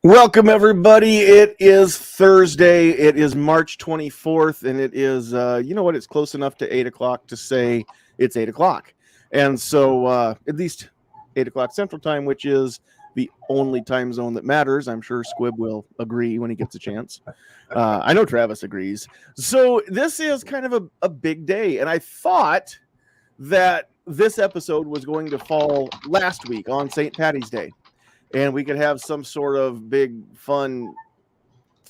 Welcome, everybody. It is Thursday. It is March 24th, and it is, you know what, it's close enough to 8 o'clock to say it's 8 o'clock. And so at least 8 o'clock Central Time, which is the only time zone that matters. I'm sure Squib will agree when he gets a chance. I know Travis agrees. So this is kind of a big day, and I thought that this episode was going to fall last week on St. Patty's Day, and we could have some sort of big fun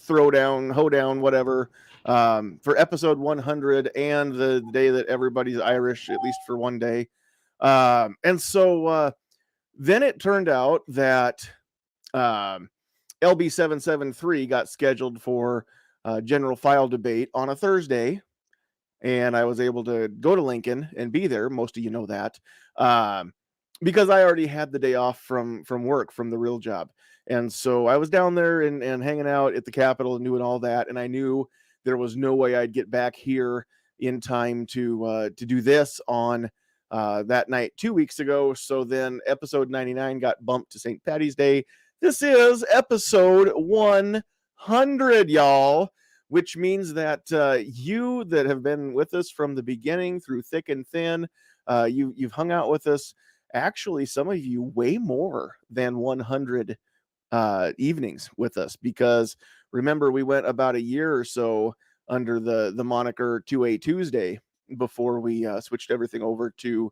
throwdown, hoedown, whatever, for episode 100 and the day that everybody's Irish, at least for one day. And so then it turned out that LB 773 got scheduled for general file debate on a Thursday, and I was able to go to Lincoln and be there. Most of you know that. Because I already had the day off from work, from the real job. And so I was down there and hanging out at the Capitol and doing all that. And I knew there was no way I'd get back here in time to do this on that night 2 weeks ago. So then episode 99 got bumped to St. Patty's Day. This is episode 100, y'all, which means that you that have been with us from the beginning through thick and thin, you've hung out with us. Actually, some of you way more than 100 evenings with us, because remember, we went about a year or so under the moniker 2A Tuesday before we switched everything over to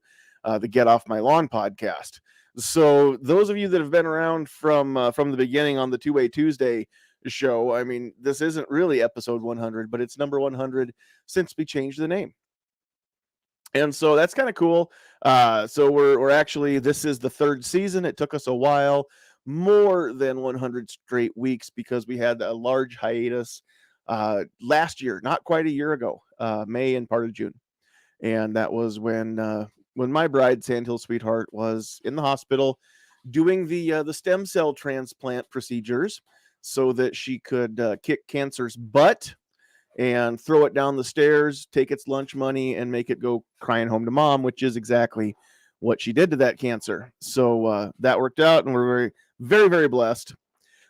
the Get Off My Lawn podcast. So those of you that have been around from the beginning on the 2A Tuesday show, I mean, this isn't really episode 100, but it's number 100 since we changed the name. And so that's kind of cool. So we're actually, this is the third season. It took us a while, more than 100 straight weeks, because we had a large hiatus last year, not quite a year ago, May and part of June. And that was when my bride, Sandhills sweetheart, was in the hospital doing the stem cell transplant procedures so that she could kick cancer's butt and throw it down the stairs, take its lunch money, and make it go crying home to mom, which is exactly what she did to that cancer. So that worked out, and we're very, very, very blessed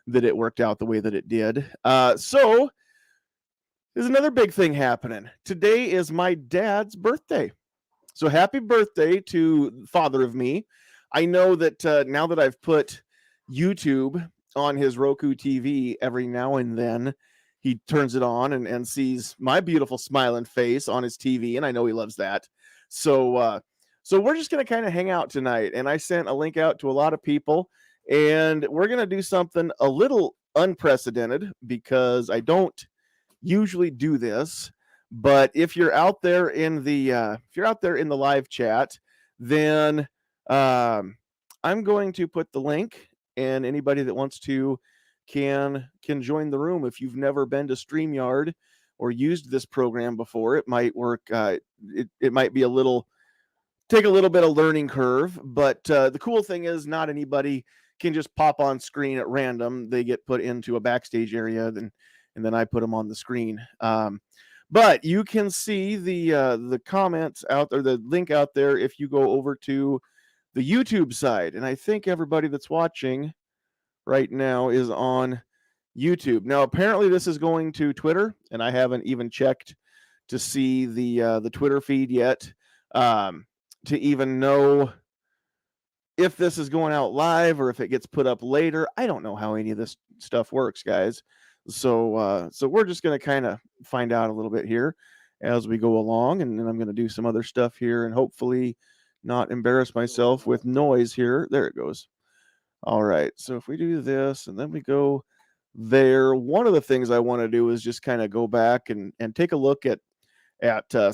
that it worked out the way that it did. So there's another big thing happening. Today is my dad's birthday. So happy birthday to father of me. I know that now that I've put YouTube on his Roku TV, every now and then he turns it on and sees my beautiful smiling face on his TV, and I know he loves that. So we're just going to kind of hang out tonight, and I sent a link out to a lot of people, and we're going to do something a little unprecedented, because I don't usually do this. But if you're out there in the live chat, then I'm going to put the link, and anybody that wants to can join the room. If you've never been to StreamYard or used this program before, it might work. It might be take a little bit of learning curve, but the cool thing is not anybody can just pop on screen at random. They get put into a backstage area, and then I put them on the screen. But you can see the comments out there, the link out there, if you go over to the YouTube side. And I think everybody that's watching right now is on YouTube. Now, apparently this is going to Twitter, and I haven't even checked to see the Twitter feed yet, to even know if this is going out live or if it gets put up later. I don't know how any of this stuff works, guys. So we're just going to kind of find out a little bit here as we go along, and then I'm going to do some other stuff here and hopefully not embarrass myself with noise here. There it goes. All right, so if we do this and then we go there, one of the things I want to do is just kind of go back and take a look at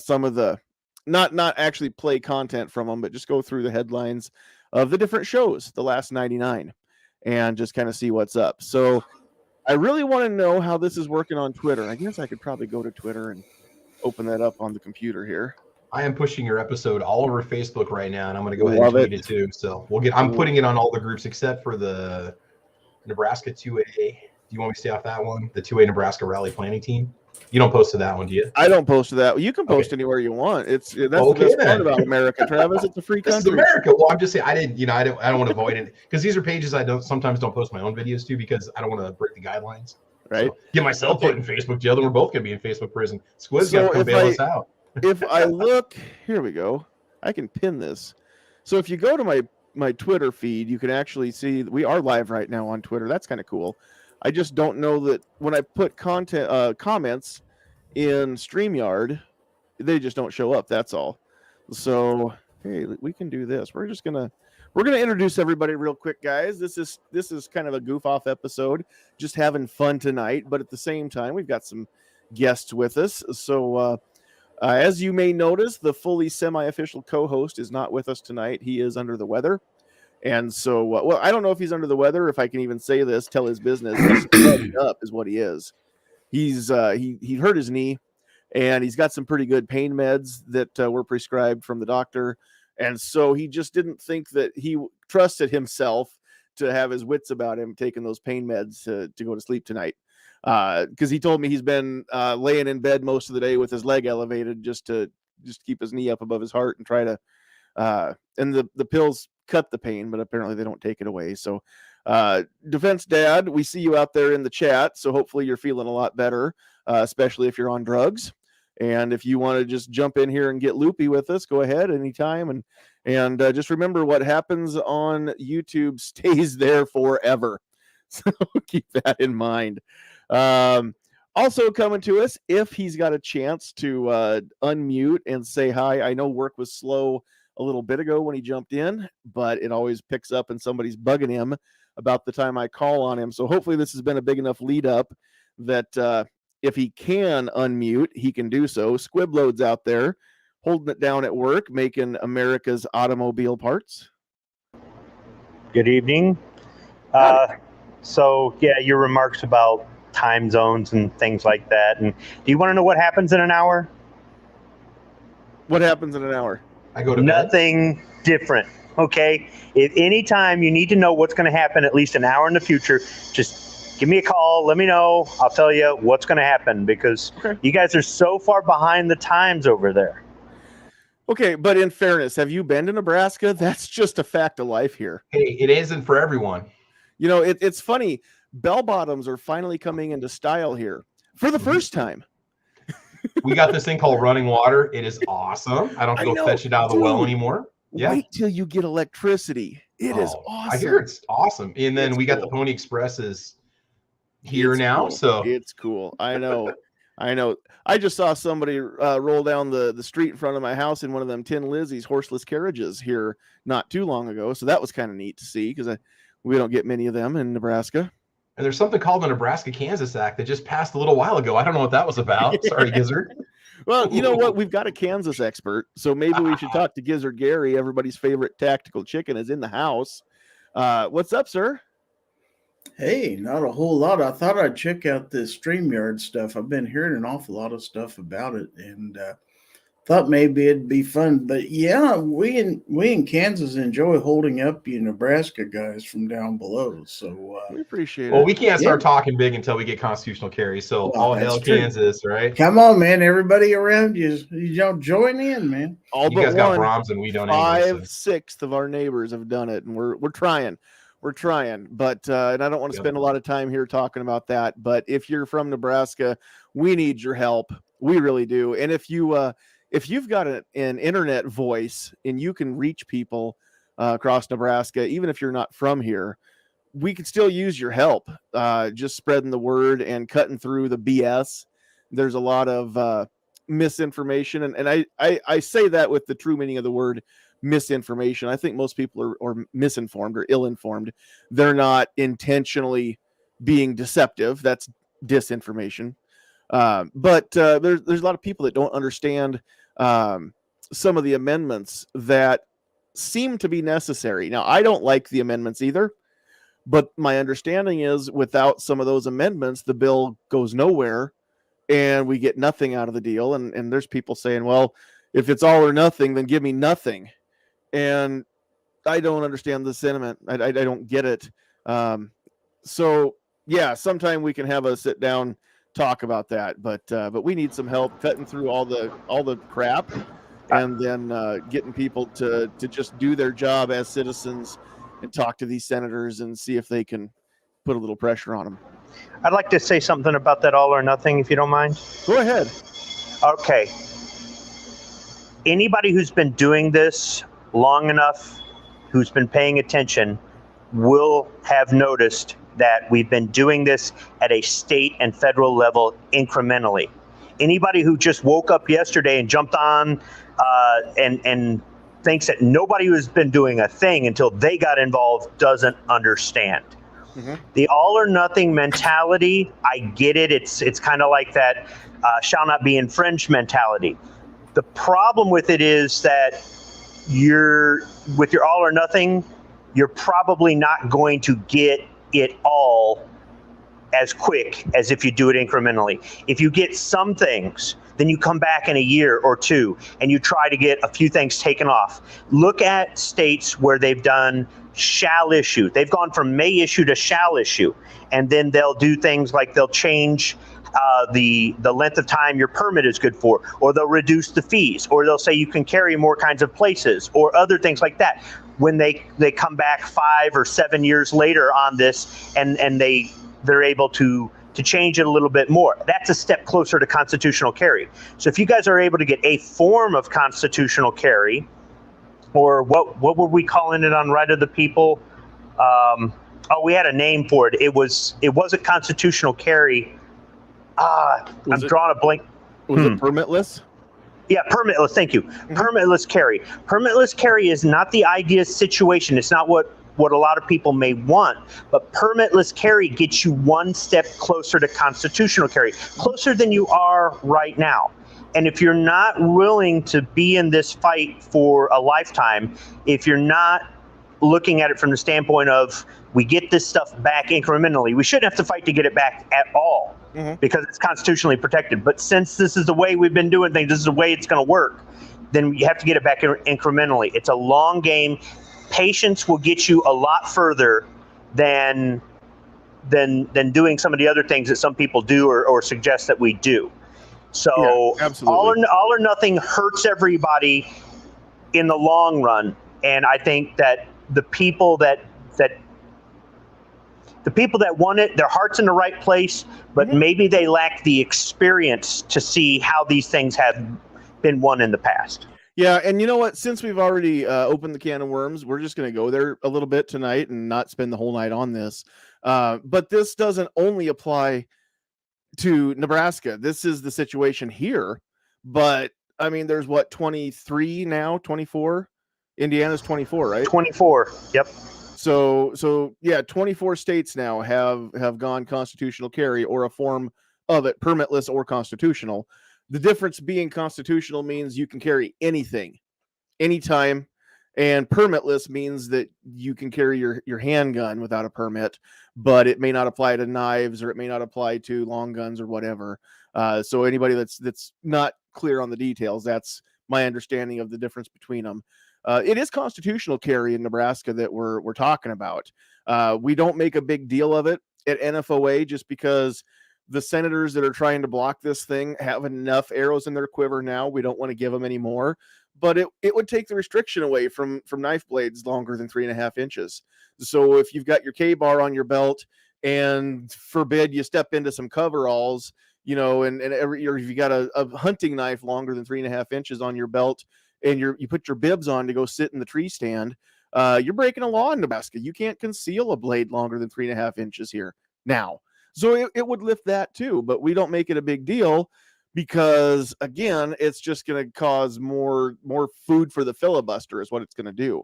some of the, not actually play content from them, but just go through the headlines of the different shows, the last 99, and just kind of see what's up. So I really want to know how this is working on Twitter. I guess I could probably go to Twitter and open that up on the computer here. I am pushing your episode all over Facebook right now, and I'm going to go ahead and tweet it too. So I'm putting it on all the groups except for the Nebraska 2A. Do you want me to stay off that one? The 2A Nebraska Rally Planning Team? You don't post to that one, do you? I don't post to that. You can post anywhere you want. That's the best part about America, Travis. It's a free country. This is America. Well, I'm just saying I don't want to avoid it because these are pages I sometimes don't post my own videos to because I don't want to break the guidelines. Right. So, get myself put in Facebook jail, then we're both gonna be in Facebook prison. Squid's got to come bail us out. If I look, here we go. I can pin this. So if you go to my Twitter feed, you can actually see we are live right now on Twitter. That's kind of cool. I just don't know that when I put comments in StreamYard, they just don't show up. That's all. So hey, we can do this. We're gonna introduce everybody real quick, guys. This is kind of a goof off episode, just having fun tonight. But at the same time, we've got some guests with us. So as you may notice, the fully semi-official co-host is not with us tonight. He is under the weather. And so, well, I don't know if he's under the weather, if I can even say this, tell his business. He's plugged up is what he is. He's he hurt his knee, and he's got some pretty good pain meds that were prescribed from the doctor. And so he just didn't think that he trusted himself to have his wits about him taking those pain meds to go to sleep tonight. Because he told me he's been laying in bed most of the day with his leg elevated just to keep his knee up above his heart and try to and the pills cut the pain, but apparently they don't take it away. So Defense Dad, we see you out there in the chat, so hopefully you're feeling a lot better, especially if you're on drugs. And if you want to just jump in here and get loopy with us, go ahead anytime. And just remember, what happens on YouTube stays there forever. So keep that in mind. Also coming to us, if he's got a chance to unmute and say hi. I know work was slow a little bit ago when he jumped in, but it always picks up and somebody's bugging him about the time I call on him. So hopefully this has been a big enough lead up that if he can unmute, he can do so. Squibload's out there holding it down at work, making America's automobile parts. Good evening. So yeah, your remarks about time zones and things like that. And do you want to know what happens in an hour? What happens in an hour? I go to nothing bed. Different. Okay. If any time you need to know what's going to happen at least an hour in the future, just give me a call. Let me know. I'll tell you what's going to happen because you guys are so far behind the times over there. Okay, but in fairness, have you been to Nebraska? That's just a fact of life here. Hey, it isn't for everyone. You know, it's funny. Bell bottoms are finally coming into style here for the first time. We got this thing called running water. It is awesome. I don't have to go fetch it out of the well anymore. Yeah. Wait till you get electricity. It is awesome. I hear it's awesome. And then we got the Pony Expresses here now. Cool. So it's cool. I know. I just saw somebody roll down the street in front of my house in one of them Tin Lizzie's horseless carriages here not too long ago. So that was kind of neat to see because we don't get many of them in Nebraska. And there's something called the Nebraska-Kansas Act that just passed a little while ago. I don't know what that was about. Sorry, Gizzard. Well, you know what? We've got a Kansas expert, so maybe we should talk to Gizzard Gary. Everybody's favorite tactical chicken is in the house. What's up, sir? Hey, not a whole lot. I thought I'd check out this StreamYard stuff. I've been hearing an awful lot of stuff about it, and thought maybe it'd be fun. But yeah, we in Kansas enjoy holding up you Nebraska guys from down below. So we appreciate it. Well, we can't start talking big until we get constitutional carry. So all hail Kansas, right? Come on, man! Everybody around you don't join in, man. All you but guys got Brahms and we don't. 5/6 of our neighbors have done it, and we're trying. We're trying, but and I don't want to spend a lot of time here talking about that. But if you're from Nebraska, we need your help. We really do. And if you've got an internet voice and you can reach people across Nebraska, even if you're not from here, we can still use your help. Just spreading the word and cutting through the BS. There's a lot of misinformation, and I say that with the true meaning of the word misinformation. I think most people are misinformed or ill-informed. They're not intentionally being deceptive. That's disinformation. But there's a lot of people that don't understand some of the amendments that seem to be necessary. Now, I don't like the amendments either, but my understanding is without some of those amendments, the bill goes nowhere and we get nothing out of the deal. And there's people saying, well, if it's all or nothing, then give me nothing. And I don't understand the sentiment. I don't get it. So yeah, sometime we can have a sit down talk about that. But we need some help cutting through all the crap, and then getting people to just do their job as citizens and talk to these senators and see if they can put a little pressure on them. I'd like to say something about that all or nothing, if you don't mind. Go ahead. Okay. Anybody who's been doing this long enough, who's been paying attention, will have noticed that we've been doing this at a state and federal level incrementally. Anybody who just woke up yesterday and jumped on and thinks that nobody who's been doing a thing until they got involved doesn't understand. Mm-hmm. The all or nothing mentality, I get it. It's kind of like that shall not be infringed mentality. The problem with it is that with your all or nothing, you're probably not going to get it all as quick as if you do it incrementally. If you get some things, then you come back in a year or two and you try to get a few things taken off. Look at states where they've done shall issue. They've gone from may issue to shall issue. And then they'll do things like they'll change the length of time your permit is good for, or they'll reduce the fees, or they'll say you can carry more kinds of places, or other things like that. When they come back 5 or 7 years later on this, and they're able to change it a little bit more, that's a step closer to constitutional carry. So if you guys are able to get a form of constitutional carry, or what were we calling it on Right of the People? We had a name for it. It wasn't constitutional carry. I'm drawing a blank. Was it permitless? Yeah, permitless. Thank you. Mm-hmm. Permitless carry. Permitless carry is not the ideal situation. It's not what a lot of people may want, but permitless carry gets you one step closer to constitutional carry, closer than you are right now. And if you're not willing to be in this fight for a lifetime, if you're not looking at it from the standpoint of we get this stuff back incrementally, we shouldn't have to fight to get it back at all. Mm-hmm. Because it's constitutionally protected. But since this is the way we've been doing things, this is the way it's going to work, then you have to get it back incrementally. It's a long game. Patience will get you a lot further than doing some of the other things that some people do or suggest that we do. So yeah, all or nothing hurts everybody in the long run. And I think that the people that want it, their heart's in the right place, but mm-hmm. maybe they lack the experience to see how these things have been won in the past. Yeah, and you know what? Since we've already opened the can of worms, we're just going to go there a little bit tonight and not spend the whole night on this. But this doesn't only apply to Nebraska. This is the situation here. But, I mean, there's 23 now? 24? Indiana's 24, right? 24, yep. So yeah, 24 states now have gone constitutional carry or a form of it, permitless or constitutional. The difference being constitutional means you can carry anything, anytime, and permitless means that you can carry your handgun without a permit, but it may not apply to knives or it may not apply to long guns or whatever. So anybody that's not clear on the details, that's my understanding of the difference between them. It is constitutional carry in Nebraska that we're talking about. We don't make a big deal of it at NFOA just because the senators that are trying to block this thing have enough arrows in their quiver now. We don't want to give them any more, but it would take the restriction away from knife blades longer than 3.5 inches. So if you've got your K-bar on your belt and forbid you step into some coveralls, and every year if you got a hunting knife longer than 3.5 inches on your belt, and you put your bibs on to go sit in the tree stand, you're breaking a law in Nebraska. You can't conceal a blade longer than 3.5 inches here now. So it would lift that too, but we don't make it a big deal because, again, it's just going to cause more food for the filibuster is what it's going to do.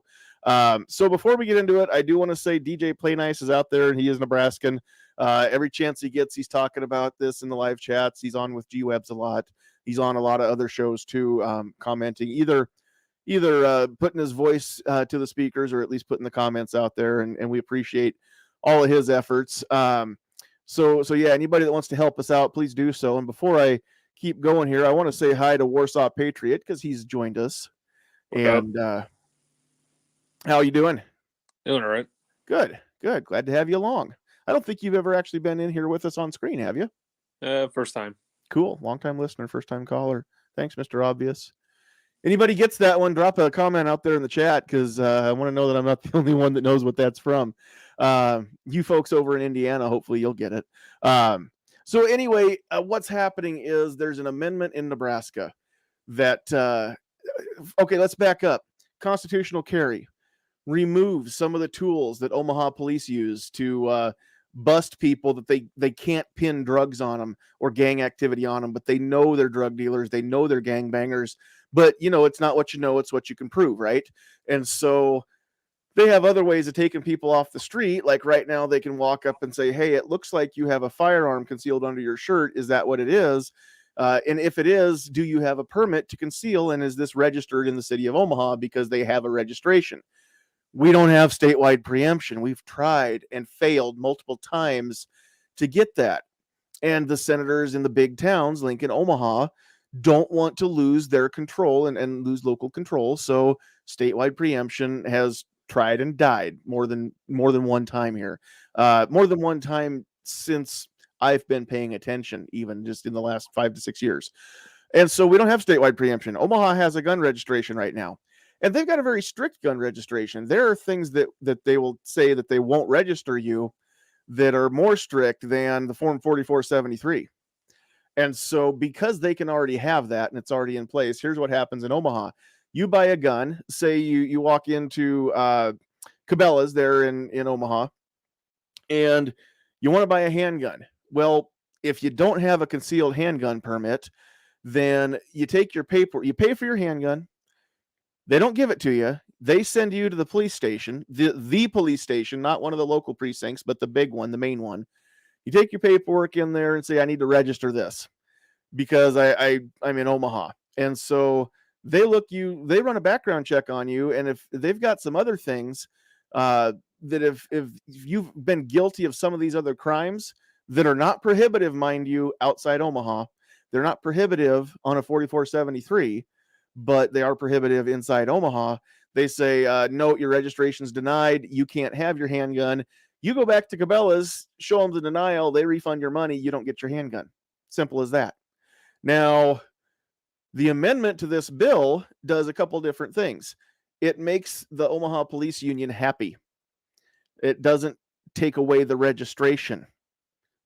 So before we get into it, I do want to say DJ Play Nice is out there, and he is Nebraskan. Every chance he gets, he's talking about this in the live chats. He's on with G-Webs a lot. He's on a lot of other shows too, commenting, either putting his voice to the speakers or at least putting the comments out there, and we appreciate all of his efforts. So yeah, anybody that wants to help us out, please do so. And before I keep going here, I want to say hi to Warsaw Patriot because he's joined us. And how are you doing? Doing all right. Good. Glad to have you along. I don't think you've ever actually been in here with us on screen, have you? First time. Cool. Long time listener, first time caller. Thanks, Mr. Obvious. Anybody gets that one, drop a comment out there in the chat, because I want to know that I'm not the only one that knows what that's from. You folks over in Indiana, hopefully you'll get it. So anyway, what's happening is there's an amendment in Nebraska that, okay, let's back up. Constitutional carry removes some of the tools that Omaha police use to bust people that they can't pin drugs on them or gang activity on them, but they know they're drug dealers, they know they're gangbangers, but it's not what you know, it's what you can prove, right? And so they have other ways of taking people off the street. Like right now they can walk up and say, hey, it looks like you have a firearm concealed under your shirt. Is that what it is? And if it is, do you have a permit to conceal? And is this registered in the city of Omaha? Because they have a registration. We don't have statewide preemption. We've tried and failed multiple times to get that. And the senators in the big towns, Lincoln, Omaha, don't want to lose their control and lose local control. So statewide preemption has tried and died more than one time here. More than one time since I've been paying attention, even just in the last 5 to 6 years. And so we don't have statewide preemption. Omaha has a gun registration right now. And they've got a very strict gun registration. There are things that they will say that they won't register you that are more strict than the Form 4473. And so because they can already have that and it's already in place, here's what happens in Omaha. You buy a gun, say you walk into Cabela's there in Omaha, and you want to buy a handgun. Well, if you don't have a concealed handgun permit, then you take your paper, you pay for your handgun. They don't give it to you. They send you to the police station, the police station, not one of the local precincts, but the big one, the main one. You take your paperwork in there and say, I need to register this because I'm in Omaha. And so they run a background check on you. And if they've got some other things that if you've been guilty of some of these other crimes that are not prohibitive, mind you, outside Omaha, they're not prohibitive on a 4473, but they are prohibitive inside Omaha. They say, no, your registration's denied. You can't have your handgun. You go back to Cabela's, show them the denial. They refund your money. You don't get your handgun. Simple as that. Now, the amendment to this bill does a couple different things. It makes the Omaha Police Union happy. It doesn't take away the registration.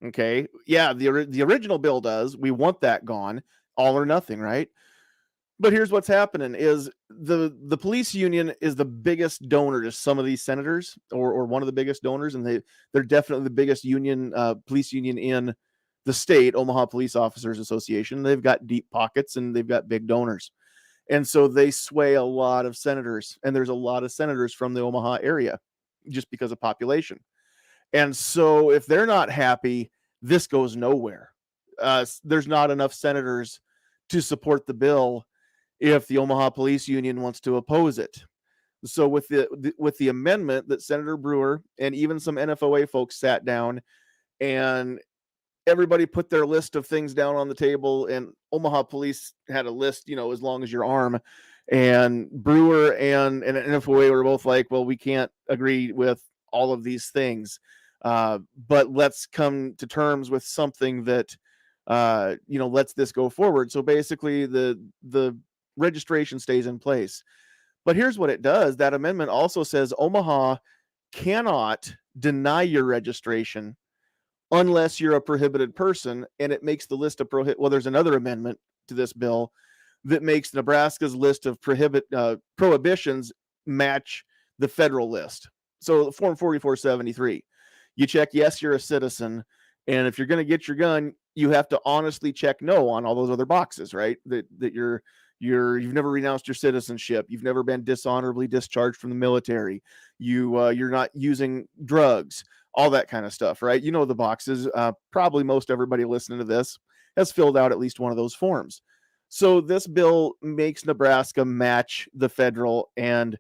Okay. Yeah, the original bill does. We want that gone. All or nothing, right? But here's what's happening is the police union is the biggest donor to some of these senators, or one of the biggest donors, and they're definitely the biggest union, police union in the state, Omaha Police Officers Association. They've got deep pockets and they've got big donors. And so they sway a lot of senators, and there's a lot of senators from the Omaha area just because of population. And so if they're not happy, this goes nowhere. There's not enough senators to support the bill if the Omaha Police Union wants to oppose it. So with the amendment that Senator Brewer and even some NFOA folks sat down, and everybody put their list of things down on the table, and Omaha Police had a list, as long as your arm, and Brewer and NFOA were both like, well, we can't agree with all of these things, but let's come to terms with something that lets this go forward. So basically the registration stays in place. But here's what it does. That amendment also says Omaha cannot deny your registration unless you're a prohibited person, and it makes the list of there's another amendment to this bill that makes Nebraska's list of prohibitions match the federal list. So Form 4473, you check yes, you're a citizen, and if you're going to get your gun, you have to honestly check no on all those other boxes, right? That you've never renounced your citizenship, you've never been dishonorably discharged from the military, you're not using drugs, all that kind of stuff, right? You know the boxes. Probably most everybody listening to this has filled out at least one of those forms. So this bill makes Nebraska match the federal, and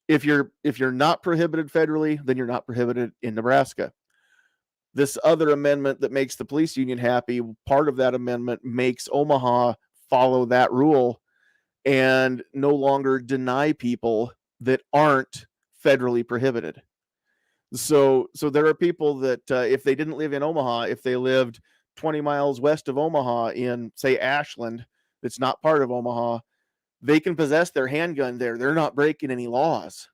if you're not prohibited federally, then you're not prohibited in Nebraska. This other amendment that makes the police union happy, part of that amendment makes Omaha follow that rule and no longer deny people that aren't federally prohibited. So there are people that if they didn't live in Omaha, if they lived 20 miles west of Omaha in, say, Ashland, that's not part of Omaha, they can possess their handgun there. They're not breaking any laws.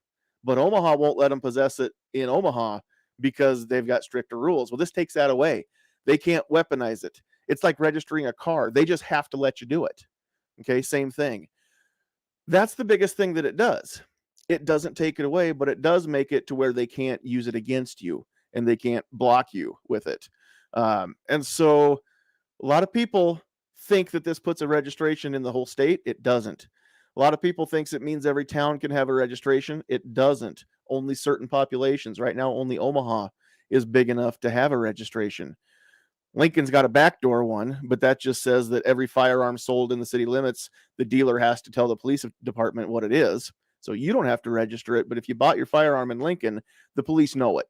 But Omaha won't let them possess it in Omaha because they've got stricter rules. Well, this takes that away. They can't weaponize it. It's like registering a car. They just have to let you do it. Okay, same thing. That's the biggest thing that it does. It doesn't take it away, but it does make it to where they can't use it against you and they can't block you with it. And so a lot of people think that this puts a registration in the whole state. It doesn't. A lot of people thinks it means every town can have a registration. It doesn't. Only certain populations. Right now, only Omaha is big enough to have a registration. Lincoln's got a backdoor one, but that just says that every firearm sold in the city limits, the dealer has to tell the police department what it is. So you don't have to register it. But if you bought your firearm in Lincoln, the police know it.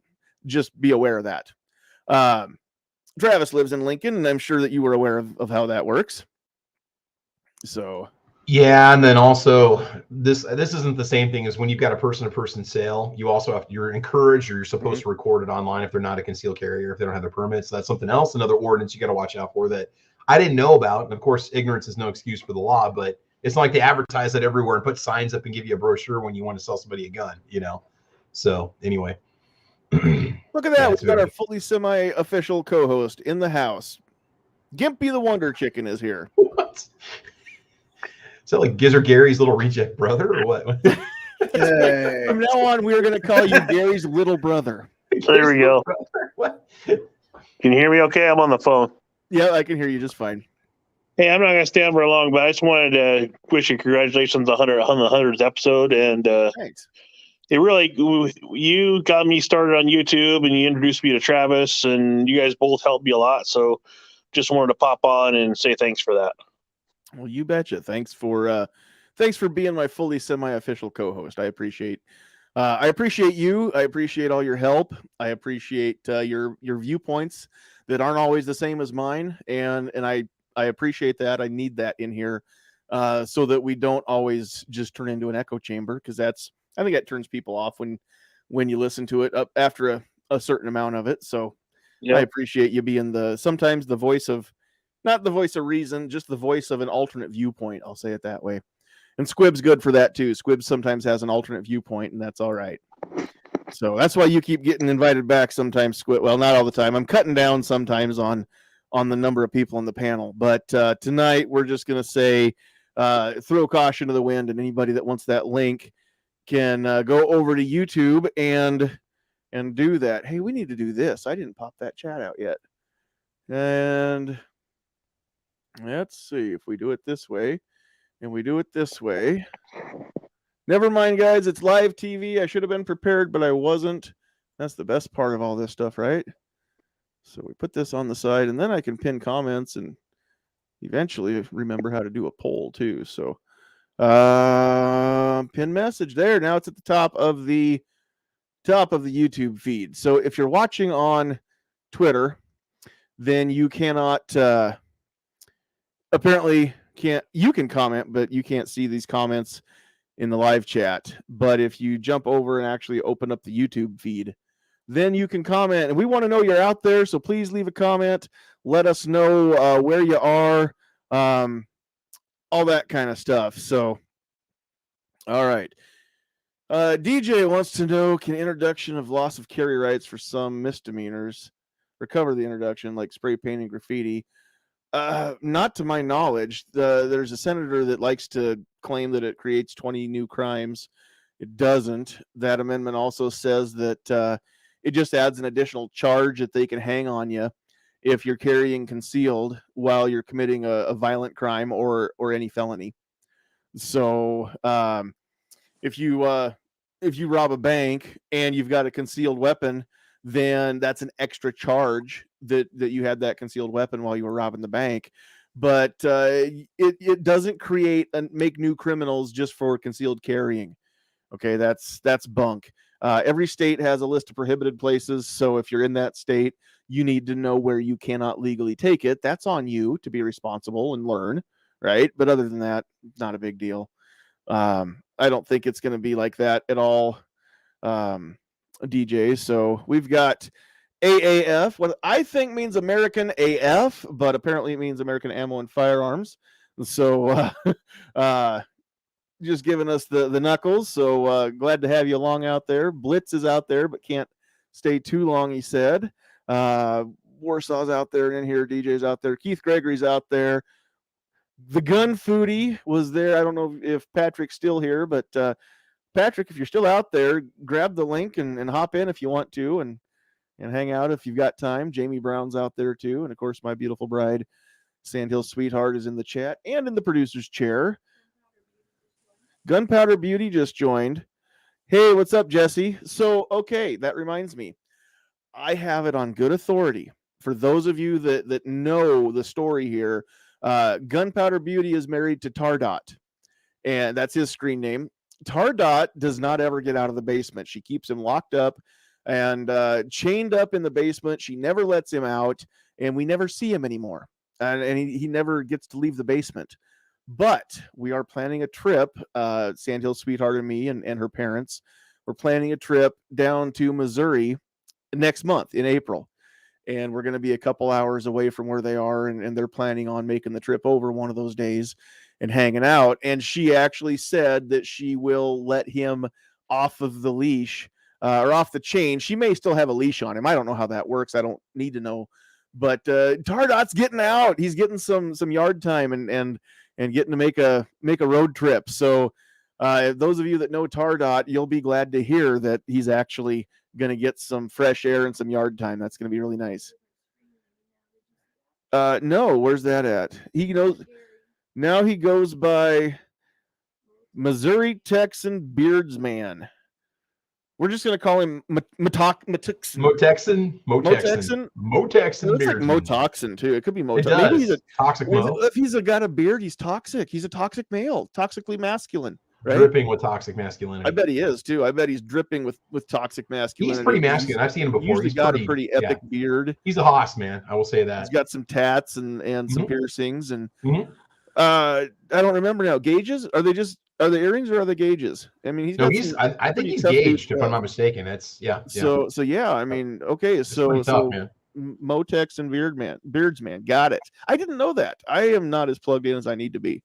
Just be aware of that. Travis lives in Lincoln, and I'm sure that you were aware of how that works. So yeah, and then also this isn't the same thing as when you've got a person-to-person sale. You also you're encouraged, or you're supposed to record it online if they're not a concealed carrier, if they don't have their permits. So that's something else, another ordinance you got to watch out for that I didn't know about. And of course, ignorance is no excuse for the law, but it's not like they advertise that everywhere and put signs up and give you a brochure when you want to sell somebody a gun, So anyway. Look at that. We've got our fully semi-official co-host in the house. Gimpy the Wonder Chicken is here. What? Is that like Gizzard Gary's little reject brother or what? Hey. From now on, we are going to call you Gary's little brother. There we go. What? Can you hear me okay? I'm on the phone. Yeah, I can hear you just fine. Hey, I'm not going to stand very long, but I just wanted to wish you congratulations on the 100th episode. And thanks. It really, you got me started on YouTube and you introduced me to Travis, and you guys both helped me a lot. So just wanted to pop on and say thanks for that. Well, you betcha. Thanks for being my fully semi-official co-host. I appreciate you. I appreciate all your help. I appreciate your viewpoints that aren't always the same as mine. And I appreciate that. I need that in here so that we don't always just turn into an echo chamber, because I think that turns people off when you listen to it up after a certain amount of it. So yeah. I appreciate you being sometimes the voice of, not the voice of reason, just the voice of an alternate viewpoint. I'll say it that way. And Squib's good for that too. Squib sometimes has an alternate viewpoint, and that's all right. So that's why you keep getting invited back sometimes, Squib. Well, not all the time. I'm cutting down sometimes on the number of people on the panel. But tonight we're just going to say, throw caution to the wind, and anybody that wants that link can go over to YouTube and do that. Hey, we need to do this. I didn't pop that chat out yet. And let's see if we do it this way and we do it this way. Never mind, guys. It's live TV. I should have been prepared, but I wasn't. That's the best part of all this stuff, right? So we put this on the side, and then I can pin comments and eventually remember how to do a poll too. So pin message there. Now it's at the top of the YouTube feed. So if you're watching on Twitter, then you cannot you can comment, but you can't see these comments in the live chat. But if you jump over and actually open up the YouTube feed, then you can comment. And we want to know you're out there, so please leave a comment. Let us know where you are, all that kind of stuff. So, all right. DJ wants to know, can introduction of loss of carry rights for some misdemeanors recover the introduction, like spray painting, graffiti? Not to my knowledge. There's a senator that likes to claim that it creates 20 new crimes. It doesn't. That amendment also says that it just adds an additional charge that they can hang on you if you're carrying concealed while you're committing a violent crime or any felony. So if you rob a bank and you've got a concealed weapon, then that's an extra charge that you had that concealed weapon while you were robbing the bank. But it doesn't create and make new criminals just for concealed carrying. Okay, that's bunk. Every state has a list of prohibited places. So if you're in that state, you need to know where you cannot legally take it. That's on you to be responsible and learn, right? But other than that, not a big deal. I don't think it's going to be like that at all, DJ. So we've got AAF, what I think means American AF, but apparently it means American Ammo and Firearms. So just giving us the knuckles. So glad to have you along out there. Blitz is out there, but can't stay too long, he said. Warsaw's out there, and in here, DJ's out there. Keith Gregory's out there. The Gun Foodie was there. I don't know if Patrick's still here, but Patrick, if you're still out there, grab the link and hop in if you want to, and hang out if you've got time. Jamie Brown's out there too. And of course, my beautiful bride, Sandhills Sweetheart, is in the chat and in the producer's chair. Gunpowder Beauty just joined. Hey, what's up, Jesse? So, okay, that reminds me. I have it on good authority. For those of you that know the story here, Gunpowder Beauty is married to Tardot, and that's his screen name. Tardot does not ever get out of the basement. She keeps him locked up and chained up in the basement. She never lets him out, and we never see him anymore. And he never gets to leave the basement. But we are planning a trip, Sandhills Sweetheart and me and her parents. We're planning a trip down to Missouri next month in April. And we're going to be a couple hours away from where they are, and they're planning on making the trip over one of those days and hanging out. And she actually said that she will let him off of the leash or off the chain. She may still have a leash on him. I don't know how that works. I don't need to know. But Tardot's getting out. He's getting some yard time and getting to make a road trip. So those of you that know Tardot, you'll be glad to hear that he's actually going to get some fresh air and some yard time. That's going to be really nice. No, where's that at? He knows now. He goes by Missouri Texan Beardsman. We're just going to call him Motexan. Motexan. It's like Motoxin too. It could be Motoxin. Maybe he's a toxic Mo. If he's got a beard, he's toxic. He's a toxic male, toxically masculine. Right? Dripping with toxic masculinity. I bet he is too. I bet he's dripping with toxic masculinity. He's pretty masculine. I've seen him before. He's got a pretty epic beard. He's a hoss, man. I will say that. He's got some tats and some piercings and I don't remember now. Gauges? Are they earrings or are they gauges? I mean, I think he's gauged if I'm not mistaken. That's So yeah. I mean, okay. So Motex and Beardsman. Got it. I didn't know that. I am not as plugged in as I need to be.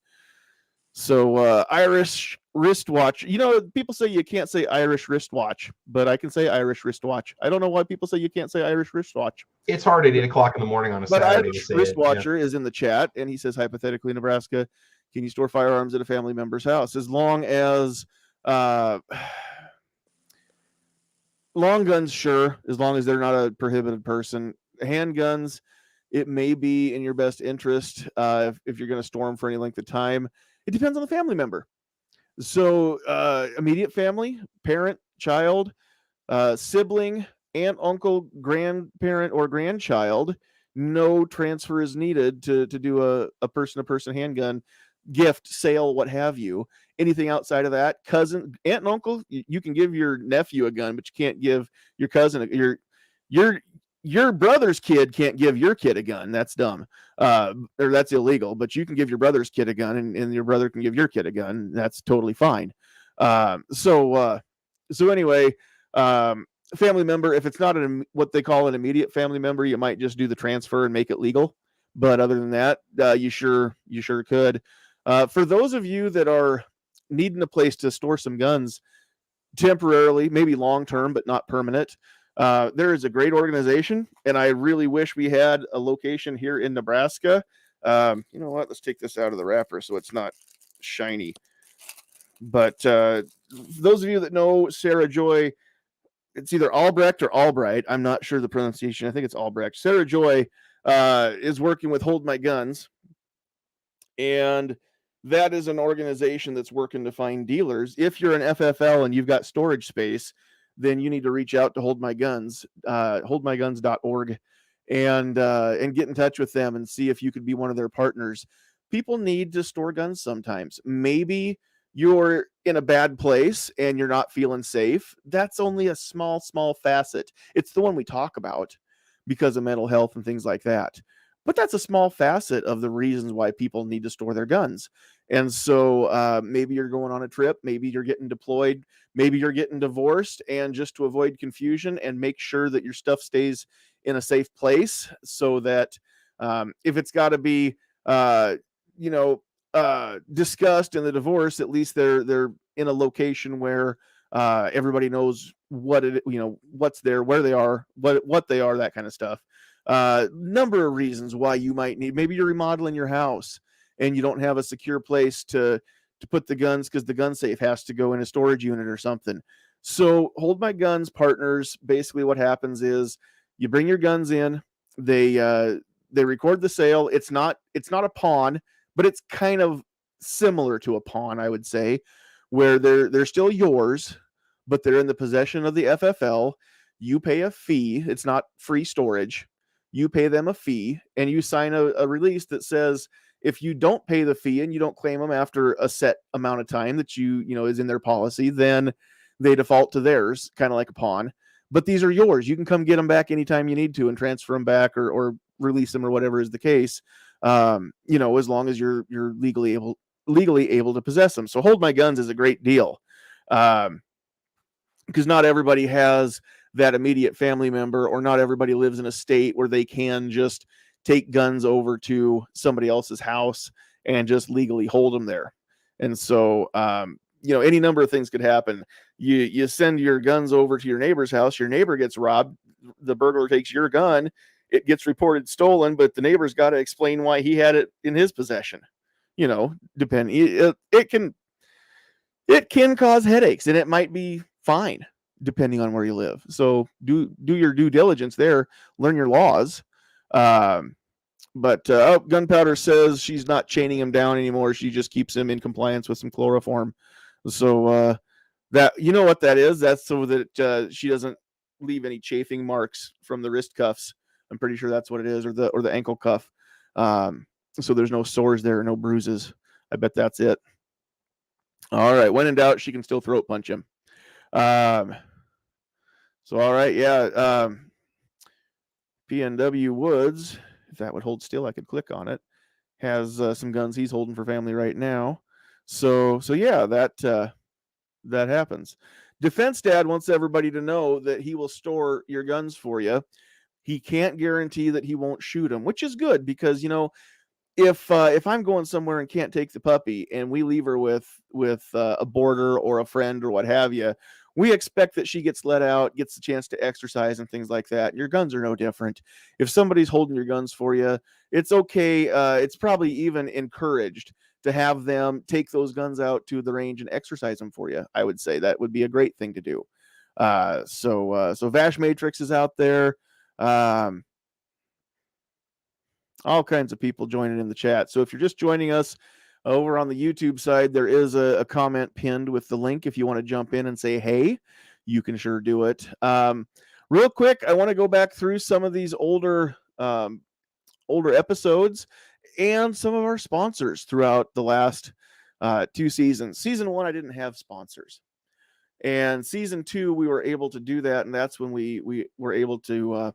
So Irish wristwatch. You know, people say you can't say Irish wristwatch, but I can say Irish wristwatch. I don't know why people say you can't say Irish wristwatch. It's hard at 8 o'clock in the morning on a Saturday. Irish wristwatcher is in the chat, and he says, hypothetically, Nebraska, can you store firearms at a family member's house? As long as long guns, sure, as long as they're not a prohibited person. Handguns, it may be in your best interest if you're going to store them for any length of time. It depends on the family member. So immediate family, parent, child, sibling, aunt, uncle, grandparent, or grandchild, no transfer is needed to do a person-to-person handgun gift, sale, what have you. Anything outside of that, cousin, aunt and uncle, you can give your nephew a gun, but you can't give your cousin, your brother's kid can't give your kid a gun. That's dumb. Or that's illegal, but you can give your brother's kid a gun and your brother can give your kid a gun. That's totally fine. So anyway, family member, if it's not what they call an immediate family member, you might just do the transfer and make it legal. But other than that, you sure could. For those of you that are needing a place to store some guns temporarily, maybe long-term, but not permanent, there is a great organization, and I really wish we had a location here in Nebraska. You know what? Let's take this out of the wrapper so it's not shiny. But those of you that know Sarah Joy, it's either Albrecht or Albright. I'm not sure the pronunciation. I think it's Albrecht. Sarah Joy is working with Hold My Guns, and that is an organization that's working to find dealers. If you're an FFL and you've got storage space, then you need to reach out to Hold My Guns, holdmyguns.org, and get in touch with them and see if you could be one of their partners. People need to store guns sometimes. Maybe you're in a bad place and you're not feeling safe. That's only a small facet. It's the one we talk about because of mental health and things like that. but that's a small facet of the reasons why people need to store their guns. And so maybe you're going on a trip, maybe you're getting deployed, maybe you're getting divorced, and just to avoid confusion and make sure that your stuff stays in a safe place, so that if it's got to be discussed in the divorce, at least they're in a location where everybody knows what's there, where they are, what they are, that kind of stuff. Number of reasons why you might need, maybe you're remodeling your house and you don't have a secure place to put the guns because the gun safe has to go in a storage unit or something. So Hold My Guns partners, basically what happens is you bring your guns in, they record the sale. It's not a pawn, but it's kind of similar to a pawn, I would say, where they're still yours, but they're in the possession of the FFL. You pay a fee. It's not free storage. You pay them a fee, and you sign a release that says if you don't pay the fee and you don't claim them after a set amount of time that is in their policy, then they default to theirs, kind of like a pawn. But these are yours. You can come get them back anytime you need to and transfer them back or release them or whatever is the case. As long as you're legally able to possess them. So Hold My Guns is a great deal. Because not everybody has that immediate family member, or not everybody lives in a state where they can just take guns over to somebody else's house and just legally hold them there. And so, any number of things could happen. You send your guns over to your neighbor's house, your neighbor gets robbed, the burglar takes your gun, it gets reported stolen, but the neighbor's got to explain why he had it in his possession. It can cause headaches, and it might be fine depending on where you live. So do your due diligence there, learn your laws. Gunpowder says she's not chaining him down anymore. She just keeps him in compliance with some chloroform. So that, what that is, that's so that she doesn't leave any chafing marks from the wrist cuffs. I'm pretty sure that's what it is, or the ankle cuff. So there's no sores there, no bruises. I bet that's it. All right. When in doubt, she can still throat punch him. All right. Yeah. PNW Woods, if that would hold still, I could click on it, has some guns he's holding for family right now. So yeah, that happens. Defense Dad wants everybody to know that he will store your guns for you. He can't guarantee that he won't shoot them, which is good, because if I'm going somewhere and can't take the puppy and we leave her with a boarder or a friend or what have you, we expect that she gets let out, gets the chance to exercise and things like that. Your guns are no different. If somebody's holding your guns for you, it's okay. It's probably even encouraged to have them take those guns out to the range and exercise them for you. I would say that would be a great thing to do. So Vash Matrix is out there. All kinds of people joining in the chat. So if you're just joining us over on the YouTube side, there is a comment pinned with the link. If you want to jump in and say, hey, you can sure do it. Real quick, I want to go back through some of these older episodes and some of our sponsors throughout the last 2 seasons. Season 1, I didn't have sponsors. And season 2, we were able to do that. And that's when we were able to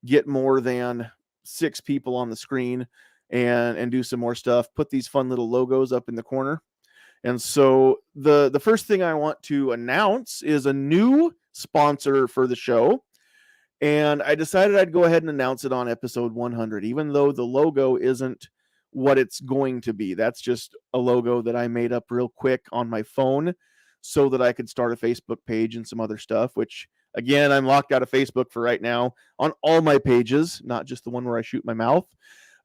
get more than 6 people on the screen and do some more stuff, put these fun little logos up in the corner. And so the first thing I want to announce is a new sponsor for the show. And I decided I'd go ahead and announce it on episode 100, even though the logo isn't what it's going to be. That's just a logo that I made up real quick on my phone so that I could start a Facebook page and some other stuff, which, again, I'm locked out of Facebook for right now on all my pages, not just the one where I shoot my mouth.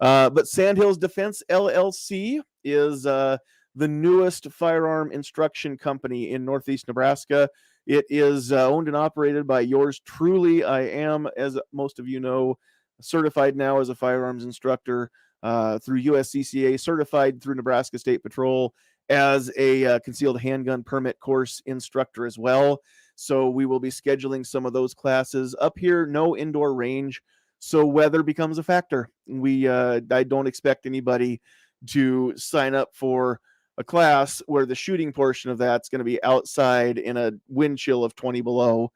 But Sandhills Defense Llc is the newest firearm instruction company in Northeast Nebraska. It is owned and operated by yours truly. I am, as most of you know, certified now as a firearms instructor through USCCA, certified through Nebraska State Patrol as a concealed handgun permit course instructor as well. So we will be scheduling some of those classes up here. No indoor range, so weather becomes a factor. I don't expect anybody to sign up for a class where the shooting portion of that's going to be outside in a wind chill of 20 below.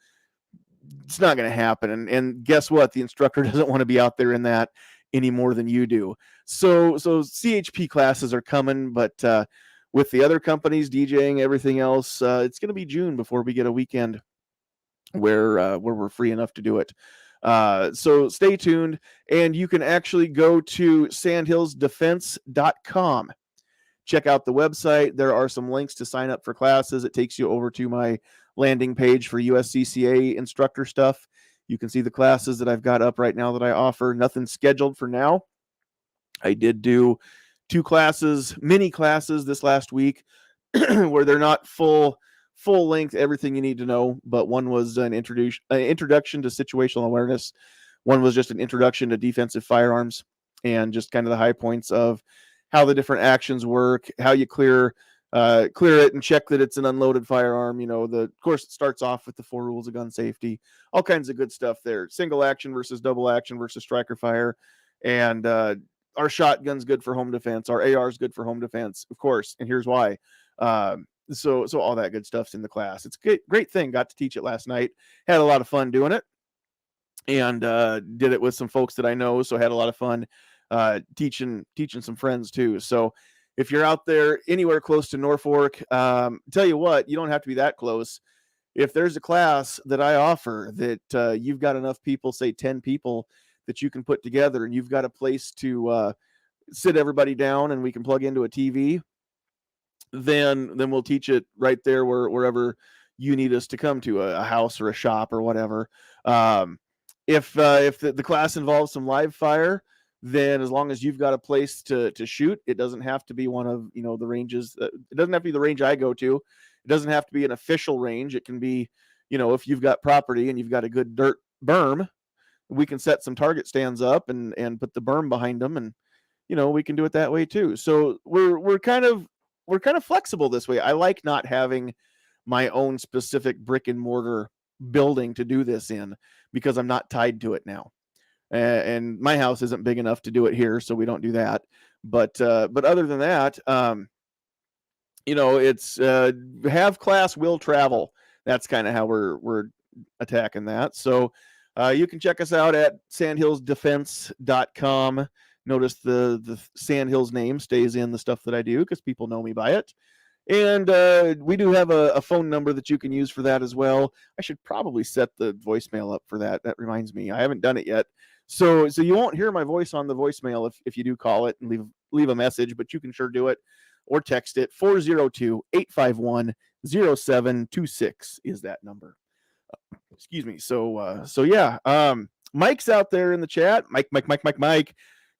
It's not going to happen. And guess what? The instructor doesn't want to be out there in that any more than you do. So CHP classes are coming, but with the other companies DJing, everything else, it's going to be June before we get a weekend where we're free enough to do it. So stay tuned, and you can actually go to sandhillsdefense.com. Check out the website. There are some links to sign up for classes. It takes you over to my landing page for USCCA instructor stuff. You can see the classes that I've got up right now that I offer. Nothing scheduled for now. I did do 2 classes, mini classes this last week where they're not full length, everything you need to know, but one was an introduction to situational awareness. One was just an introduction to defensive firearms and just kind of the high points of how the different actions work, how you clear it and check that it's an unloaded firearm. Of course, it starts off with the 4 rules of gun safety, all kinds of good stuff there. Single action versus double action versus striker fire. And our shotgun's good for home defense. Our AR is good for home defense, of course. And here's why. So all that good stuff's in the class. It's a great thing. Got to teach it last night. Had a lot of fun doing it. And did it with some folks that I know. So had a lot of fun teaching some friends too. So if you're out there anywhere close to Norfolk, tell you what, you don't have to be that close. If there's a class that I offer that you've got enough people, say 10 people, that you can put together, and you've got a place to sit everybody down and we can plug into a TV, then we'll teach it right there wherever you need us to come to, a house or a shop or whatever. If the class involves some live fire, then as long as you've got a place to shoot, it doesn't have to be one of the ranges. It doesn't have to be the range I go to. It doesn't have to be an official range. It can be, if you've got property and you've got a good dirt berm, we can set some target stands up and put the berm behind them, and we can do it that way too. So we're kind of flexible this way. I like not having my own specific brick and mortar building to do this in, because I'm not tied to it now. And my house isn't big enough to do it here, so we don't do that. But other than that, it's have class, will travel. That's kind of how we're attacking that. So you can check us out at sandhillsdefense.com. Notice the Sandhills name stays in the stuff that I do because people know me by it. And we do have a phone number that you can use for that as well. I should probably set the voicemail up for that. That reminds me. I haven't done it yet. So you won't hear my voice on the voicemail if you do call it and leave a message, but you can sure do it or text it. 402-851-0726 is that number. Excuse me. So yeah. Mike's out there in the chat. Mike.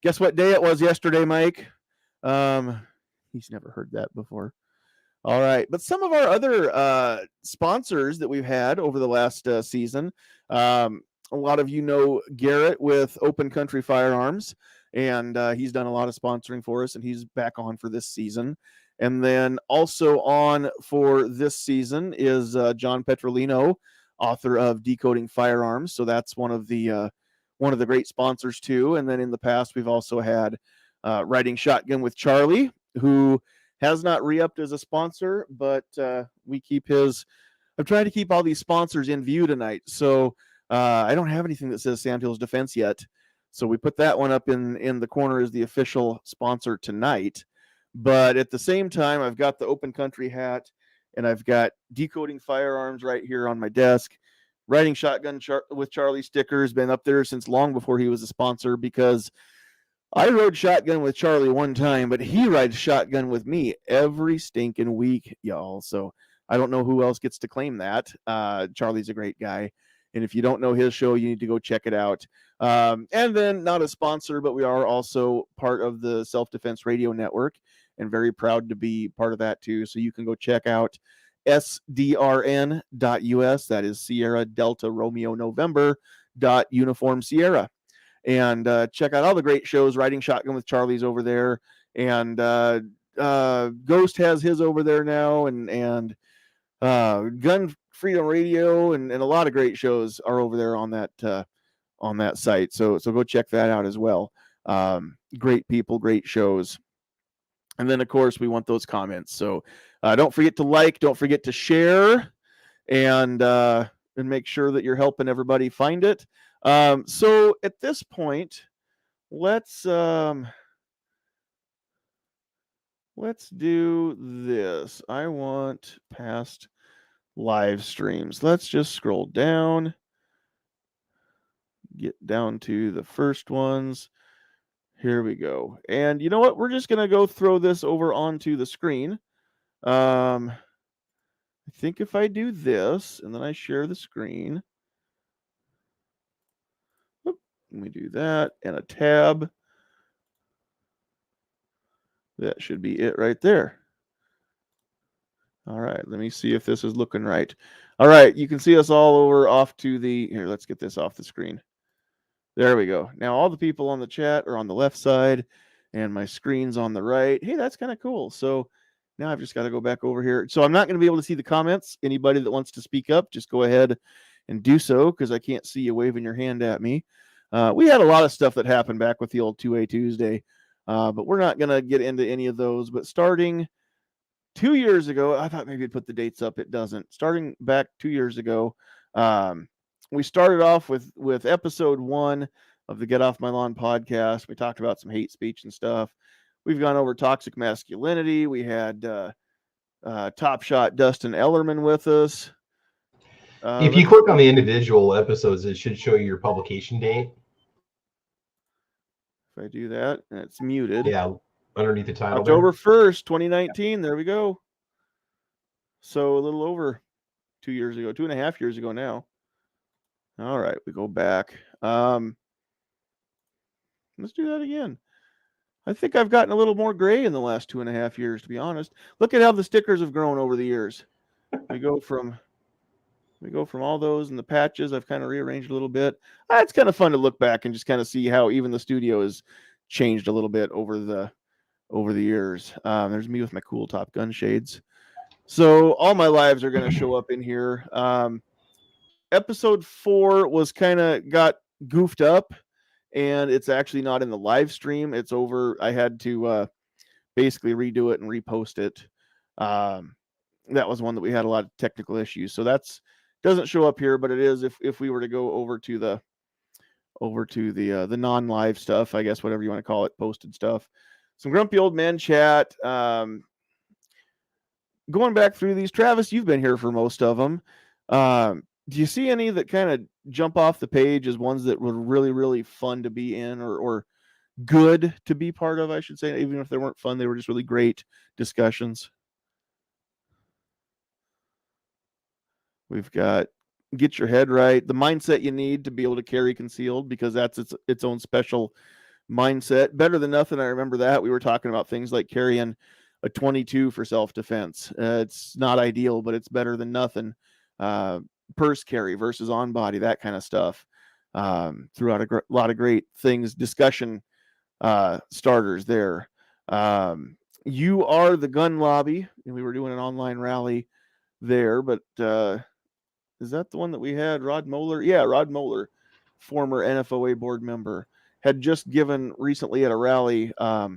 Guess what day it was yesterday, Mike? He's never heard that before. All right. But some of our other sponsors that we've had over the last season, a lot of you know Garrett with Open Country Firearms, and he's done a lot of sponsoring for us, and he's back on for this season. And then also on for this season is John Petrolino, author of Decoding Firearms. So that's one of the great sponsors too. And then in the past, we've also had Riding Shotgun with Charlie, who has not re-upped as a sponsor, but we keep his. I'm trying to keep all these sponsors in view tonight. So I don't have anything that says Sandhills Defense yet. So we put that one up in the corner as the official sponsor tonight. But at the same time, I've got the Open Country hat, and I've got Decoding Firearms right here on my desk. Riding Shotgun with Charlie stickers, been up there since long before he was a sponsor, because I rode shotgun with Charlie one time, but he rides shotgun with me every stinking week, y'all. So I don't know who else gets to claim that. Charlie's a great guy. And if you don't know his show, you need to go check it out. And then, not a sponsor, but we are also part of the Self-Defense Radio Network, and very proud to be part of that too. So you can go check out sdrn.us. That is Sierra Delta Romeo November .uniform Sierra. And check out all the great shows. Riding Shotgun with Charlie's over there, and Ghost has his over there now, and Gun Freedom Radio, and a lot of great shows are over there on that site. So go check that out as well. Great people, great shows. And then, of course, we want those comments. So don't forget to like, don't forget to share, and make sure that you're helping everybody find it. So at this point, let's do this. I want past live streams. Let's just scroll down. Get down to the first ones. Here we go. And you know what? We're just going to go throw this over onto the screen. I think if I do this and then I share the screen, let me do that and a tab. That should be it right there. All right, let me see if this is looking right. All right, you can see us all over off to the, here, let's get this off the screen. There we go. Now all the people on the chat are on the left side and my screen's on the right. Hey, that's kind of cool. So now I've just got to go back over here. So I'm not going to be able to see the comments. Anybody that wants to speak up, just go ahead and do so because I can't see you waving your hand at me. We had a lot of stuff that happened back with the old 2A Tuesday, but we're not going to get into any of those. But starting 2 years ago, I thought maybe it'd put the dates up. It doesn't. Starting back 2 years ago, we started off with episode 1 of the Get Off My Lawn podcast. We talked about some hate speech and stuff. We've gone over toxic masculinity. We had Top Shot Dustin Ellerman with us. If you click on the individual episodes, it should show you your publication date. If I do that, and it's muted. Yeah, underneath the title. October 1st, 2019. There we go. So a little over 2 years ago, 2.5 years ago now. All right, we go back. Let's do that again. I think I've gotten a little more gray in the last 2.5 years, to be honest. Look at how the stickers have grown over the years. We go from all those and the patches. I've kind of rearranged a little bit. It's kind of fun to look back and just kind of see how even the studio has changed a little bit over the years. There's me with my cool Top Gun shades. So all my lives are going to show up in here. Episode 4 was kind of got goofed up, and it's actually not in the live stream. It's over. I had to basically redo it and repost it. That was one that we had a lot of technical issues. So that's doesn't show up here, but it is if we were to go over to the non-live stuff, I guess, whatever you want to call it, posted stuff. Some grumpy old man chat. Going back through these, Travis, you've been here for most of them. Do you see any that kind of jump off the page as ones that were really, really fun to be in or good to be part of, I should say? Even if they weren't fun, they were just really great discussions. We've got Get Your Head Right, the mindset you need to be able to carry concealed, because that's its own special mindset. Better Than Nothing, I remember that. We were talking about things like carrying a 22 for self-defense. It's not ideal, but it's better than nothing. Purse carry versus on body, that kind of stuff. Throughout a lot of great things, discussion starters there. You Are the Gun Lobby, and we were doing an online rally there, but is that the one that we had? Rod Moeller? Yeah, Rod Moeller, former NFOA board member, had just given recently at a rally a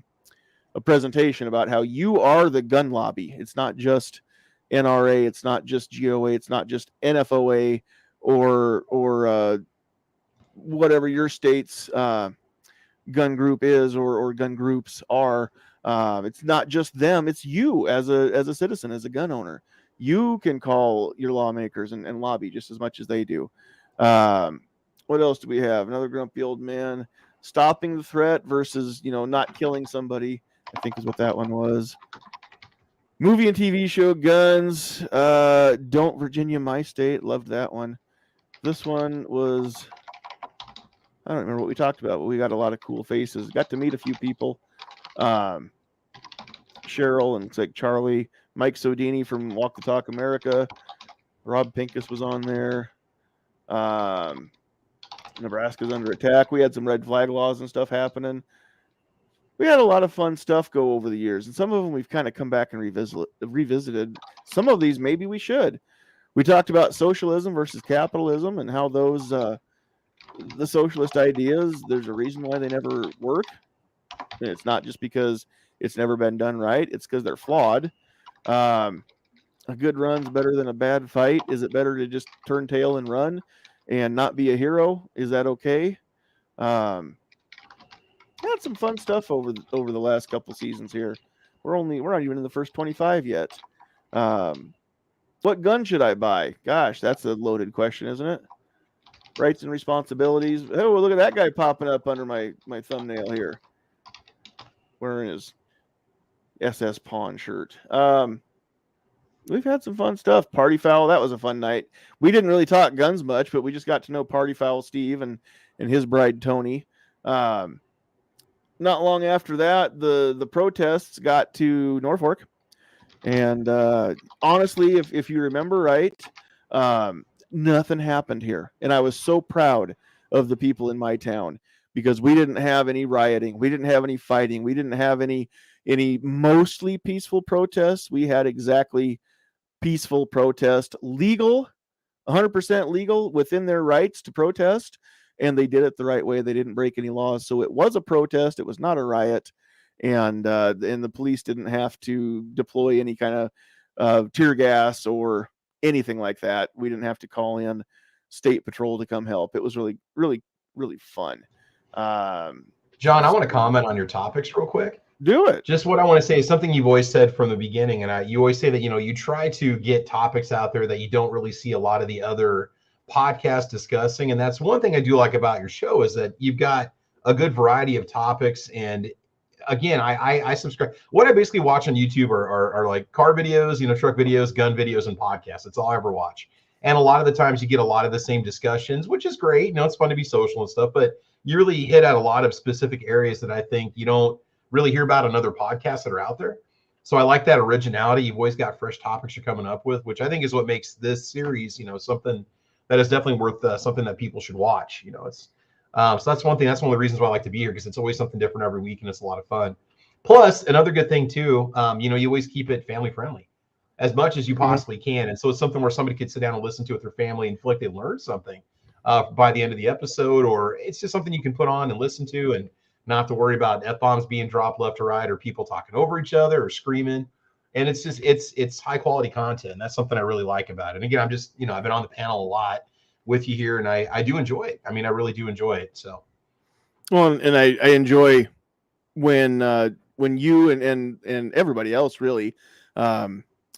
presentation about how you are the gun lobby. It's not just NRA, it's not just GOA, it's not just NFOA or whatever your state's gun group is or gun groups are. It's not just them, it's you as a citizen, as a gun owner. You can call your lawmakers and lobby just as much as they do. What else do we have? Another grumpy old man. Stopping the threat versus, not killing somebody, I think is what that one was. Movie and TV show guns. Don't Virginia My State. Loved that one. This one was, I don't remember what we talked about, but we got a lot of cool faces. Got to meet a few people. Cheryl and it's like Charlie. Mike Sodini from Walk the Talk America. Rob Pincus was on there. Nebraska's under attack. We had some red flag laws and stuff happening. We had a lot of fun stuff go over the years, and some of them we've kind of come back and revisited. Some of these maybe we should. We talked about socialism versus capitalism and how those the socialist ideas, there's a reason why they never work. And it's not just because it's never been done right. It's because they're flawed. A good run's better than a bad fight. Is it better to just turn tail and run and not be a hero? Is that okay? had some fun stuff over the last couple seasons here. We're not even in the first 25 yet. What gun should I buy? Gosh, that's a loaded question, isn't it? Rights and responsibilities. Oh, look at that guy popping up under my thumbnail here, wearing his SS Pawn shirt. We've had some fun stuff. Party Foul, that was a fun night. We didn't really talk guns much, but we just got to know Party Foul Steve and his bride Tony. Not long after that, the protests got to Norfolk, and honestly, if you remember right, nothing happened here, and I was so proud of the people in my town because we didn't have any rioting, we didn't have any fighting, we didn't have any mostly peaceful protests. We had exactly peaceful protest, legal, 100% legal, within their rights to protest, and they did it the right way. They didn't break any laws, so it was a protest. It was not a riot, and the police didn't have to deploy any kind of tear gas or anything like that. We didn't have to call in state patrol to come help. It was really, really, really fun. John, I want to comment on your topics real quick. Do it. Just what I want to say is something you've always said from the beginning, and you always say that you try to get topics out there that you don't really see a lot of the other podcasts discussing, and that's one thing I do like about your show is that you've got a good variety of topics. And again, I subscribe. What I basically watch on YouTube are like car videos, truck videos, gun videos, and podcasts. That's all I ever watch. And a lot of the times you get a lot of the same discussions, which is great. It's fun to be social and stuff, but you really hit at a lot of specific areas that I think you don't really hear about on other podcasts that are out there. So I like that originality. You've always got fresh topics you're coming up with, which I think is what makes this series, something that is definitely worth something that people should watch. It's so that's one thing. That's one of the reasons why I like to be here, because it's always something different every week, and it's a lot of fun. Plus, another good thing too, you always keep it family friendly as much as you possibly can, and so it's something where somebody could sit down and listen to it with their family and feel like they learned something by the end of the episode, or it's just something you can put on and listen to and not have to worry about F-bombs being dropped left or right, or people talking over each other or screaming. And it's just, it's high quality content. And that's something I really like about it. And again, I'm just, I've been on the panel a lot with you here, and I do enjoy it. I mean, I really do enjoy it. So. Well, and I enjoy when you and everybody else really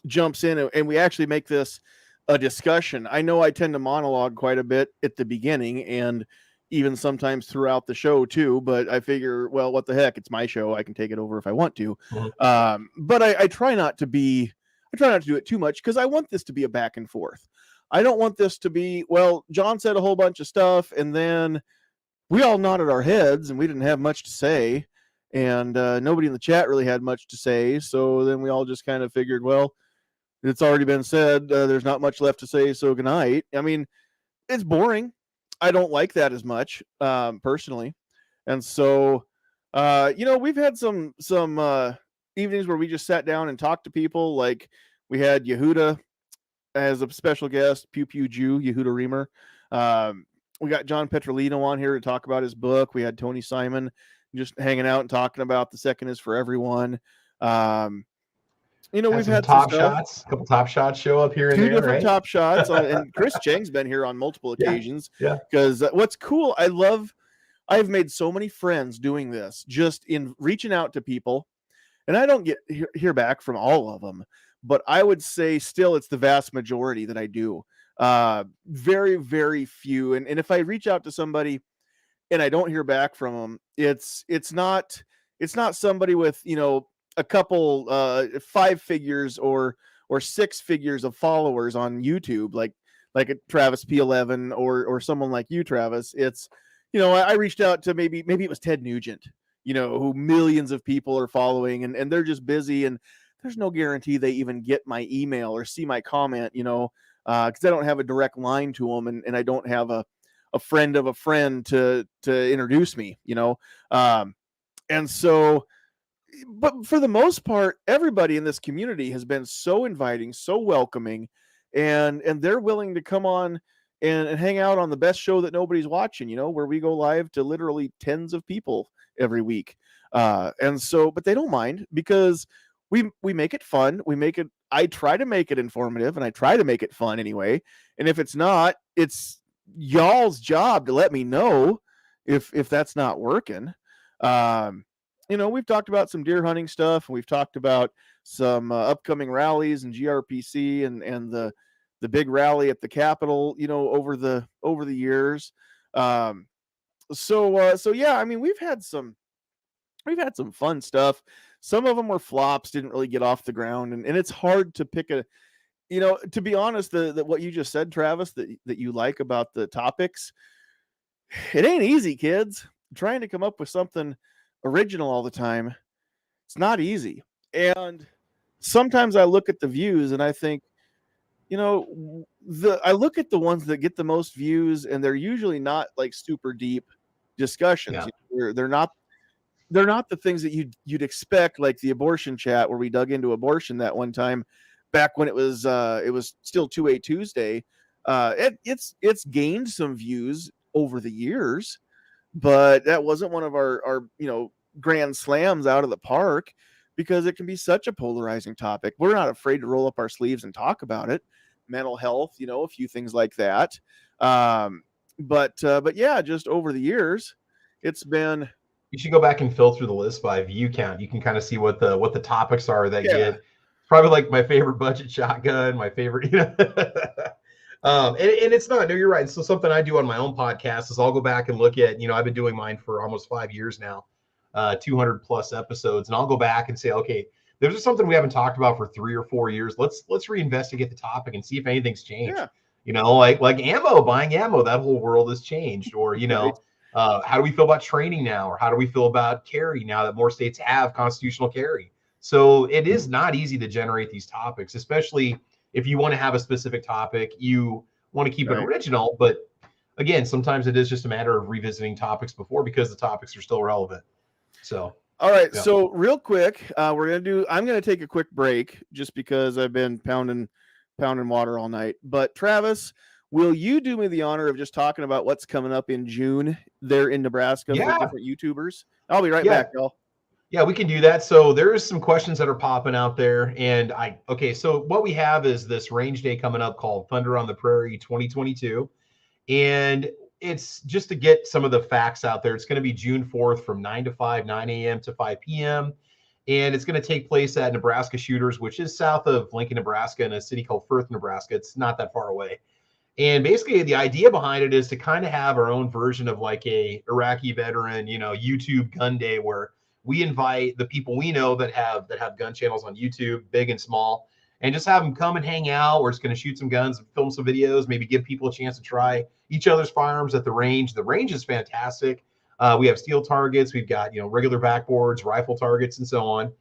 jumps in, and we actually make this a discussion. I know I tend to monologue quite a bit at the beginning, and even sometimes throughout the show too, but I figure, well, what the heck, it's my show. I can take it over if I want to. But I try not to do it too much, because I want this to be a back and forth. I don't want this to be, well, John said a whole bunch of stuff, and then we all nodded our heads and we didn't have much to say. And nobody in the chat really had much to say. So then we all just kind of figured, well, it's already been said. There's not much left to say. So good night. I mean, it's boring. I don't like that as much, personally. And so, we've had some evenings where we just sat down and talked to people. Like we had Yehuda as a special guest, Pew Pew Jew, Yehuda Reamer. We got John Petrolino on here to talk about his book. We had Tony Simon just hanging out and talking about The Second Is for Everyone. We've had top shots, a couple top shots show up here and there, different right? top shots. And Chris Cheng's been here on multiple occasions. Yeah. Because what's cool, I've made so many friends doing this, just in reaching out to people, and I don't hear back from all of them, but I would say still it's the vast majority that I do. Very, very few. And if I reach out to somebody and I don't hear back from them, it's not somebody with, a couple 5 figures or 6 figures of followers on YouTube, like a Travis P11 or someone like you, Travis. It's, I reached out to maybe it was Ted Nugent, who millions of people are following, and they're just busy, and there's no guarantee they even get my email or see my comment, because I don't have a direct line to them, and I don't have a friend of a friend to introduce me, and so, but for the most part, everybody in this community has been so inviting, so welcoming, and they're willing to come on and hang out on the best show that nobody's watching, where we go live to literally tens of people every week. And so, but they don't mind, because we make it fun. I try to make it informative, and I try to make it fun anyway. And if it's not, it's y'all's job to let me know if that's not working. We've talked about some deer hunting stuff. We've talked about some upcoming rallies and GRPC and the big rally at the Capitol, over the years. So yeah, I mean, we've had some fun stuff. Some of them were flops, didn't really get off the ground, and it's hard to pick to be honest, what you just said, Travis, that you like about the topics, it ain't easy, kids. Trying to come up with something original all the time, it's not easy. And sometimes I look at the views and I think, I look at the ones that get the most views, and they're usually not like super deep discussions. Yeah. They're not the things that you'd expect, like the abortion chat where we dug into abortion that one time back when it was still 2A Tuesday. It's gained some views over the years, but that wasn't one of our grand slams out of the park, because it can be such a polarizing topic. We're not afraid to roll up our sleeves and talk about it. Mental health, a few things like that. But yeah, just over the years, it's been. You should go back and filter the list by view count. You can kind of see what the topics are that get. Probably like my favorite budget shotgun, my favorite, and it's not. No, you're right. So something I do on my own podcast is I'll go back and look at. I've been doing mine for almost 5 years now, 200 plus episodes, and I'll go back and say, okay, there's just something we haven't talked about for 3 or 4 years. Let's reinvestigate the topic and see if anything's changed. Yeah. Like ammo, buying ammo, that whole world has changed. Or how do we feel about training now, or how do we feel about carry now that more states have constitutional carry? So it is not easy to generate these topics, especially if you want to have a specific topic. You want to keep it original, but again, sometimes it is just a matter of revisiting topics before, because the topics are still relevant. So, all right. Yeah. So real quick, I'm going to take a quick break just because I've been pounding water all night. But Travis, will you do me the honor of just talking about what's coming up in June there in Nebraska for different YouTubers? I'll be right back, y'all. Yeah, we can do that. So there's some questions that are popping out there. And so what we have is this range day coming up called Thunder on the Prairie 2022. And it's just to get some of the facts out there. It's going to be June 4th from 9 to 5, 9 a.m. to 5 p.m. And it's going to take place at Nebraska Shooters, which is south of Lincoln, Nebraska, in a city called Firth, Nebraska. It's not that far away. And basically the idea behind it is to kind of have our own version of like a Iraqi veteran, YouTube gun day, where we invite the people we know that have gun channels on YouTube, big and small, and just have them come and hang out. We're just going to shoot some guns, film some videos, maybe give people a chance to try each other's firearms at the range. The range is fantastic. We have steel targets. We've got, regular backboards, rifle targets, and so on.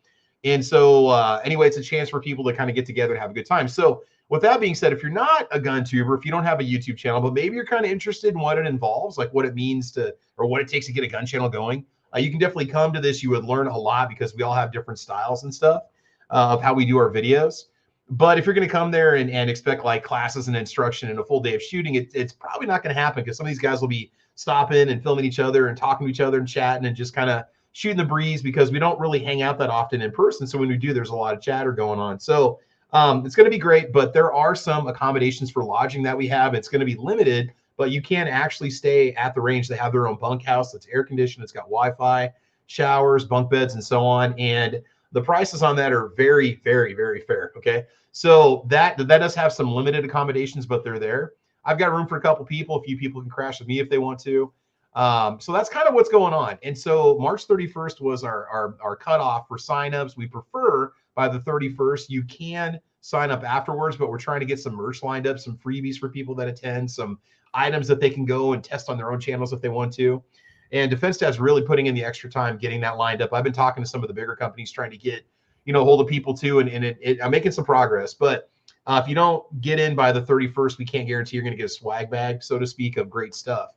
And so anyway, it's a chance for people to kind of get together and have a good time. So with that being said, if you're not a gun tuber, if you don't have a YouTube channel, but maybe you're kind of interested in what it involves, like what it means to, or what it takes to get a gun channel going, you can definitely come to this. You would learn a lot, because we all have different styles and stuff of how we do our videos. But if you're going to come there and expect like classes and instruction and a full day of shooting, it's probably not going to happen, because some of these guys will be stopping and filming each other and talking to each other and chatting and just kind of shooting the breeze, because we don't really hang out that often in person. So when we do, there's a lot of chatter going on. So it's going to be great, but there are some accommodations for lodging that we have. It's going to be limited, but you can actually stay at the range. They have their own bunkhouse that's air conditioned. It's got Wi-Fi, showers, bunk beds, and so on. And the prices on that are very, very, very fair. Okay. So that does have some limited accommodations, but they're there. I've got room for a couple people. A few people can crash with me if they want to. So that's kind of what's going on. And so March 31st was our cutoff for signups. We prefer by the 31st. You can sign up afterwards, but we're trying to get some merch lined up, some freebies for people that attend, some items that they can go and test on their own channels if they want to. And Defense Dad's really putting in the extra time getting that lined up. I've been talking to some of the bigger companies trying to get, hold of people too, and I'm making some progress. But if you don't get in by the 31st, we can't guarantee you're going to get a swag bag, so to speak, of great stuff.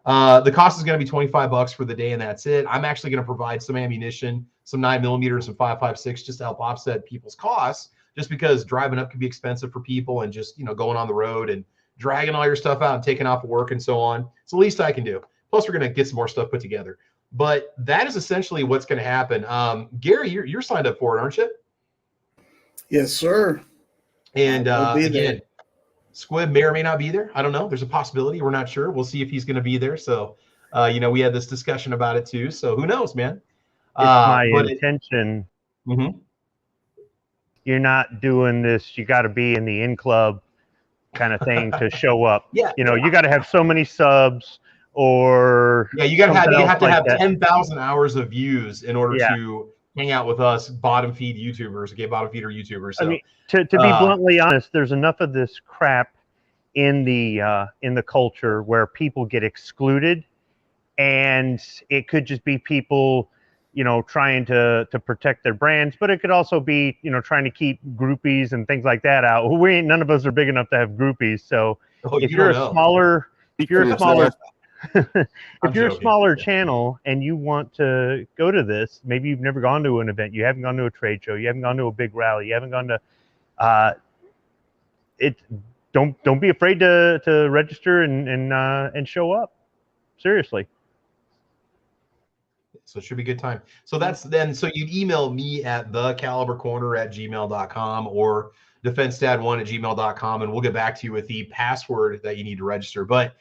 The cost is going to be $25 for the day, and that's it. I'm actually going to provide some ammunition, some 9mm and some 5.56 just to help offset people's costs, just because driving up can be expensive for people, and just going on the road and dragging all your stuff out and taking off of work and so on. It's the least I can do. Plus, we're going to get some more stuff put together. But that is essentially what's going to happen. Gary, you're signed up for it, aren't you? Yes, sir. And again, Squib may or may not be there. I don't know. There's a possibility. We're not sure. We'll see if he's going to be there. So We had this discussion about it too. So who knows, man? It's my But intention. Mhm. You're not doing this. You got to be in the in club kind of thing to show up. Yeah. You got to have so many subs or You got to have something else like have that. 10,000 hours of views in order Yeah. to hang out with us bottom feed YouTubers, bottom feeder YouTubers. So, I mean, to be bluntly honest, there's enough of this crap in the culture where people get excluded, and it could just be people, trying to protect their brands, but it could also be, trying to keep groupies and things like that out. None of us are big enough to have groupies. So if you're a smaller channel and you want to go to this, maybe you've never gone to an event, you haven't gone to a trade show, you haven't gone to a big rally, you haven't gone to don't be afraid to register and show up. Seriously. So it should be a good time. So so you'd email me at thecalibercorner@gmail.com or defensedad1@gmail.com, and we'll get back to you with the password that you need to register. But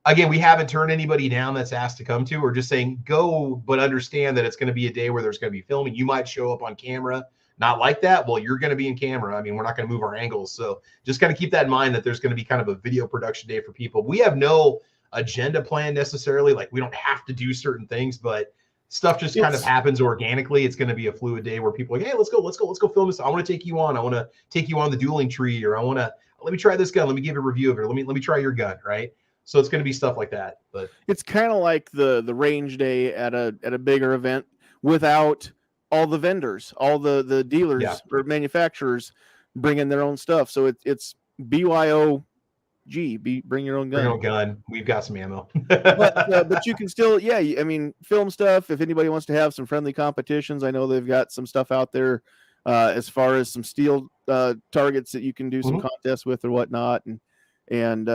again, we haven't turned anybody down that's asked to come to. We're just saying go, but understand that it's going to be a day where there's going to be filming. You might show up on camera, not like that. Well, you're going to be in camera. I mean, we're not going to move our angles. So just got to keep that in mind that there's going to be kind of a video production day for people. We have no agenda plan necessarily. Like, we don't have to do certain things, but stuff just kind of happens organically. It's going to be a fluid day where people are like, hey, let's go film this. I want to take you on. I want to take you on the dueling tree, or let me try this gun. Let me give a review of it. Let me try your gun. Right. So it's going to be stuff like that. But it's kind of like the range day at a bigger event without all the vendors, all the dealers or manufacturers bringing their own stuff. So it's BYOG, bring your own gun. Bring your own gun. We've got some ammo. but you can still, film stuff. If anybody wants to have some friendly competitions, I know they've got some stuff out there as far as some steel targets that you can do some contests with or whatnot, and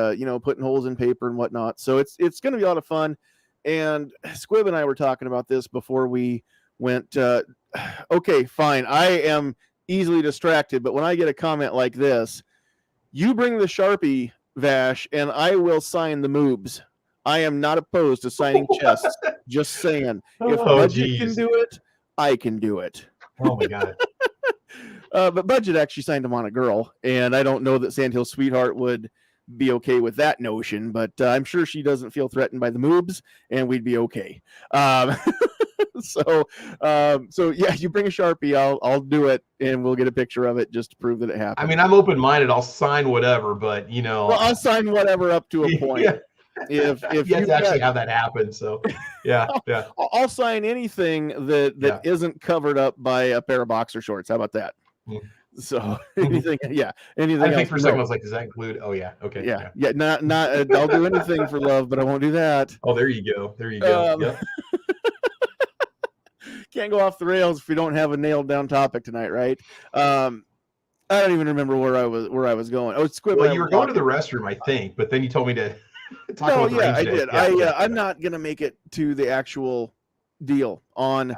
putting holes in paper and whatnot. So it's going to be a lot of fun. And Squib and I were talking about this before we went. Okay, fine. I am easily distracted, but when I get a comment like this, you bring the Sharpie, Vash, and I will sign the moobs. I am not opposed to signing chests. Just saying. If Budget can do it, I can do it. Oh my God. But Budget actually signed them on a girl, and I don't know that Sandhills Sweetheart would be okay with that notion, but I'm sure she doesn't feel threatened by the moobs, and we'd be okay. So yeah, you bring a Sharpie, I'll do it, and we'll get a picture of it just to prove that it happened. I mean, I'm open-minded. I'll sign whatever, but well, I'll sign whatever up to a point. Yeah. If you have to actually have that happen, so yeah. I'll sign anything that isn't covered up by a pair of boxer shorts. How about that? So anything, anything. I think for a second I was like, does that include? Oh yeah, okay. Yeah. Not. I'll do anything for love, but I won't do that. Oh, there you go. Yep. Can't go off the rails if we don't have a nailed down topic tonight, right? I don't even remember where I was going. Oh, Squib. Well, you were going to the restroom, I think, but then you told me to talk about the range I day. did. I'm not gonna make it to the actual deal on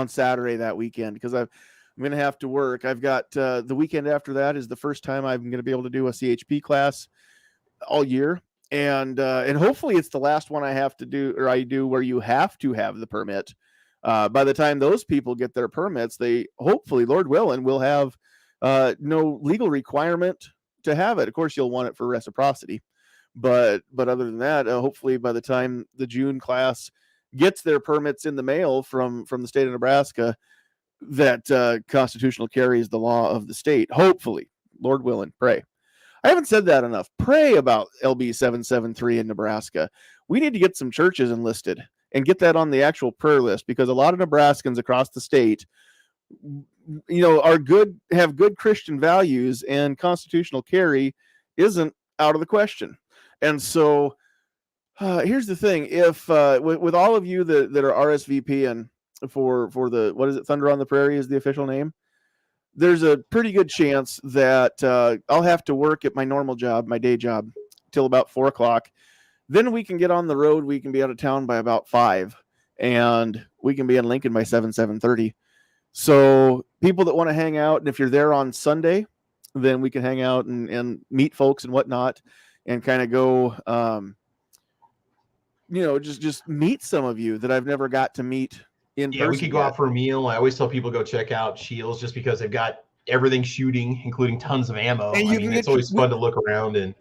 Saturday that weekend because I'm going to have to work. I've got the weekend after that is the first time I'm going to be able to do a CHP class all year. And hopefully it's the last one I have to do, or I do, where you have to have the permit. By the time those people get their permits, they hopefully, Lord willing, will have no legal requirement to have it. Of course, you'll want it for reciprocity. But other than that, hopefully by the time the June class gets their permits in the mail from the state of Nebraska, that constitutional carry is the law of the state. Hopefully, Lord willing, pray. I haven't said that enough. Pray about LB 773 in Nebraska. We need to get some churches enlisted and get that on the actual prayer list, because a lot of Nebraskans across the state, are good, have good Christian values, and constitutional carry isn't out of the question. And so here's the thing. If with all of you that are RSVPing for the, what is it, Thunder on the Prairie is the official name, there's a pretty good chance that I'll have to work at my normal job, my day job, till about 4:00. Then we can get on the road. We can be out of town by about 5, and we can be in Lincoln by 7:30. So people that want to hang out, and if you're there on Sunday, then we can hang out and meet folks and whatnot, and kind of go just meet some of you that I've never got to meet in person. We could go out for a meal. I always tell people go check out Shields just because they've got everything shooting, including tons of ammo. And it's always fun to look around and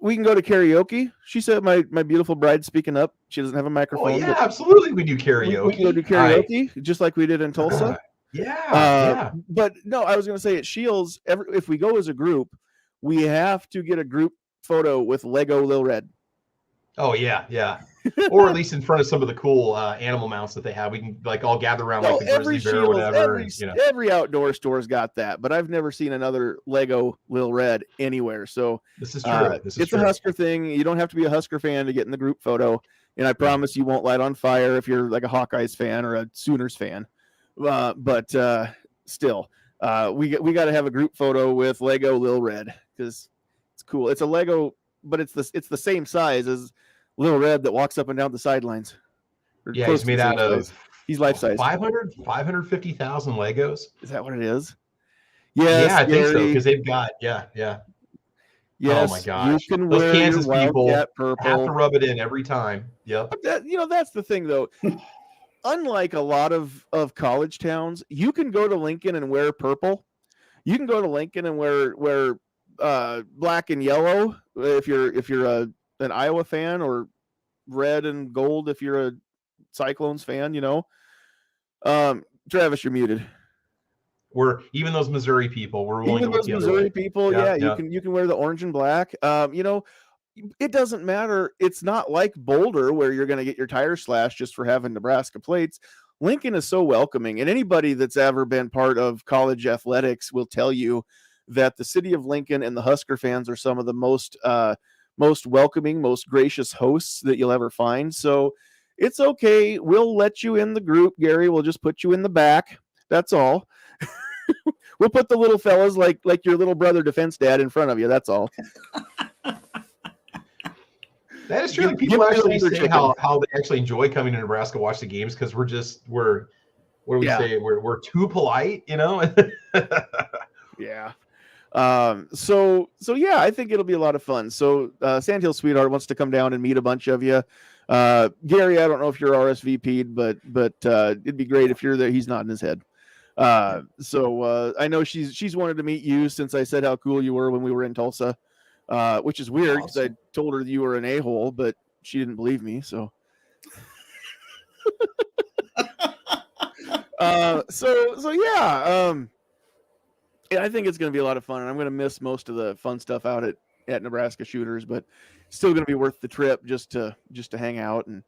we can go to karaoke. She said my beautiful bride speaking up. She doesn't have a microphone. Oh yeah, absolutely. We do karaoke. We can go do karaoke just like we did in Tulsa. But no, I was going to say at Shields, if we go as a group, we have to get a group photo with Lego Lil Red. Oh yeah. Or at least in front of some of the cool animal mounts that they have. We can like all gather around like the grizzly bear or whatever. Every outdoor store's got that, but I've never seen another Lego Lil Red anywhere. So this is true. It's a Husker thing. You don't have to be a Husker fan to get in the group photo, and I promise you won't light on fire if you're like a Hawkeyes fan or a Sooners fan. But still, we got to have a group photo with Lego Lil Red because it's cool. It's a Lego, but it's the same size as Lil Red that walks up and down the sidelines. Yeah, he's made out of. He's life size. 550,000 Legos. Is that what it is? Yes, yeah, I think so because they've got yeah. Yes, oh my gosh, you can those wear Kansas your people purple. have to rub it in every time. Yep. That's the thing though. Unlike a lot of college towns, you can go to Lincoln and wear purple. You can go to Lincoln and wear black and yellow if you're an Iowa fan, or red and gold if you're a Cyclones fan. Travis, you're muted. We're even those Missouri people. We're willing even to look those the Missouri other way. people. Yeah, you can wear the orange and black. It doesn't matter. It's not like Boulder where you're going to get your tires slashed just for having Nebraska plates. Lincoln is so welcoming, and anybody that's ever been part of college athletics will tell you that the city of Lincoln and the Husker fans are some of the most welcoming, most gracious hosts that you'll ever find. So it's okay. We'll let you in the group, Gary. We'll just put you in the back. That's all. We'll put the little fellas like your little brother defense dad in front of you. That's all. That is true. Like, people actually say how they actually enjoy coming to Nebraska to watch the games because we're what do we say? We're too polite, Yeah. So yeah, I think it'll be a lot of fun. So Sandhills Sweetheart wants to come down and meet a bunch of you. Gary, I don't know if you're RSVP'd, but it'd be great if you're there. He's nodding his head. So I know she's wanted to meet you since I said how cool you were when we were in Tulsa, which is weird because I told her you were an a-hole, but she didn't believe me. So. So yeah. I think it's going to be a lot of fun, and I'm going to miss most of the fun stuff out at Nebraska Shooters, but still going to be worth the trip just to hang out and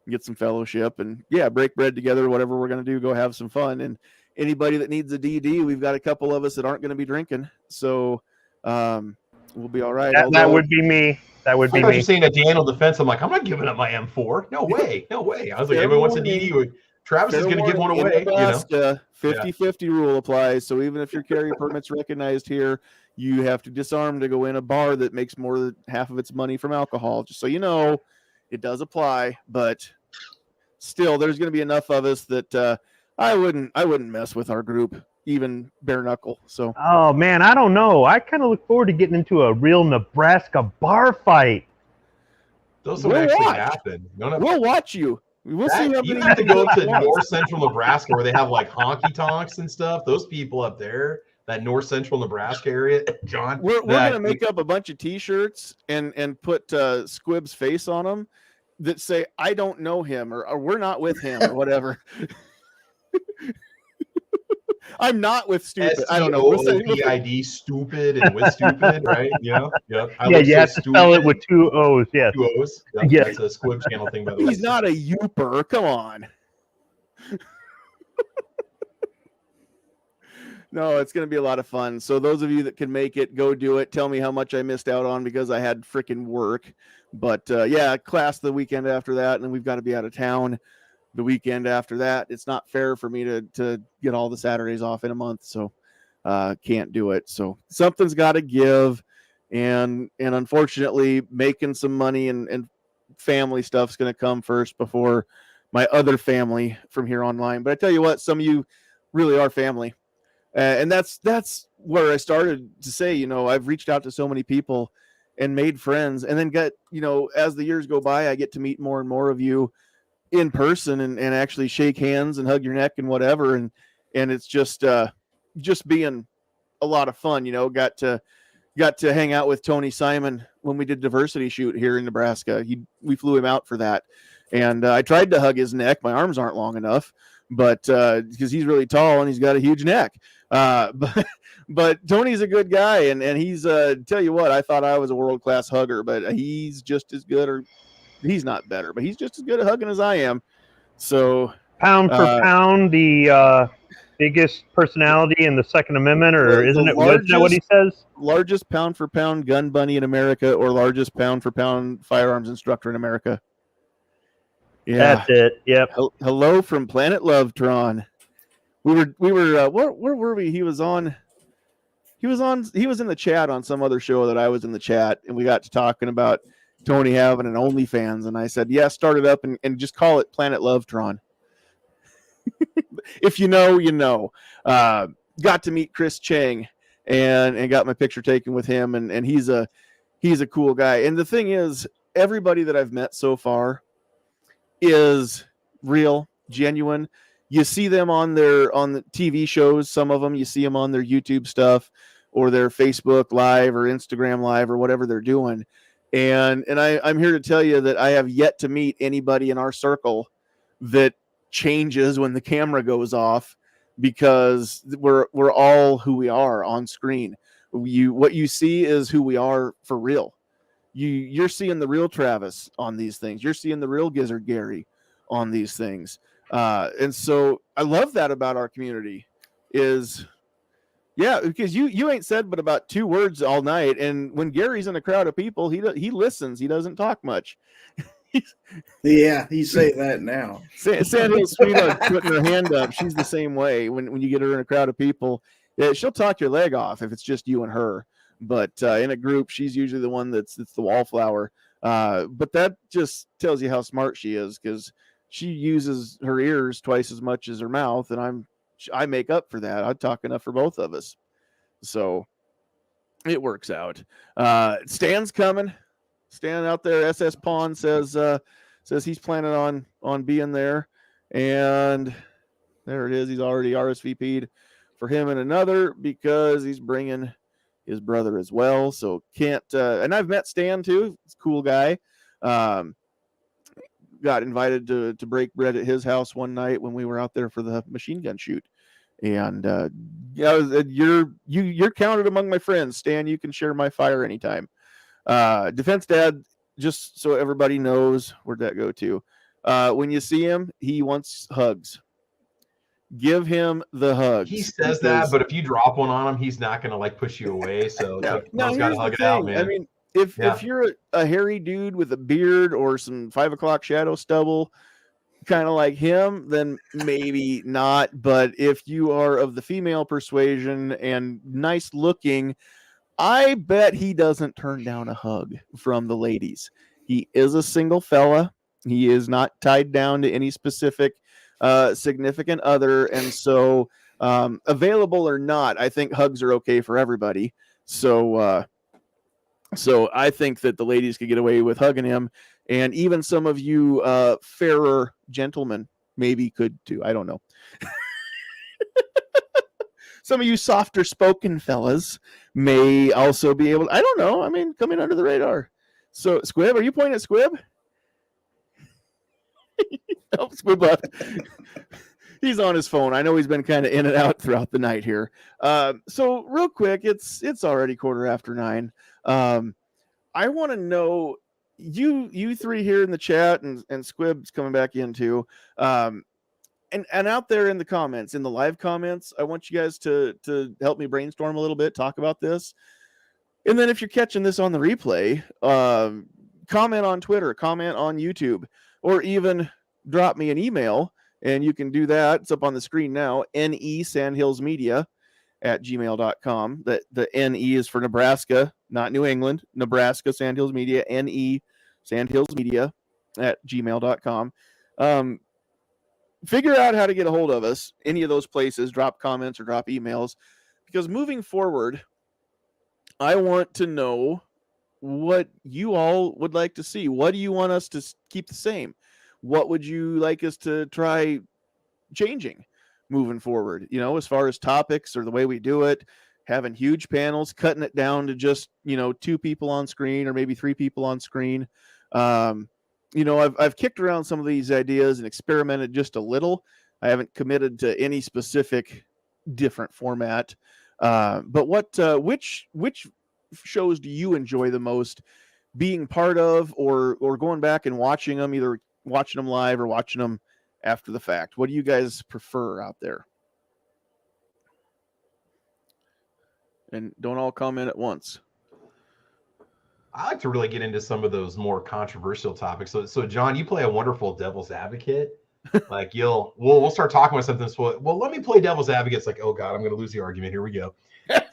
get some fellowship and break bread together. Whatever we're going to do, go have some fun. And anybody that needs a DD, we've got a couple of us that aren't going to be drinking, so we'll be all right. That would be me. That would be me. You're saying a Daniel defense. I'm like, I'm not giving up my M4. No way. I was like, everyone wants a DD. Travis is going to give one away. Nebraska, 50-50 rule applies. So even if your carry permit's recognized here, you have to disarm to go in a bar that makes more than half of its money from alcohol. Just so you know, it does apply. But still, there's going to be enough of us that I wouldn't mess with our group, even bare knuckle. So. Oh man, I don't know. I kind of look forward to getting into a real Nebraska bar fight. Those would actually happen. We'll watch you. We'll see how you have to go to north central Nebraska where they have like honky tonks and stuff. Those people up there, that north central Nebraska area, John. We're gonna make up a bunch of T-shirts and put Squib's face on them that say "I don't know him" or "We're not with him" or whatever. I'm not with stupid. I don't know. STOPID, stupid, and with stupid, right? Yep. You have to spell it with 2 O's. Yes. 2 O's. Yeah. That's a Squib channel thing, by the way. He's not a youper. Come on. No, it's going to be a lot of fun. So those of you that can make it, go do it. Tell me how much I missed out on because I had freaking work. But class the weekend after that, and then we've got to be out of town the weekend after that. It's not fair for me to get all the Saturdays off in a month, so can't do it. So something's got to give, and unfortunately making some money and family stuff's going to come first before my other family from here online. But I tell you what, some of you really are family, and that's where I started to say, I've reached out to so many people, and made friends, and then got, as the years go by, I get to meet more and more of you in person and actually shake hands and hug your neck and whatever. And it's just being a lot of fun, got to hang out with Tony Simon when we did diversity shoot here in Nebraska. We flew him out for that. And I tried to hug his neck. My arms aren't long enough, but because he's really tall and he's got a huge neck. But Tony's a good guy, and he's tell you what, I thought I was a world-class hugger, but he's just as good, or he's not better, but he's just as good at hugging as I am. So pound for pound, the biggest personality in the Second Amendment, or isn't that what he says? Largest pound for pound gun bunny in America, or largest pound for pound firearms instructor in America. Yeah, that's it. Yep. Hello from Planet Lovetron. We were where were we? He was in the chat on some other show that I was in the chat, and we got to talking about Tony having an OnlyFans, and I said, yeah, start it up and just call it Planet Lovetron. If you know, you know. Got to meet Chris Chang and got my picture taken with him, and he's a cool guy. And the thing is, everybody that I've met so far is real, genuine. You see them on the TV shows, some of them, you see them on their YouTube stuff or their Facebook Live or Instagram Live or whatever they're doing. And I'm here to tell you that I have yet to meet anybody in our circle that changes when the camera goes off, because we're all who we are on screen. What you see is who we are for real. You're seeing the real Travis on these things. You're seeing the real Gizzard Gary on these things. And so I love that about our community is, yeah, because you ain't said but about 2 words all night. And when Gary's in a crowd of people, he listens. He doesn't talk much. Yeah, you say that now. Sandhills Sweetheart putting her hand up. She's the same way. When you get her in a crowd of people, yeah, she'll talk your leg off if it's just you and her. But in a group, she's usually the one that's the wallflower. But that just tells you how smart she is, because she uses her ears twice as much as her mouth, and I make up for that. I talk enough for both of us, so it works out. Stan's coming. Stan out there, SS Pawn says he's planning on being there, and there it is. He's already RSVP'd for him and another, because he's bringing his brother as well. So can't. And I've met Stan too. He's a cool guy. Got invited to break bread at his house one night when we were out there for the machine gun shoot. And you're counted among my friends, Stan. You can share my fire anytime. Defense Dad, just so everybody knows, where'd that go to? When you see him, he wants hugs. Give him the hugs. He says that, but if you drop one on him, he's not going to push you away. So no, got to hug it out, man. I mean, if you're a hairy dude with a beard or some 5 o'clock shadow stubble, kind of like him, then maybe not. But if you are of the female persuasion and nice looking, I bet he doesn't turn down a hug from the ladies. He is a single fella. He is not tied down to any specific significant other. And so available or not, I think hugs are okay for everybody. So I think that the ladies could get away with hugging him. And even some of you fairer gentlemen maybe could too. I don't know. Some of you softer spoken fellas may also be able. I don't know. I mean, coming under the radar. So, Squib, are you pointing at Squib? No, Squib left. He's on his phone. I know he's been kind of in and out throughout the night here. So, real quick, it's already 9:15. I want to know, you three here in the chat, and Squib's coming back in too. And out there in the comments, in the live comments, I want you guys to help me brainstorm a little bit, talk about this. And then if you're catching this on the replay, comment on Twitter, comment on YouTube, or even drop me an email. And you can do that. It's up on the screen now, nesandhillsmedia@gmail.com. The NE is for Nebraska, not New England. Nebraska, Sandhills Media, NE, sandhillsmedia@gmail.com. Figure out how to get a hold of us, any of those places, drop comments or drop emails, because moving forward, I want to know what you all would like to see. What do you want us to keep the same? What would you like us to try changing moving forward? You know, as far as topics or the way we do it, having huge panels, cutting it down to just, you know, 2 people on screen or maybe 3 people on screen. You know, I've kicked around some of these ideas and experimented just a little. I haven't committed to any specific different format. But which shows do you enjoy the most being part of, or going back and watching them, either watching them live or watching them after the fact? What do you guys prefer out there? And don't all comment at once. I like to really get into some of those more controversial topics. So John, you play a wonderful devil's advocate. Like we'll start talking about something. So, well, let me play devil's advocate. It's like, oh God, I'm going to lose the argument. Here we go.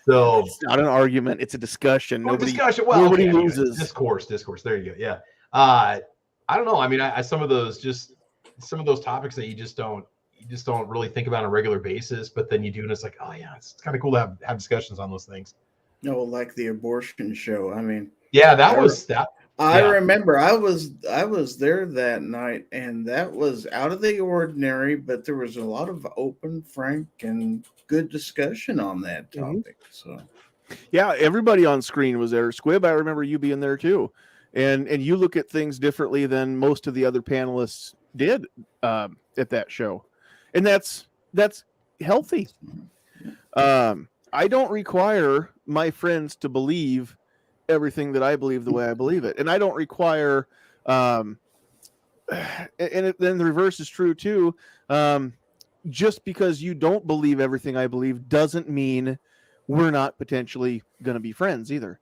So it's not an argument; it's a discussion. Discussion. Well, nobody loses. Discourse. There you go. Yeah. I don't know. I mean, I some of those topics that you just don't really think about on a regular basis, but then you do, and it's like, oh yeah, it's kind of cool to have discussions on those things. No, like the abortion show. I mean, yeah, that was that. I remember I was there that night, and that was out of the ordinary, but there was a lot of open, frank, and good discussion on that topic. So yeah, everybody on screen was there. Squib, I remember you being there too. And you look at things differently than most of the other panelists did at that show. And that's healthy. I don't require my friends to believe everything that I believe the way I believe it. And I don't require, and then the reverse is true too. Just because you don't believe everything I believe doesn't mean we're not potentially going to be friends either.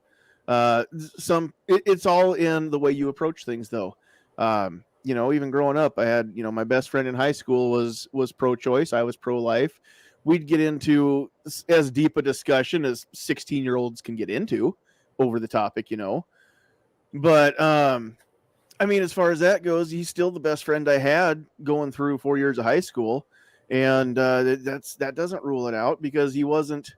It's all in the way you approach things though. You know, even growing up, I had, you know, my best friend in high school was pro-choice. I was pro-life. We'd get into as deep a discussion as 16-year-olds can get into over the topic, you know. But I mean, as far as that goes, he's still the best friend I had going through 4 years of high school, and that doesn't rule it out, because he wasn't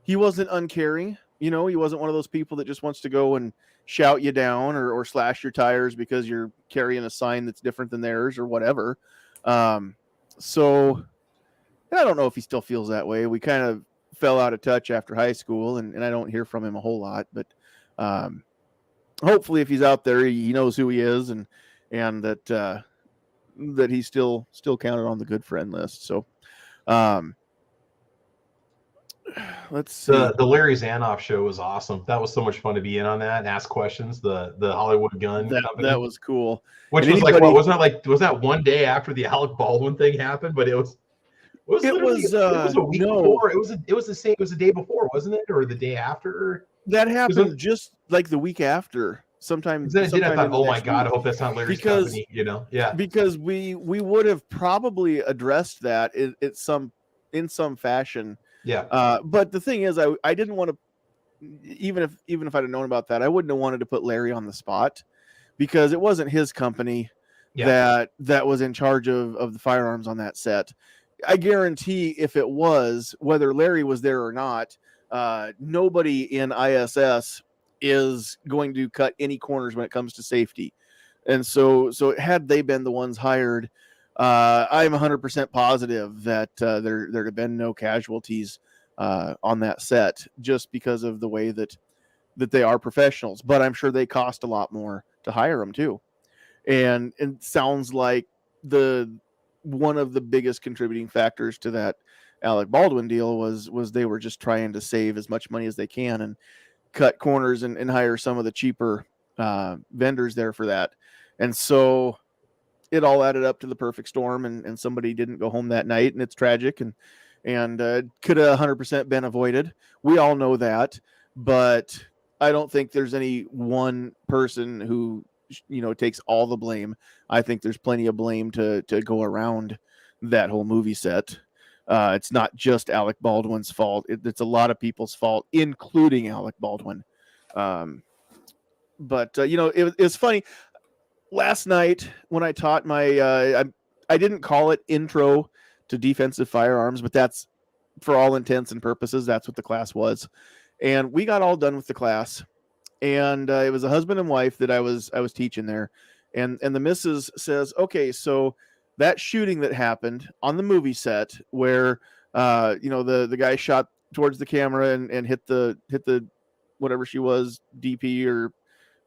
uncaring, you know. He wasn't one of those people that just wants to go and shout you down or slash your tires because you're carrying a sign that's different than theirs or whatever. So I don't know if he still feels that way. We kind of fell out of touch after high school, and I don't hear from him a whole lot, but hopefully if he's out there, he knows who he is, and that he's still counted on the good friend list. So let's see. The Larry Zanoff show was awesome. That was so much fun to be in on that and ask questions. The Hollywood Gun company. That was cool. Which was like, what, was that one day after the Alec Baldwin thing happened? But it was a week before. It was the day before, wasn't it? Or the day after? That happened just like the week after. Sometime I thought, oh my God, I hope that's not Larry's company, you know? Yeah. Because we would have probably addressed that in some fashion. Yeah. But the thing is, I didn't want to, even if I'd have known about that, I wouldn't have wanted to put Larry on the spot, because it wasn't his company that was in charge of the firearms on that set. I guarantee if it was, whether Larry was there or not, nobody in ISS is going to cut any corners when it comes to safety. And so had they been the ones hired, I'm 100% positive that there'd have been no casualties on that set, just because of the way that they are professionals. But I'm sure they cost a lot more to hire them too. And it sounds like one of the biggest contributing factors to that Alec Baldwin deal was they were just trying to save as much money as they can and cut corners and hire some of the cheaper vendors there for that. And so it all added up to the perfect storm, and somebody didn't go home that night, and it's tragic, and could have 100% been avoided. We all know that, but I don't think there's any one person who, you know, takes all the blame. I think there's plenty of blame to go around that whole movie set. It's not just Alec Baldwin's fault. It's a lot of people's fault, including Alec Baldwin. But you know, it's funny. Last night when I taught my, I didn't call it Intro to Defensive Firearms, but that's, for all intents and purposes, that's what the class was. And we got all done with the class, and it was a husband and wife that I was teaching there, and the missus says, okay, so that shooting that happened on the movie set where the guy shot towards the camera and hit the whatever she was, DP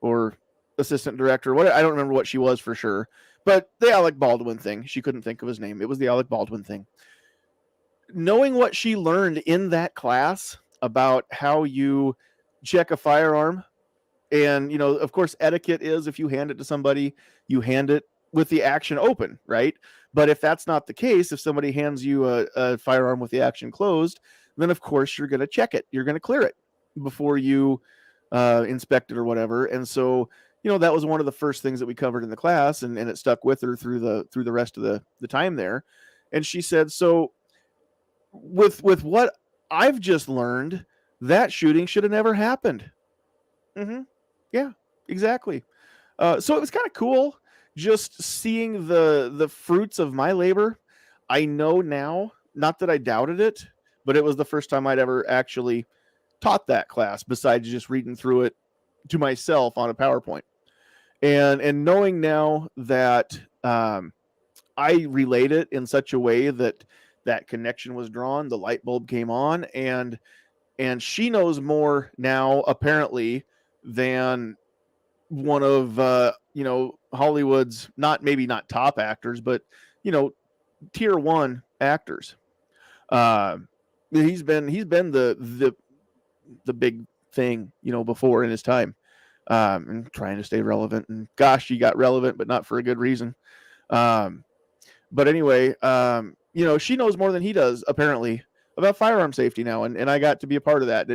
or assistant director, what, I don't remember what she was for sure, but the Alec Baldwin thing, she couldn't think of his name, it was the Alec Baldwin thing. Knowing what she learned in that class about how you check a firearm, and of course etiquette is if you hand it to somebody, you hand it with the action open, right? But if that's not the case, if somebody hands you a firearm with the action closed, then of course you're going to check it, you're going to clear it before you inspect it or whatever. And so that was one of the first things that we covered in the class, and it stuck with her through the rest of the time there. And she said, so with what I've just learned, that shooting should have never happened. Yeah, exactly. So it was kind of cool just seeing the fruits of my labor. I know now, not that I doubted it, but it was the first time I'd ever actually taught that class besides just reading through it to myself on a PowerPoint. And knowing now that I relayed it in such a way that connection was drawn, the light bulb came on, and she knows more now apparently than one of Hollywood's maybe not top actors, but tier 1 actors. He's been the big thing before in his time, and trying to stay relevant, and gosh, he got relevant, but not for a good reason. But anyway, she knows more than he does apparently about firearm safety now, and I got to be a part of that.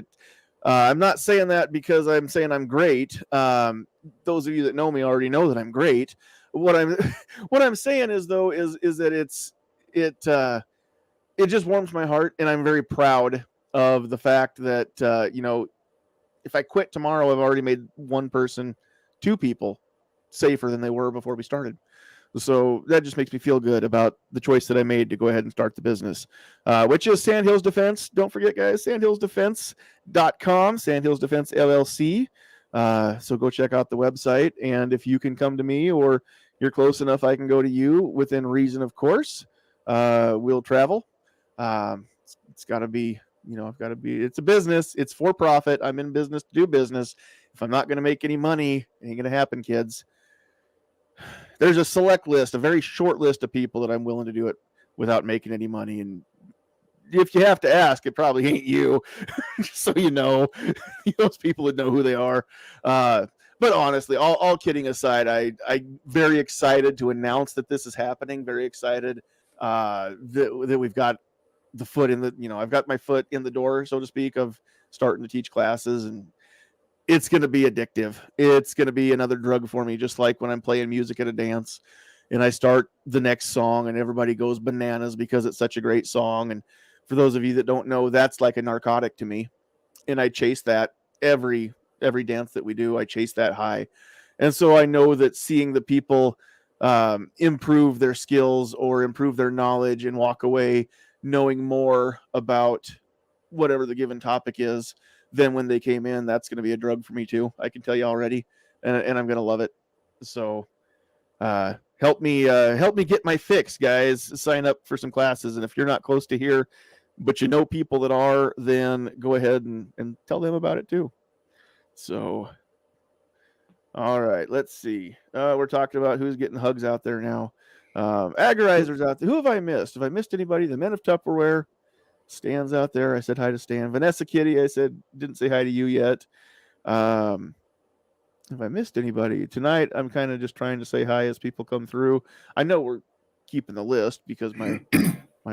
I'm not saying that because I'm saying I'm great. Those of you that know me already know that I'm great. What I'm saying is though is that it just warms my heart, and I'm very proud of the fact that if I quit tomorrow, I've already made one person, 2 people safer than they were before we started. So that just makes me feel good about the choice that I made to go ahead and start the business, which is Sandhills Defense. Don't forget, guys, sandhillsdefense.com, Sandhills Defense LLC. So go check out the website. And if you can come to me or you're close enough, I can go to you within reason, of course. We'll travel. It's got to be, it's a business. It's for profit. I'm in business to do business. If I'm not going to make any money, it ain't going to happen, kids. There's a select list, a very short list of people that I'm willing to do it without making any money. And if you have to ask, it probably ain't you. So those people would know who they are. But honestly, all kidding aside, I'm very excited to announce that this is happening. Very excited that we've got the foot in I've got my foot in the door, so to speak, of starting to teach classes, and it's going to be addictive. It's going to be another drug for me, just like when I'm playing music at a dance and I start the next song and everybody goes bananas because it's such a great song. And for those of you that don't know, that's like a narcotic to me. And I chase that every dance that we do. I chase that high. And so I know that seeing the people improve their skills or improve their knowledge and walk away knowing more about whatever the given topic is than when they came in, that's going to be a drug for me too. I can tell you already, and I'm going to love it. So help me get my fix, guys. Sign up for some classes. And if you're not close to here, but you know people that are, then go ahead and tell them about it too. So, all right, let's see. We're talking about who's getting hugs out there now. Agorizers out there. Who have I missed? Have I missed anybody? The Men of Tupperware. Stan's out there. I said hi to Stan. Vanessa Kitty, I said didn't say hi to you yet. Have I missed anybody tonight? I'm kind of just trying to say hi as people come through. I know we're keeping the list because my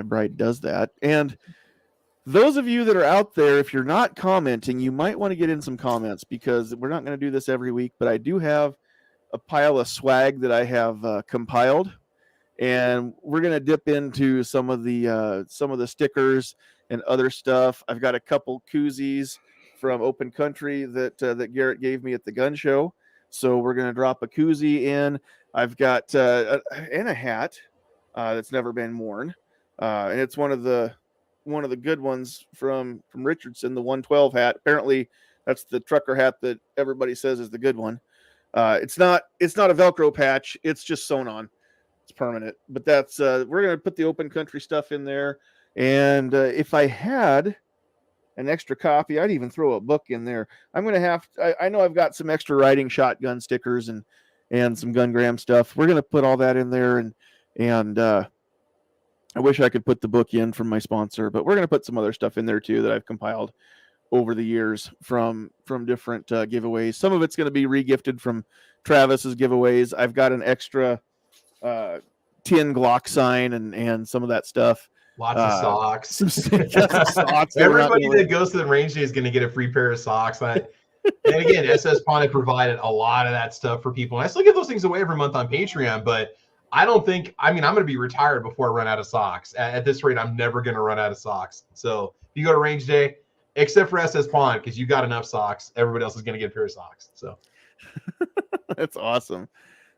bride does that. And those of you that are out there, if you're not commenting, you might want to get in some comments, because we're not going to do this every week, but I do have a pile of swag that I have compiled. And we're going to dip into some of the stickers and other stuff. I've got a couple koozies from Open Country that Garrett gave me at the gun show. So we're going to drop a koozie in. I've got and a hat that's never been worn. And it's one of the good ones from Richardson, the 112 hat. Apparently That's the trucker hat that everybody says is the good one. It's not a Velcro patch. It's just sewn on. It's permanent. But that's we're gonna put the open country stuff in there. And if I had an extra copy, I'd even throw a book in there. I'm gonna have. I know I've got some extra riding shotgun stickers and some Gun Graham stuff. We're gonna put all that in there, and I wish I could put the book in from my sponsor, but we're gonna put some other stuff in there too that I've compiled over the years from different giveaways. Some of it's going to be regifted from Travis's giveaways. I've got an extra tin Glock sign and some of that stuff. Lots of socks. Some socks. Everybody that goes to the range day is going to get a free pair of socks. And again, SS Pawn had provided a lot of that stuff for people. And I still give those things away every month on Patreon, but I don't think, I'm going to be retired before I run out of socks. At this rate, I'm never going to run out of socks. So if you go to range day, except for SS Pawn, because you got enough socks, everybody else is going to get a pair of socks. So that's awesome.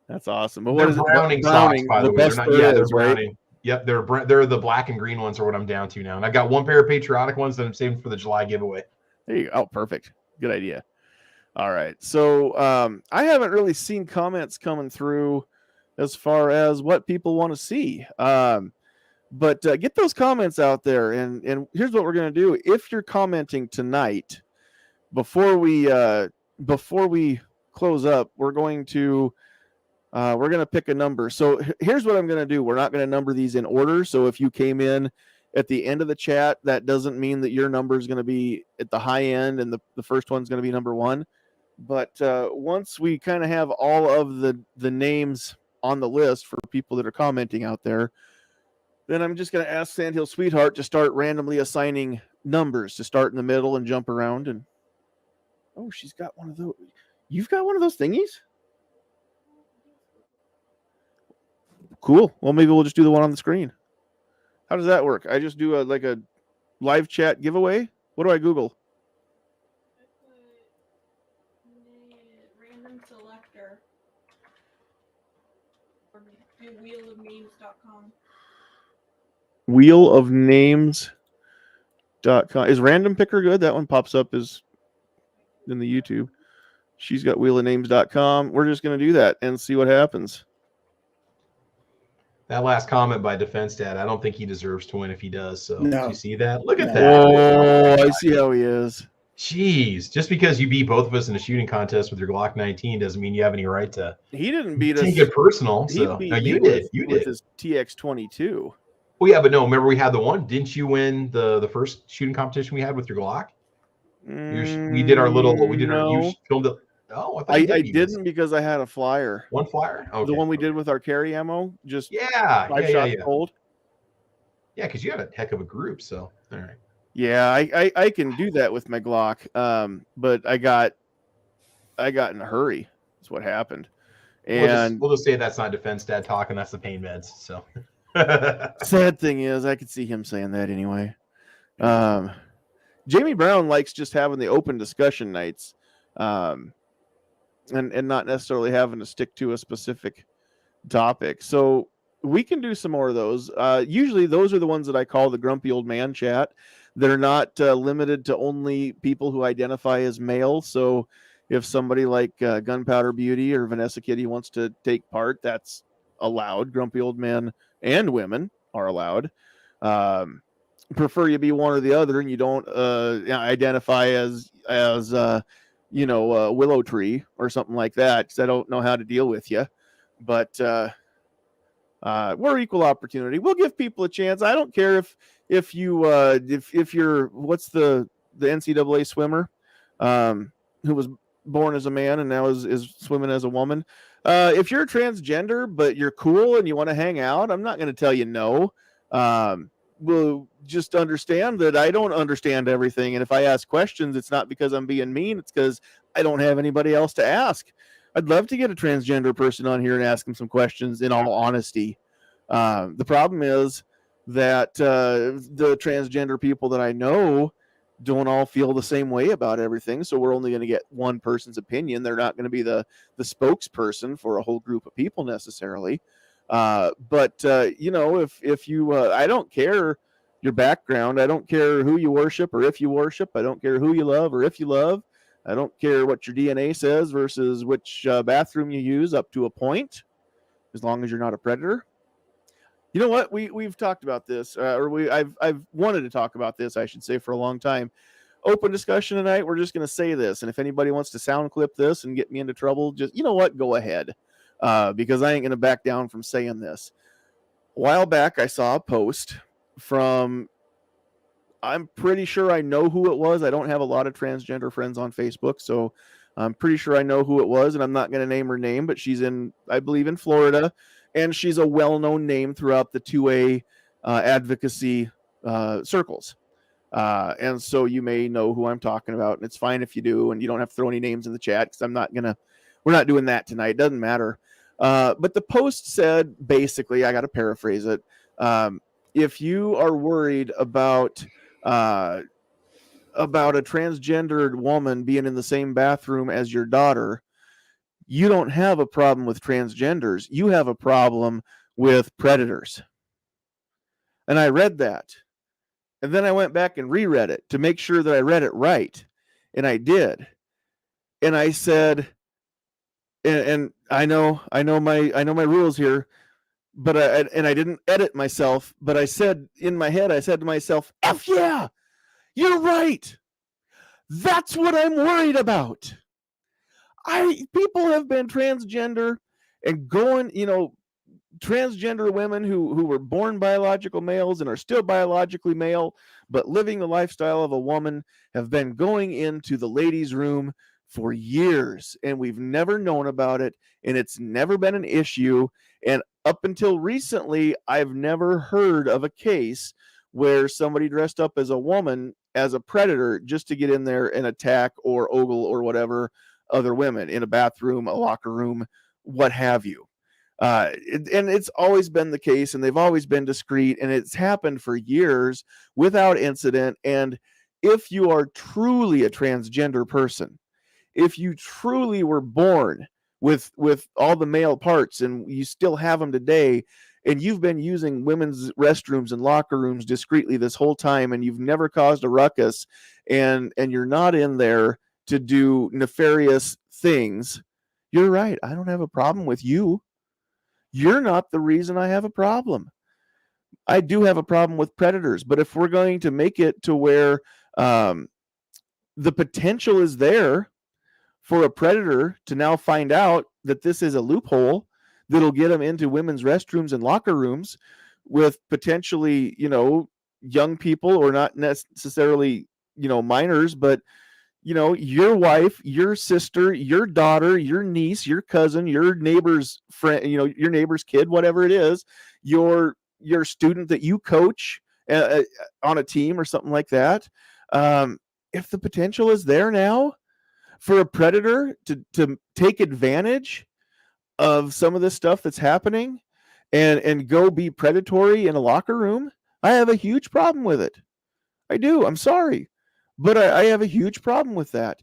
That's awesome. But what is Browning socks, by the way? They're Browning. Right? Yep, they're the black and green ones are what I'm down to now. And I've got one pair of patriotic ones that I'm saving for the July giveaway. There you go. Oh, perfect. Good idea. All right. So I haven't really seen comments coming through as far as what people want to see. But get those comments out there, and here's what we're going to do. If you're commenting tonight, before we close up, we're going to pick a number. So here's what I'm going to do. We're not going to number these in order. So if you came in at the end of the chat, that doesn't mean that your number is going to be at the high end and the first one's going to be number one. But once we kind of have all of the names on the list for people that are commenting out there, then I'm just going to ask Sandhill Sweetheart to start randomly assigning numbers to start in the middle and jump around. And oh, she's got one of those. You've got one of those thingies? Cool. Well, maybe we'll just do the one on the screen. How does that work? I just do a live chat giveaway. What do I Google? Random selector. Or do wheelofnames.com. Wheelofnames.com. Is Random Picker good? That one pops up as in the YouTube. She's got wheelofnames.com. We're just going to do that and see what happens. That last comment by Defense Dad, I don't think he deserves to win if he does. So No. Do you see that? Look at that. Oh, I see how he is. Jeez. Just because you beat both of us in a shooting contest with your Glock 19 doesn't mean you have any right to He didn't beat us. take it personal. So. He No, beat you me did. You with did. his TX22. Well, yeah, but no, remember we had the one. Didn't you win the first shooting competition we had with your Glock? We did our little, you filmed it. Oh, I didn't because I had a flyer. One flyer? Okay. The one we did with our carry ammo, just five shots cold. Yeah, because you had a heck of a group, so all right. Yeah, I can do that with my Glock. But I got in a hurry. That's what happened. And we'll just say that's not Defense Dad talking, that's the pain meds. So sad thing is I could see him saying that anyway. Jamie Brown likes just having the open discussion nights. And not necessarily having to stick to a specific topic. So we can do some more of those. Usually those are the ones that I call the grumpy old man chat. They're not limited to only people who identify as male. So if somebody like Gunpowder Beauty or Vanessa Kitty wants to take part, that's allowed. Grumpy old men and women are allowed. Prefer you be one or the other and you don't identify as Willow Tree or something like that, because I don't know how to deal with you. But we're equal opportunity. We'll give people a chance. I don't care if you're what's the NCAA swimmer who was born as a man and now is swimming as a woman. If you're transgender but you're cool and you want to hang out, I'm not going to tell you no. We'll just understand that I don't understand everything. And if I ask questions, it's not because I'm being mean. It's because I don't have anybody else to ask. I'd love to get a transgender person on here and ask them some questions in all honesty. The problem is that the transgender people that I know don't all feel the same way about everything. So we're only going to get one person's opinion. They're not going to be the spokesperson for a whole group of people necessarily. But if you, I don't care your background. I don't care who you worship or if you worship. I don't care who you love or if you love. I don't care what your DNA says versus which bathroom you use, up to a point, as long as you're not a predator. You know what? We've talked about this, I've wanted to talk about this, I should say, for a long time. Open discussion tonight. We're just going to say this, and if anybody wants to sound clip this and get me into trouble, just, you know what? Go ahead, because I ain't going to back down from saying this. A while back, I saw a post from, I'm pretty sure I know who it was. I don't have a lot of transgender friends on Facebook, so I'm pretty sure I know who it was, and I'm not going to name her name, but she's in, I believe, in Florida, and she's a well-known name throughout the 2A advocacy circles. And so you may know who I'm talking about, and it's fine if you do, and you don't have to throw any names in the chat, because we're not doing that tonight. It doesn't matter. But the post said, basically, I got to paraphrase it. If you are worried about a transgendered woman being in the same bathroom as your daughter, you don't have a problem with transgenders. You have a problem with predators. And I read that. And then I went back and reread it to make sure that I read it right. And I did. And I said, and I know my rules here, but I didn't edit myself, but I said in my head, I said to myself, F yeah, you're right. That's what I'm worried about. People have been transgender and going, transgender women who were born biological males and are still biologically male, but living the lifestyle of a woman, have been going into the ladies' room for years, and we've never known about it, and it's never been an issue. And up until recently, I've never heard of a case where somebody dressed up as a woman as a predator just to get in there and attack or ogle or whatever other women in a bathroom, a locker room, what have you. And it's always been the case, and they've always been discreet, and it's happened for years without incident. And if you are truly a transgender person, if you truly were born with all the male parts and you still have them today, and you've been using women's restrooms and locker rooms discreetly this whole time, and you've never caused a ruckus, and you're not in there to do nefarious things, you're right. I don't have a problem with you. You're not the reason I have a problem. I do have a problem with predators, but if we're going to make it to where the potential is there for a predator to now find out that this is a loophole that'll get them into women's restrooms and locker rooms with potentially, young people, or not necessarily, minors, but, your wife, your sister, your daughter, your niece, your cousin, your neighbor's friend, your neighbor's kid, whatever it is, your student that you coach on a team or something like that. If the potential is there now for a predator to take advantage of some of this stuff that's happening and go be predatory in a locker room, I have a huge problem with it. I do. I'm sorry. But I have a huge problem with that.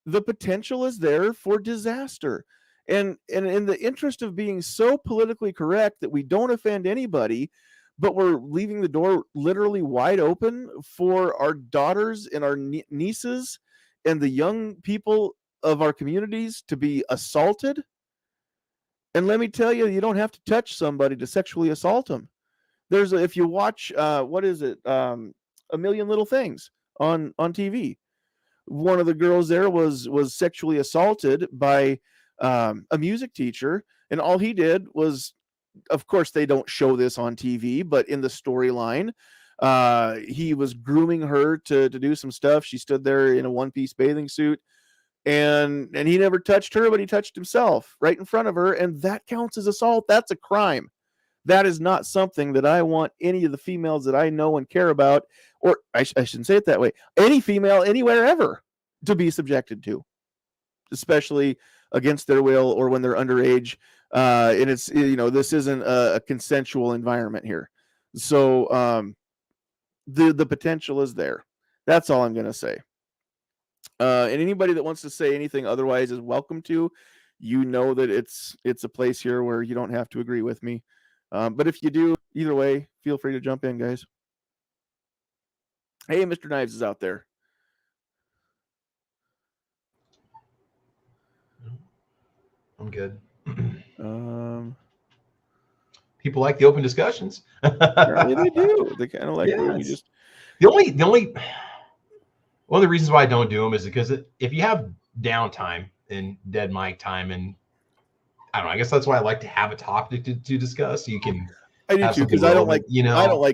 The potential is there for disaster. And in the interest of being so politically correct that we don't offend anybody, but we're leaving the door literally wide open for our daughters and our nieces and the young people of our communities to be assaulted. And let me tell you, you don't have to touch somebody to sexually assault them. If you watch, what is it? A Million Little Things on TV. One of the girls there was sexually assaulted by a music teacher, and all he did was, of course, they don't show this on TV, but in the storyline, he was grooming her to do some stuff. She stood there in a one-piece bathing suit, and he never touched her, but he touched himself right in front of her, and that counts as assault. That's a crime. That is not something that I want any of the females that I know and care about, or I shouldn't say it that way, any female anywhere ever, to be subjected to, especially against their will or when they're underage. And it's, this isn't a consensual environment here. So the potential is there. That's all I'm going to say. And anybody that wants to say anything otherwise is welcome to. That it's a place here where you don't have to agree with me. But if you do, either way, feel free to jump in, guys. Hey, Mr. Knives is out there. I'm good. People like the open discussions. Apparently they do. They kind of like where we just. The only one of the reasons why I don't do them is because if you have downtime and dead mic time, and I don't know, I guess that's why I like to have a topic to discuss. You can. I do too, because I don't like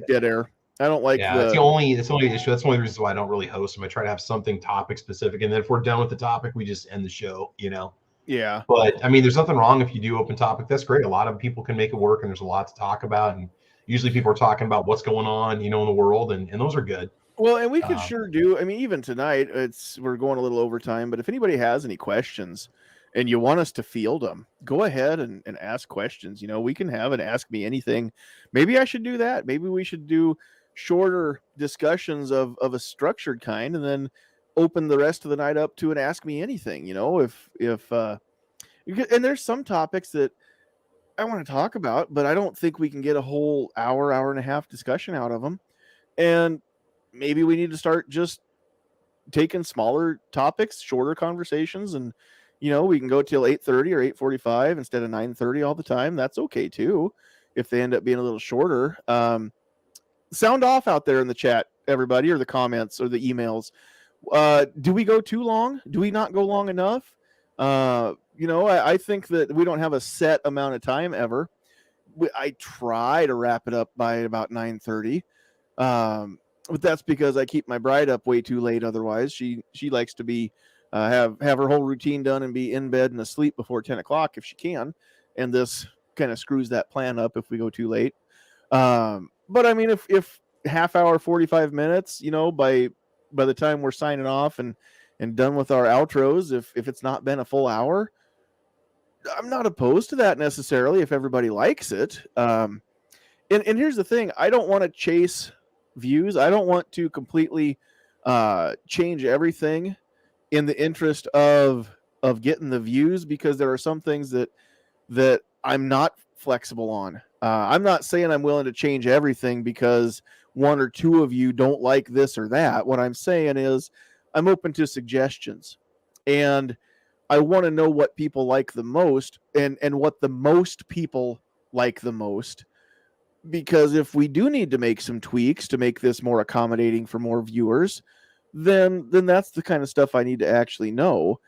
dead air. I don't like it's the only issue. That's one of the reasons why I don't really host them. I try to have something topic specific, and then if we're done with the topic, we just end the show. Yeah. But I mean, there's nothing wrong if you do open topic. That's great. A lot of people can make it work, and there's a lot to talk about. And usually people are talking about what's going on, in the world, and those are good. Well, and we could sure do. I mean, even tonight, we're going a little overtime. But if anybody has any questions, and you want us to field them, go ahead and ask questions. We can have an Ask Me Anything. Maybe I should do that. Maybe we should do shorter discussions of a structured kind, and then open the rest of the night up to an Ask Me Anything. And there's some topics that I want to talk about, but I don't think we can get a whole hour and a half discussion out of them. And maybe we need to start just taking smaller topics, shorter conversations, and we can go till 8:30 or 8:45 instead of 9:30 all the time. That's okay too, if they end up being a little shorter. Sound off out there in the chat, everybody, or the comments or the emails. Do we go too long? Do we not go long enough? I think that we don't have a set amount of time ever. I try to wrap it up by about 9:30. But that's because I keep my bride up way too late. Otherwise, she likes to be have her whole routine done and be in bed and asleep before 10 o'clock if she can. And this kind of screws that plan up if we go too late. But I mean, if half hour, 45 minutes, by the time we're signing off and done with our outros, if it's not been a full hour, I'm not opposed to that necessarily if everybody likes it. And here's the thing. I don't want to chase views. I don't want to completely change everything in the interest of getting the views, because there are some things that I'm not flexible on. I'm not saying I'm willing to change everything because one or two of you don't like this or that. What I'm saying is I'm open to suggestions, and I want to know what people like the most and what the most people like the most. Because if we do need to make some tweaks to make this more accommodating for more viewers, then that's the kind of stuff I need to actually know.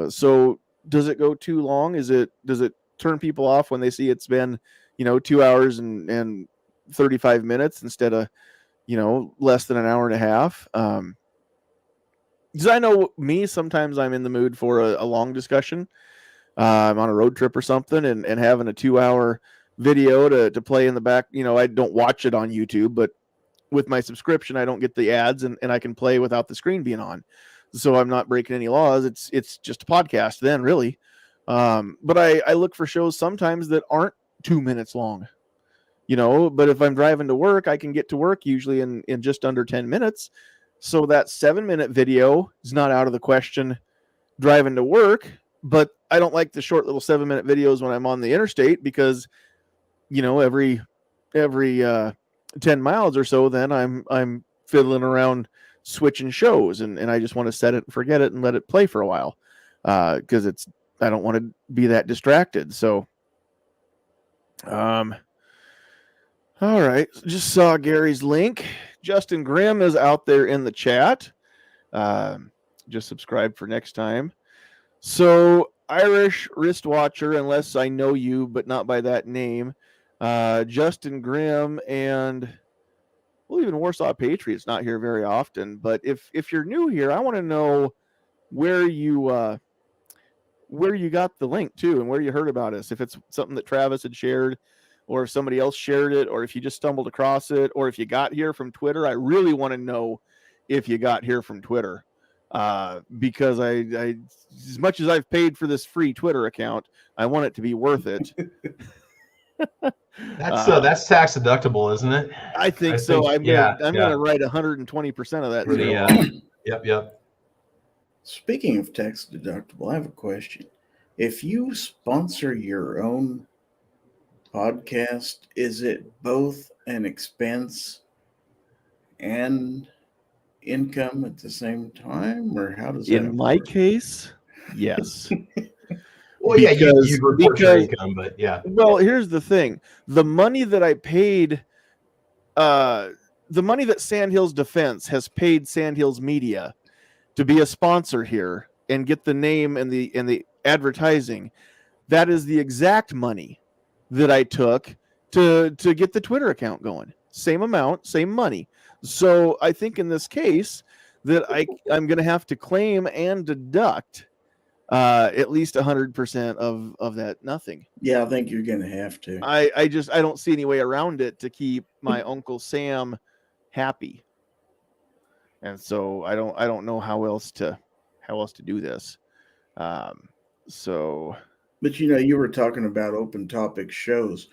So does it go too long? Does it turn people off when they see it's been, 2 hours and 35 minutes instead of, less than an hour and a half? Because I know me, sometimes I'm in the mood for a long discussion. I'm on a road trip or something, and having a 2-hour video to play in the back. I don't watch it on YouTube, but with my subscription, I don't get the ads, and I can play without the screen being on. So I'm not breaking any laws. It's just a podcast then, really. But I look for shows sometimes that aren't 2 minutes long. But if I'm driving to work, I can get to work usually in just under 10 minutes. So that 7-minute video is not out of the question driving to work. But I don't like the short little 7-minute videos when I'm on the interstate, because every 10 miles or so, then I'm fiddling around switching shows, and I just want to set it and forget it and let it play for a while, because I don't want to be that distracted. So all right, just saw Gary's link. Justin Grimm is out there in the chat. Just subscribe for next time. So Irish Wristwatcher, unless I know you, but not by that name, Justin Grimm, and well, even Warsaw Patriots not here very often. But if you're new here, I want to know where you got the link to and where you heard about us. If it's something that Travis had shared, or if somebody else shared it, or if you just stumbled across it, or if you got here from Twitter. I really want to know if you got here from Twitter, because I as much as I've paid for this free Twitter account, I want it to be worth it. That's tax deductible, isn't it? I think so. I'm gonna write 120% of that. Yep. Speaking of tax deductible, I have a question. If you sponsor your own podcast, is it both an expense and income at the same time, or how does that In my case, yes. Well, yeah, Because- you'd report your because- income, but yeah. Well, here's the thing: the money that I paid, the money that Sandhills Defense has paid Sandhills Media to be a sponsor here and get the name and the advertising, that is the exact money that I took to get the Twitter account going. Same amount, same money. So I think in this case that I'm going to have to claim and deduct at least 100% of that nothing. Yeah, I think you're going to have to. I don't see any way around it to keep my Uncle Sam happy. And so I don't know how else to do this. So But you were talking about open topic shows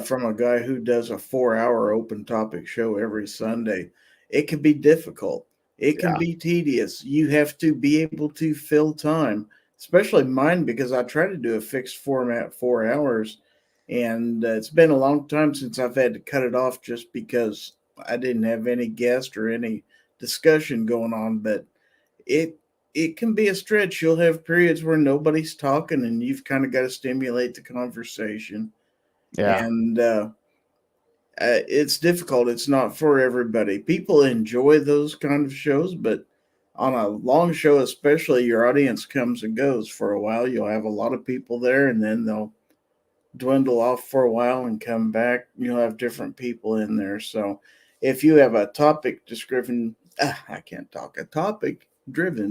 from a guy who does a 4-hour open topic show every Sunday. It can be difficult. It can be tedious. You have to be able to fill time, especially mine, because I try to do a fixed format 4 hours. And it's been a long time since I've had to cut it off just because I didn't have any guest or any discussion going on. But it can be a stretch. You'll have periods where nobody's talking and you've kind of got to stimulate the conversation. yeah. And it's difficult. It's not for everybody. People enjoy those kind of shows, but on a long show, especially, your audience comes and goes for a while. You'll have a lot of people there and then they'll dwindle off for a while and come back. You'll have different people in there. So if you have a topic driven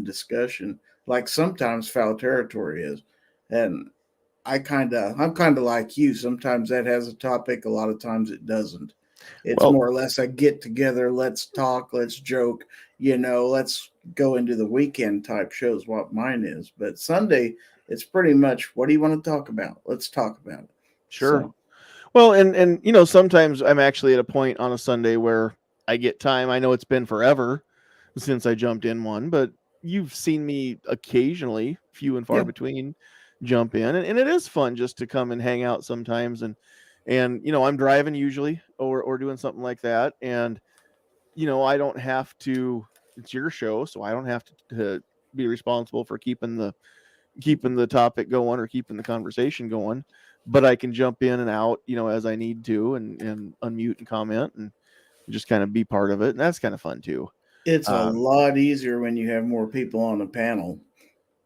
discussion, like sometimes Foul Territory is, and I'm kind of like you. Sometimes that has a topic, a lot of times it doesn't. It's more or less a get together, let's talk, let's joke, let's go into the weekend type shows, what mine is. But Sunday, it's pretty much, what do you want to talk about? Let's talk about it. Sure. So, Well, and sometimes I'm actually at a point on a Sunday where I get time. I know it's been forever since I jumped in one, but you've seen me occasionally, few and far between, jump in, and it is fun just to come and hang out sometimes. And I'm driving usually or doing something like that, and I don't have to. It's your show, so I don't have to be responsible for keeping the topic going or keeping the conversation going. But I can jump in and out, as I need to, and unmute and comment and just kind of be part of it, and that's kind of fun too. it's a lot easier when you have more people on a panel,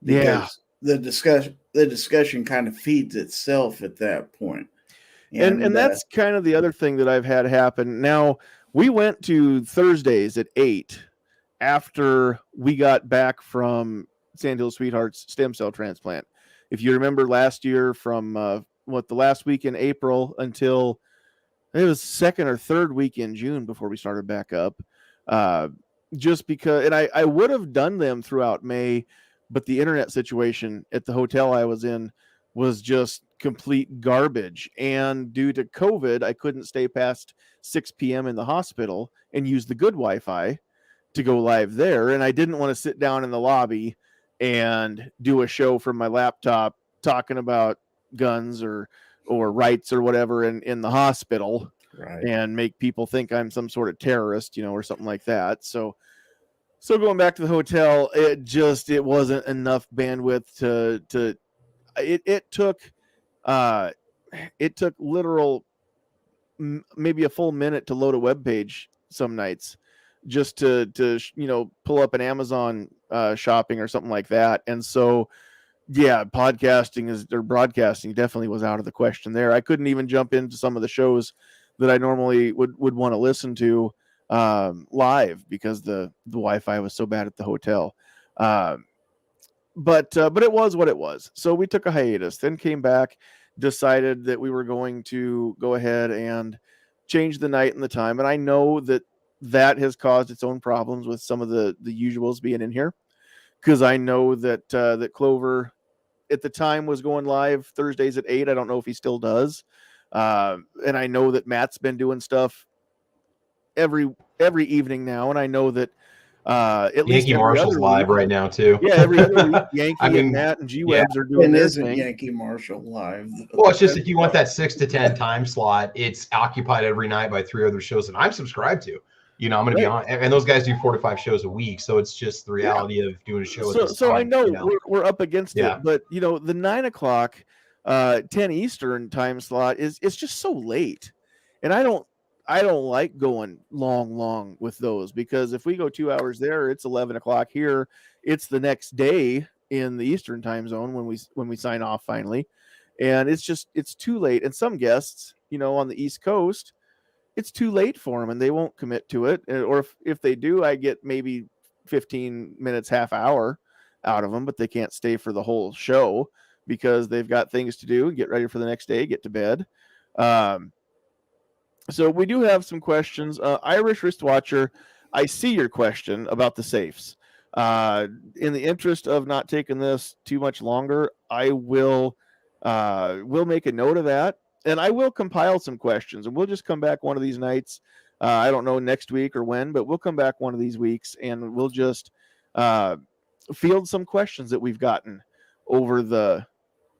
because the discussion kind of feeds itself at that point. And that's kind of the other thing that I've had happen. Now, we went to Thursdays at 8 after we got back from Sandhills Sweethearts stem cell transplant. If you remember last year from the last week in April until it was second or third week in June before we started back up. Just because, and I would have done them throughout May, but the internet situation at the hotel I was in was just complete garbage. And due to COVID, I couldn't stay past 6 p.m. in the hospital and use the good Wi-Fi to go live there. And I didn't want to sit down in the lobby and do a show from my laptop talking about guns or rights or whatever in the hospital. Right. And make people think I'm some sort of terrorist, or something like that. So going back to the hotel, it wasn't enough bandwidth to it took literal maybe a full minute to load a web page some nights just to pull up an Amazon shopping or something like that. And so broadcasting definitely was out of the question there. I couldn't even jump into some of the shows that I normally would want to listen to live because the Wi-Fi was so bad at the hotel. But it was what it was. So we took a hiatus, then came back, decided that we were going to go ahead and change the night and the time. And I know that has caused its own problems with some of the usuals being in here, because I know that Clover at the time was going live Thursdays at 8. I don't know if he still does. And I know that Matt's been doing stuff every evening now, and I know that at least Yankee Marshall's live right now too. Yeah, every other week, Yankee and Matt and G-Webs are doing their isn't thing. Yankee Marshall live? Well, it's just if you want that 6 to 10 time slot, it's occupied every night by 3 other shows that I'm subscribed to. You know, I'm going to be on, and those guys do 4 to 5 shows a week, so it's just the reality of doing a show at this So time. I know, you know? we're up against Yeah. it, but you know, the 9 o'clock, 10 Eastern time slot it's just so late, and I don't like going long with those, because if we go 2 hours there, it's 11 o'clock here. It's the next day in the Eastern time zone when we sign off finally, and it's too late. And some guests, you know, on the East Coast, it's too late for them and they won't commit to it. Or if they do, I get maybe 15 minutes, half hour out of them, but they can't stay for the whole show because they've got things to do, get ready for the next day, get to bed. So we do have some questions. Irish Wristwatcher, I see your question about the safes. In the interest of not taking this too much longer, I will make a note of that. And I will compile some questions, and we'll just come back one of these nights. I don't know next week or when, but we'll come back one of these weeks, and we'll just field some questions that we've gotten over the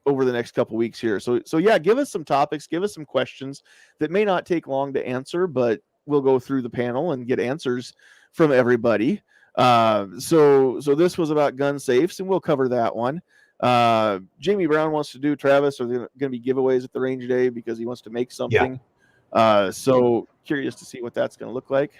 next couple weeks here. So yeah, give us some topics, give us some questions that may not take long to answer, but we'll go through the panel and get answers from everybody. So this was about gun safes, and we'll cover that one. Jamie Brown wants to do, Travis, are there going to be giveaways at the range day because he wants to make something? So curious to see what that's going to look like.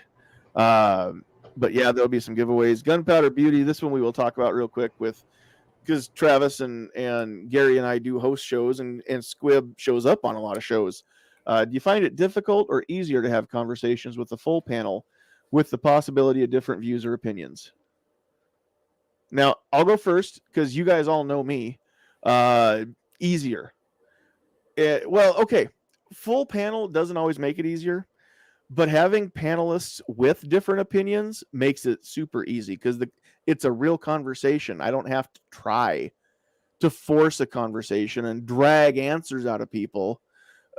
But yeah, there'll be some giveaways. Gunpowder Beauty, this one we will talk about real quick because Travis and Gary and I do host shows, and Squib shows up on a lot of shows. Do you find it difficult or easier to have conversations with the full panel with the possibility of different views or opinions? Now, I'll go first because you guys all know me. Easier. Well, okay. Full panel doesn't always make it easier, but having panelists with different opinions makes it super easy because it's a real conversation. I don't have to try to force a conversation and drag answers out of people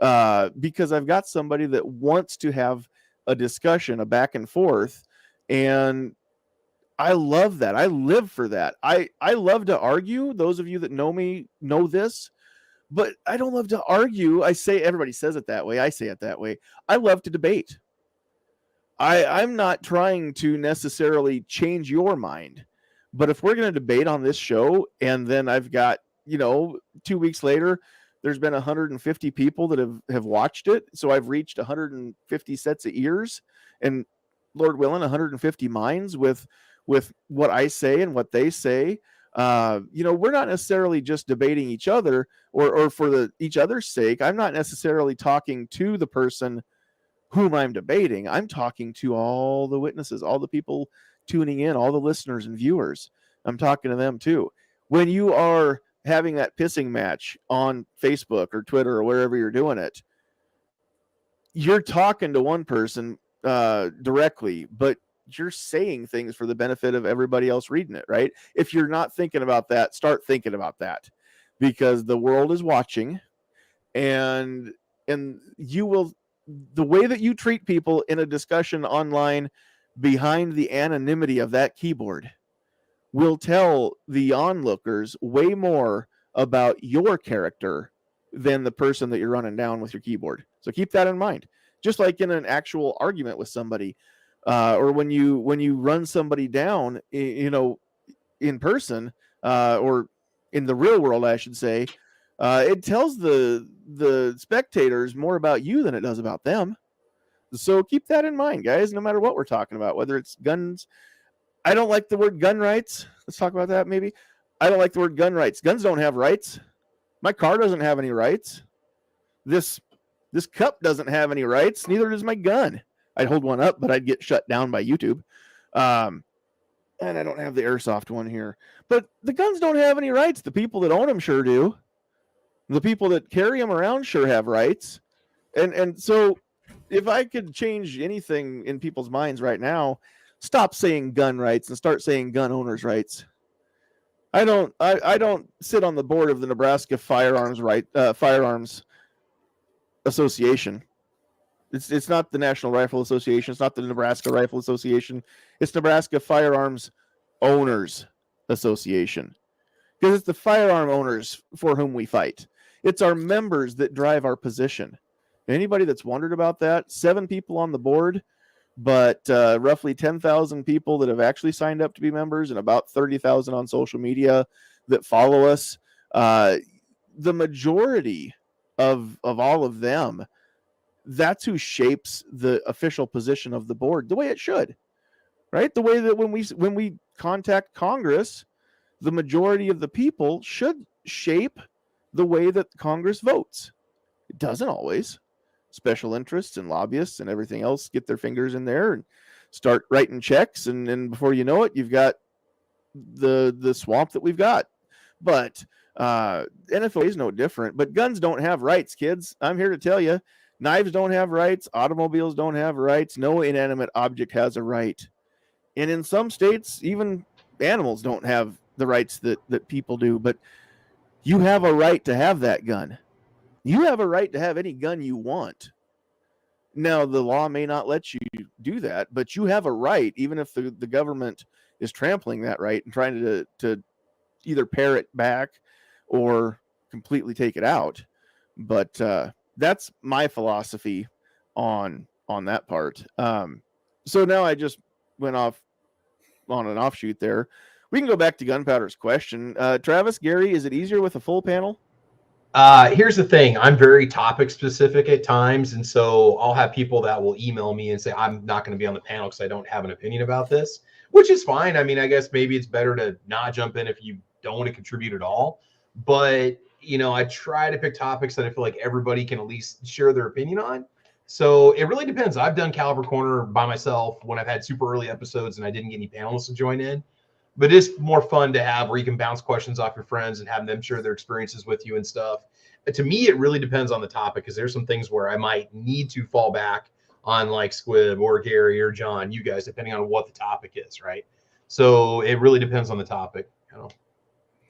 because I've got somebody that wants to have a discussion, a back and forth, and I love that. I live for that. I love to argue. Those of you that know me know this, but I don't love to argue. Everybody says it that way. I say it that way. I love to debate. I'm not trying to necessarily change your mind, but if we're going to debate on this show, and then I've got, 2 weeks later, there's been 150 people that have watched it. So I've reached 150 sets of ears, and Lord willing, 150 minds with what I say and what they say. We're not necessarily just debating each other or for each other's sake. I'm not necessarily talking to the person whom I'm debating. I'm talking to all the witnesses, all the people tuning in, all the listeners and viewers. I'm talking to them too. When you are having that pissing match on Facebook or Twitter or wherever you're doing it, you're talking to one person directly, but you're saying things for the benefit of everybody else reading it, right? If you're not thinking about that, start thinking about that, because the world is watching, and you will, the way that you treat people in a discussion online behind the anonymity of that keyboard will tell the onlookers way more about your character than the person that you're running down with your keyboard. So keep that in mind. Just like in an actual argument with somebody, or when you run somebody down, in person, or in the real world, I should say, it tells the spectators more about you than it does about them. So keep that in mind, guys, no matter what we're talking about, whether it's guns. I don't like the word gun rights. Let's talk about that maybe. I don't like the word gun rights. Guns don't have rights. My car doesn't have any rights. This cup doesn't have any rights. Neither does my gun. I'd hold one up, but I'd get shut down by YouTube. And I don't have the airsoft one here. But the guns don't have any rights. The people that own them sure do. The people that carry them around sure have rights. And so if I could change anything in people's minds right now, stop saying gun rights and start saying gun owners' rights. I don't sit on the board of the Nebraska Firearms Association. It's not the National Rifle Association. It's not the Nebraska Rifle Association. It's Nebraska Firearms Owners Association, because it's the firearm owners for whom we fight. It's our members that drive our position. Anybody that's wondered about that, 7 people on the board, but roughly 10,000 people that have actually signed up to be members, and about 30,000 on social media that follow us. The majority of all of them, that's who shapes the official position of the board the way it should, right? The way that when we contact Congress, the majority of the people should shape the way that Congress votes. It doesn't always. Special interests and lobbyists and everything else get their fingers in there and start writing checks, and before you know it, you've got the swamp that we've got. But NFOA is no different. But guns don't have rights, kids. I'm here to tell you, knives don't have rights. Automobiles don't have rights. No inanimate object has a right. And in some states, even animals don't have the rights that people do. But you have a right to have that gun. You have a right to have any gun you want. Now, the law may not let you do that, but you have a right, even if the government is trampling that right and trying to either pare it back or completely take it out. But that's my philosophy on that part. So now I just went off on an offshoot there. We can go back to Gunpowder's question. Travis, Gary, is it easier with a full panel? Here's the thing. I'm very topic specific at times. And so I'll have people that will email me and say, I'm not going to be on the panel because I don't have an opinion about this, which is fine. I mean, I guess maybe it's better to not jump in if you don't want to contribute at all. But, I try to pick topics that I feel like everybody can at least share their opinion on. So it really depends. I've done Caliber Corner by myself when I've had super early episodes and I didn't get any panelists to join in. But it's more fun to have where you can bounce questions off your friends and have them share their experiences with you and stuff. But to me, it really depends on the topic, because there's some things where I might need to fall back on, like Squib or Gary or John, you guys, depending on what the topic is, right? So it really depends on the topic.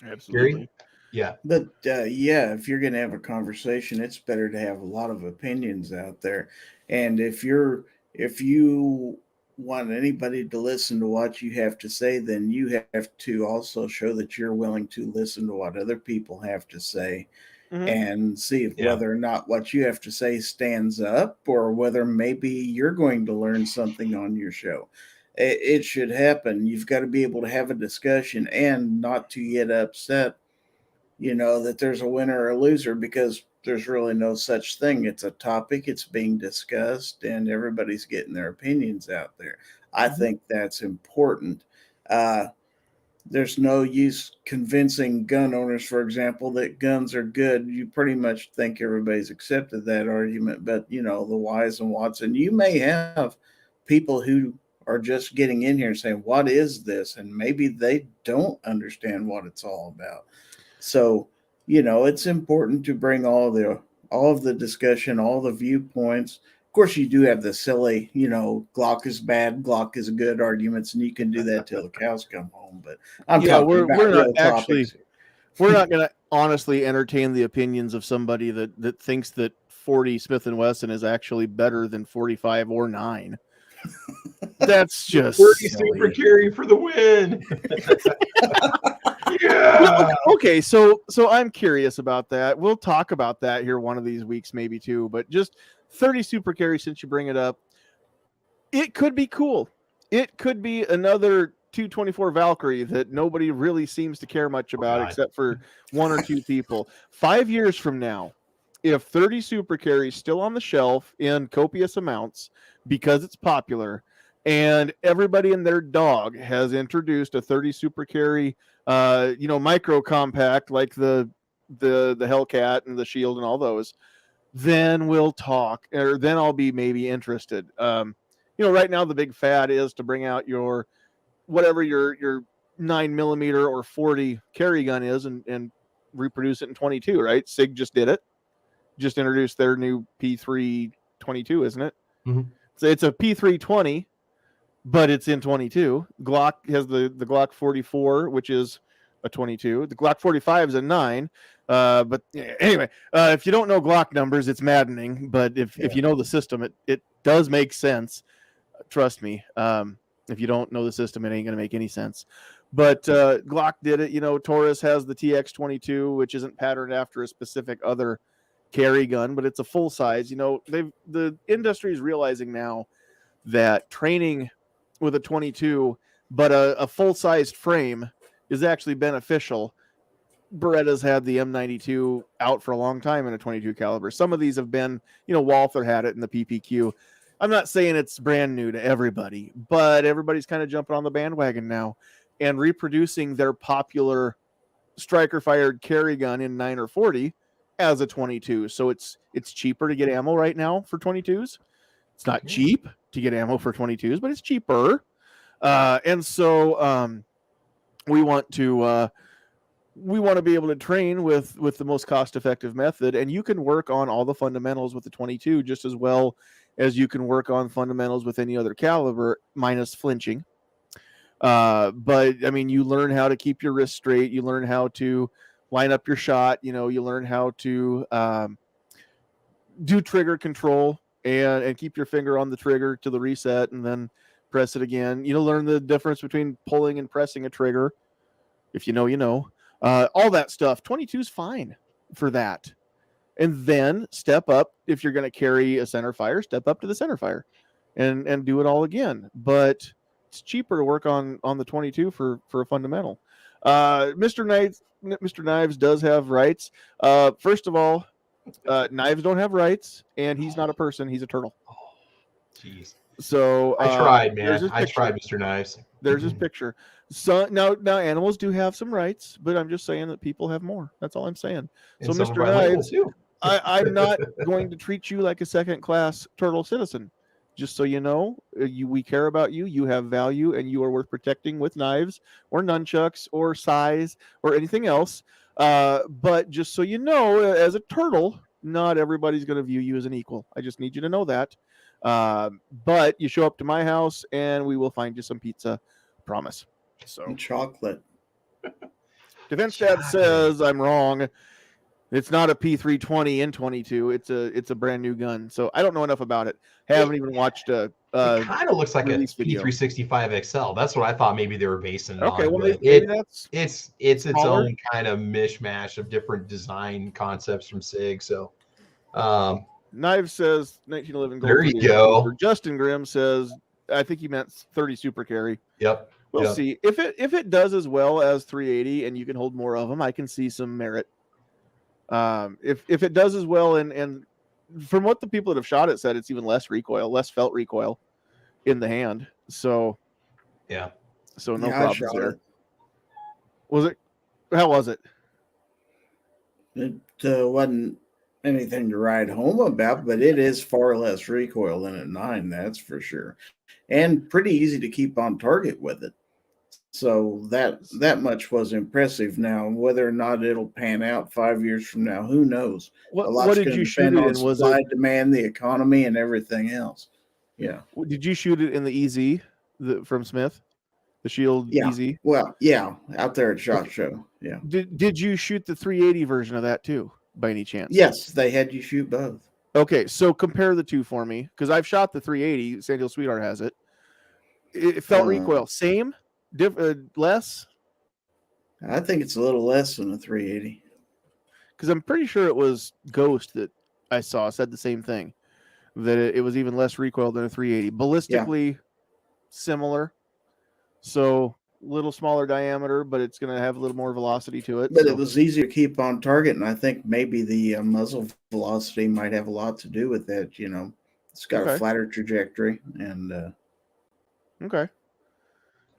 Absolutely. Gary? Yeah. But if you're going to have a conversation, it's better to have a lot of opinions out there. And if you want anybody to listen to what you have to say, then you have to also show that you're willing to listen to what other people have to say. And see if whether or not what you have to say stands up, or whether maybe you're going to learn something on your show. It should happen. You've got to be able to have a discussion and not to get upset, that there's a winner or a loser, because there's really no such thing. It's a topic, it's being discussed, and everybody's getting their opinions out there. I think that's important. There's no use convincing gun owners, for example, that guns are good. You pretty much think everybody's accepted that argument, but the whys and whats, and you may have people who are just getting in here and saying, what is this? And maybe they don't understand what it's all about. So, it's important to bring all of the discussion, all the viewpoints. Of course, you do have the silly, Glock is bad, Glock is good arguments, and you can do that till the cows come home. But I'm talking about real topics. We're not going to honestly entertain the opinions of somebody that thinks that 40 Smith & Wesson is actually better than 45 or 9. That's just 30 super carry for the win. Yeah. Okay, so I'm curious about that. We'll talk about that here one of these weeks, maybe too. But just 30 super carry, since you bring it up, it could be cool. It could be another 224 Valkyrie that nobody really seems to care much about, except for one or two people. 5 years from now, if 30 super carry is still on the shelf in copious amounts because it's popular, and everybody and their dog has introduced a 30 super carry, micro compact like the Hellcat and the Shield and all those, then we'll talk, or then I'll be maybe interested. Right now the big fad is to bring out your 9mm or 40 carry gun is and reproduce it in 22, right? SIG just did it. Just introduced their new P322, isn't it? Mm-hmm. So it's a P320, but it's in 22. Glock has the Glock 44, which is a 22. The Glock 45 is a 9. But anyway, if you don't know Glock numbers, it's maddening. But if you know the system, it does make sense. Trust me. If you don't know the system, it ain't going to make any sense. But Glock did it. Taurus has the TX22, which isn't patterned after a specific other carry gun, but it's a full size. The industry is realizing now that training with a 22, but a full-sized frame is actually beneficial. Beretta's had the M92 out for a long time in a 22 caliber. Some of these have been, Walther had it in the PPQ. I'm not saying it's brand new to everybody, but everybody's kind of jumping on the bandwagon now and reproducing their popular striker fired carry gun in 9 or 40 as a 22. So it's cheaper to get ammo right now for 22s. It's not cheap to get ammo for 22s, but it's cheaper. And so we want to be able to train with the most cost-effective method, and you can work on all the fundamentals with the 22 just as well as you can work on fundamentals with any other caliber, minus flinching. But I mean, you learn how to keep your wrist straight. You learn how to line up your shot. You learn how to do trigger control and keep your finger on the trigger to the reset and then press it again. Learn the difference between pulling and pressing a trigger. If you know, you know. All that stuff. 22 is fine for that. And then step up. If you're going to carry a center fire, step up to the center fire and do it all again. But it's cheaper to work on the 22 for a fundamental. Mr. Knives does have rights. First of all, Knives don't have rights, and he's not a person. He's a turtle. Jeez. So I tried, man. I tried, Mr. Knives. There's his picture. So now animals do have some rights, but I'm just saying that people have more. That's all I'm saying. And so some Mr. are bilingual, Knives, too. I'm not going to treat you like a second-class turtle citizen. Just so you know, we care about you. You have value, and you are worth protecting with knives or nunchucks or size or anything else. But just so you know, as a turtle, not everybody's going to view you as an equal. I just need you to know that. But you show up to my house, and we will find you some pizza. Promise. So And chocolate. Defense Dad says I'm wrong. It's not a P320 in 22. It's a brand new gun. So I don't know enough about it. Haven't even watched a. It kind of looks like a release video. P365 XL. That's what I thought maybe they were basing it on. Okay, well but maybe that's it's its smaller. own kind of mishmash of different design concepts from SIG. So Knives says 1911 gold. There you go. Justin Grimm says I think he meant 30 super carry. Yep. We'll see if it does as well as 380 and you can hold more of them. I can see some merit. If it does as well and from what the people that have shot it said, it's even less felt recoil in the hand. So yeah. So no Yeah, problems there. Was it? How was it? It wasn't anything to write home about, but it is far less recoil than a 9, that's for sure, and pretty easy to keep on target with it. So that much was impressive. Now, whether or not it'll pan out 5 years from now, who knows? What did you shoot it in? Was supply, it demand, the economy, and everything else? Yeah. Did you shoot it in the EZ from Smith, the Shield EZ? Well, yeah, out there at SHOT Show. Yeah. Did you shoot the 380 version of that too, by any chance? Yes, they had you shoot both. Okay, so compare the two for me, because I've shot the 380. Sandhills Sweetheart has it. It felt recoil. Same? Less? I think it's a little less than a 380. Because I'm pretty sure it was Ghost that I saw said the same thing, that it was even less recoil than a 380. Ballistically similar, so a little smaller diameter, but it's going to have a little more velocity to it. But it was easier to keep on target, and I think maybe the muzzle velocity might have a lot to do with that. It's got a flatter trajectory, and okay.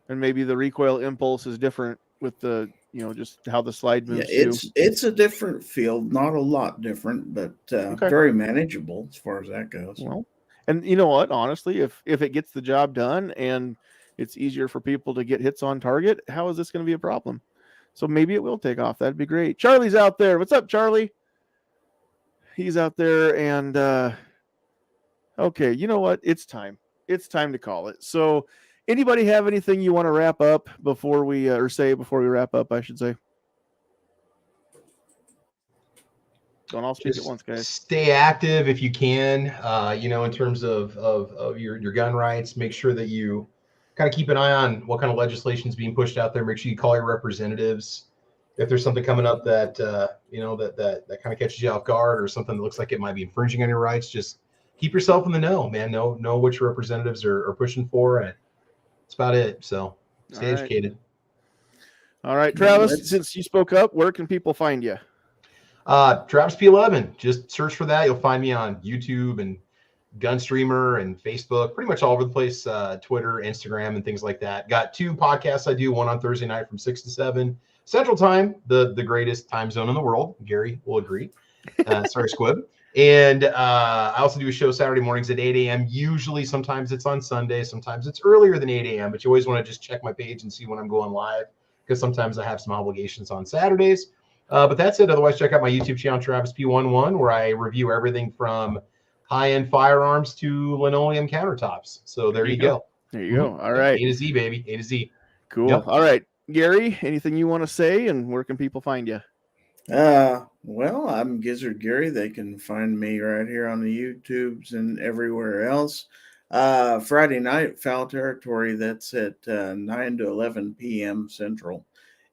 And maybe the recoil impulse is different with the, just how the slide moves. Yeah, it's a different field, not a lot different, but very manageable as far as that goes. Well, and you know what? Honestly, if it gets the job done and it's easier for people to get hits on target, how is this going to be a problem? So maybe it will take off. That'd be great. Charlie's out there. What's up, Charlie? He's out there, and okay, you know what? It's time. It's time to call it. So. Anybody have anything you want to wrap up before we wrap up, I should say? Don't all speak at once, guys. Stay active if you can, in terms of your gun rights. Make sure that you kind of keep an eye on what kind of legislation is being pushed out there. Make sure you call your representatives. If there's something coming up that, that kind of catches you off guard or something that looks like it might be infringing on your rights, just keep yourself in the know, man. Know what your representatives are pushing for, and that's about it. So stay All right. educated. All right, Travis, since you spoke up, where can people find you? Travis P11. Just search for that. You'll find me on YouTube and Gunstreamer and Facebook, pretty much all over the place, Twitter, Instagram, and things like that. Got 2 podcasts I do, one on Thursday night from 6 to 7 Central Time, the greatest time zone in the world. Gary will agree. Sorry, Squib. And I also do a show Saturday mornings at 8 a.m. Usually, sometimes it's on Sunday, sometimes it's earlier than 8 a.m., but you always want to just check my page and see when I'm going live, because sometimes I have some obligations on Saturdays. But that's it. Otherwise, check out my YouTube channel, Travis P11, where I review everything from high-end firearms to linoleum countertops. So there you go. There you go. All right. A to Z, baby. A to Z. Cool. Yep. All right. Gary, anything you want to say, and where can people find you? Well, I'm Gizzard Gary. They can find me right here on the YouTubes and everywhere else. Friday night, Foul Territory, that's at 9 to 11 p.m. Central.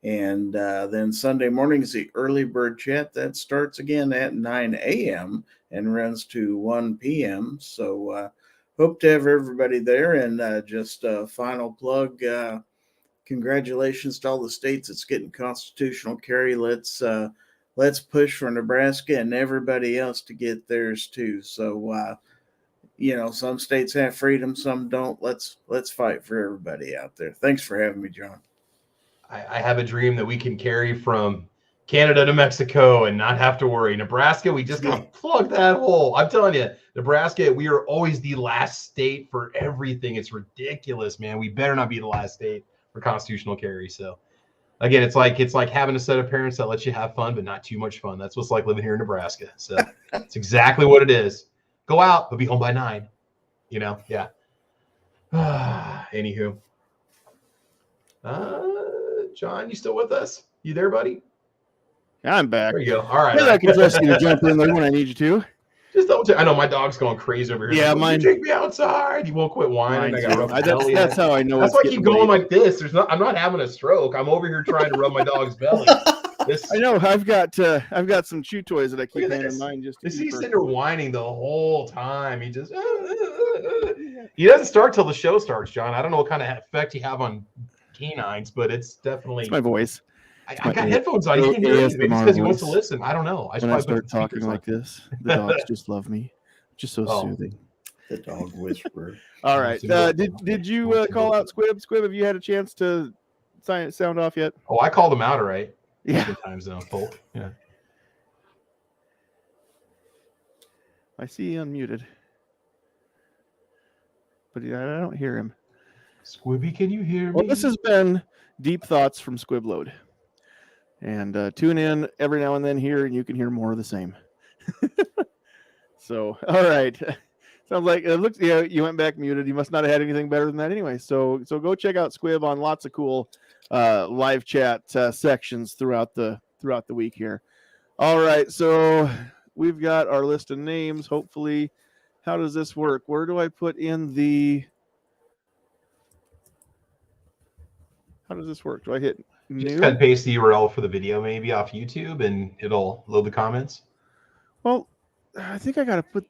And then Sunday morning is the early bird chat. That starts again at 9 a.m. and runs to 1 p.m. So hope to have everybody there. And just a final plug, congratulations to all the states that's getting constitutional carry. Let's push for Nebraska and everybody else to get theirs too. So, some states have freedom, some don't. Let's fight for everybody out there. Thanks for having me, John. I have a dream that we can carry from Canada to Mexico and not have to worry. Nebraska, we just got to plug that hole. I'm telling you, Nebraska, we are always the last state for everything. It's ridiculous, man. We better not be the last state for constitutional carry. So again, it's like having a set of parents that let you have fun, but not too much fun. That's what's like living here in Nebraska. So it's exactly what it is. Go out, but be home by 9. Yeah. Anywho. John, you still with us? You there, buddy? I'm back. There you go. All right. I can trust you to jump in there when I need you to. Just double check. I know my dog's going crazy over here. Yeah, mine. Take me outside. He won't quit whining. I got rub belly. That's how I know. That's why I keep going like this. I'm not having a stroke. I'm over here trying to rub my dog's belly. I know. I've got some chew toys that I keep in mind. Just he's sitting there whining the whole time. He just he doesn't start till the show starts, John. I don't know what kind of effect you have on canines, but it's definitely it's my voice. I got headphones on. You can hear it. Maybe it's because he wants to listen. I don't know. When I start talking like this, the dogs just love me. Just so soothing. The dog whisperer. All right. Did you call out Squib? Squib, have you had a chance to sound off yet? Oh, I called him out, all right. Yeah. Time zone, folk. Yeah. I see he unmuted, but I don't hear him. Squibby, can you hear me? Well, this has been Deep Thoughts from Squib Load. And tune in every now and then here, and you can hear more of the same. So, all right. Sounds like it looks. Yeah, you went back muted. You must not have had anything better than that anyway. So go check out Squib on lots of cool live chat sections throughout the week here. All right. So we've got our list of names. Hopefully, how does this work? Where do I put in the? How does this work? Do I hit new? Just cut and paste the URL for the video maybe off YouTube, and it'll load the comments. Well, I think I got to put.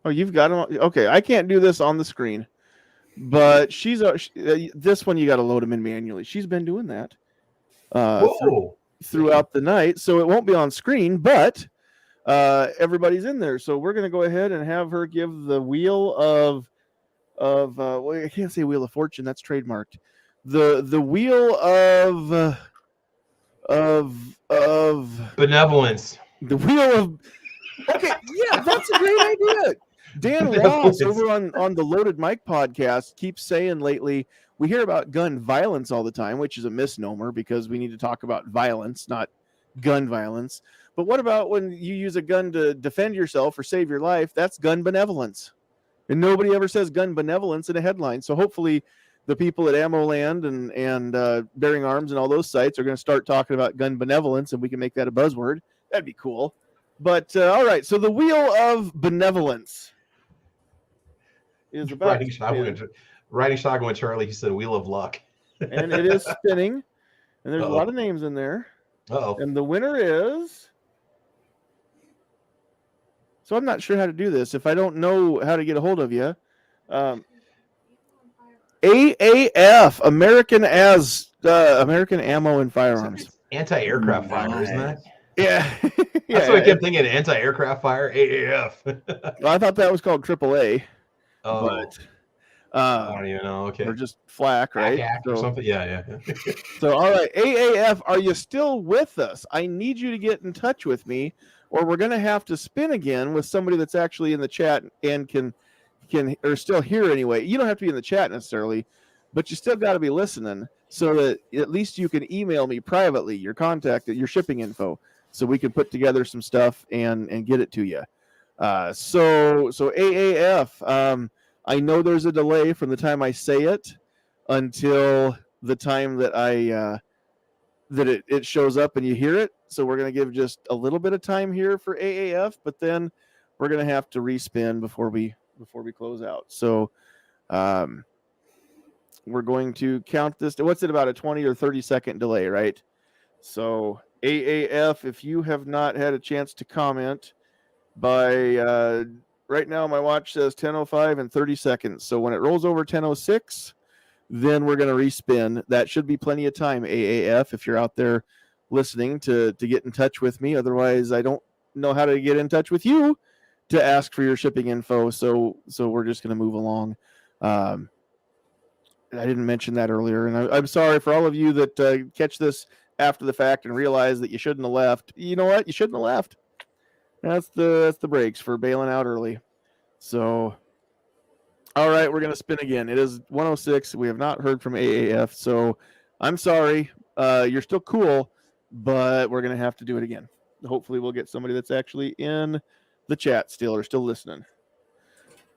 Oh, you've got them. Okay, I can't do this on the screen, but this one you got to load them in manually. She's been doing that throughout the night, so it won't be on screen, but everybody's in there. So we're gonna go ahead and have her give the wheel of well, I can't say Wheel of Fortune, that's trademarked. The wheel of benevolence. The wheel of okay, yeah, that's a great idea. Dan Ross over on the Loaded Mic podcast keeps saying lately, we hear about gun violence all the time, which is a misnomer because we need to talk about violence, not gun violence. But what about when you use a gun to defend yourself or save your life? That's gun benevolence. And nobody ever says gun benevolence in a headline. So hopefully the people at Ammo Land and Bearing Arms and all those sites are going to start talking about gun benevolence, and we can make that a buzzword. That'd be cool. But all right, so the wheel of benevolence is about riding shotgun with Charlie. He said wheel of luck. And it is spinning. And there's a lot of names in there. Uh-oh. And the winner is So I'm not sure how to do this. If I don't know how to get a hold of you, AAF, American Ammo and Firearms. Anti-aircraft fire, isn't that? Yeah, That's what I kept thinking. Anti-aircraft fire, AAF. Well, I thought that was called AAA, Oh, but I don't even know. Okay. or just FLAC, right? Act or something. Yeah. So, all right, AAF, are you still with us? I need you to get in touch with me, or we're going to have to spin again with somebody that's actually in the chat and can or still here anyway. You don't have to be in the chat necessarily, but you still got to be listening so that at least you can email me privately your contact, your shipping info, so we can put together some stuff and get it to you. So AAF, I know there's a delay from the time I say it until the time that it shows up and you hear it. So we're going to give just a little bit of time here for AAF, but then we're going to have to respin before we close out. So we're going to count this. What's it, about a 20 or 30-second delay, right? So AAF, if you have not had a chance to comment by right now, my watch says 10:05 and 30 seconds. So when it rolls over 10:06, then we're going to respin. That should be plenty of time, AAF, if you're out there listening, to get in touch with me. Otherwise, I don't know how to get in touch with you to ask for your shipping info. So we're just going to move along. I didn't mention that earlier, and I'm sorry for all of you that catch this after the fact and realize that you shouldn't have left. You know what? You shouldn't have left. That's the breaks for bailing out early. So, all right, we're going to spin again. It is 1:06. We have not heard from AAF, so I'm sorry. You're still cool, but we're going to have to do it again. Hopefully we'll get somebody that's actually in the chat still or still listening.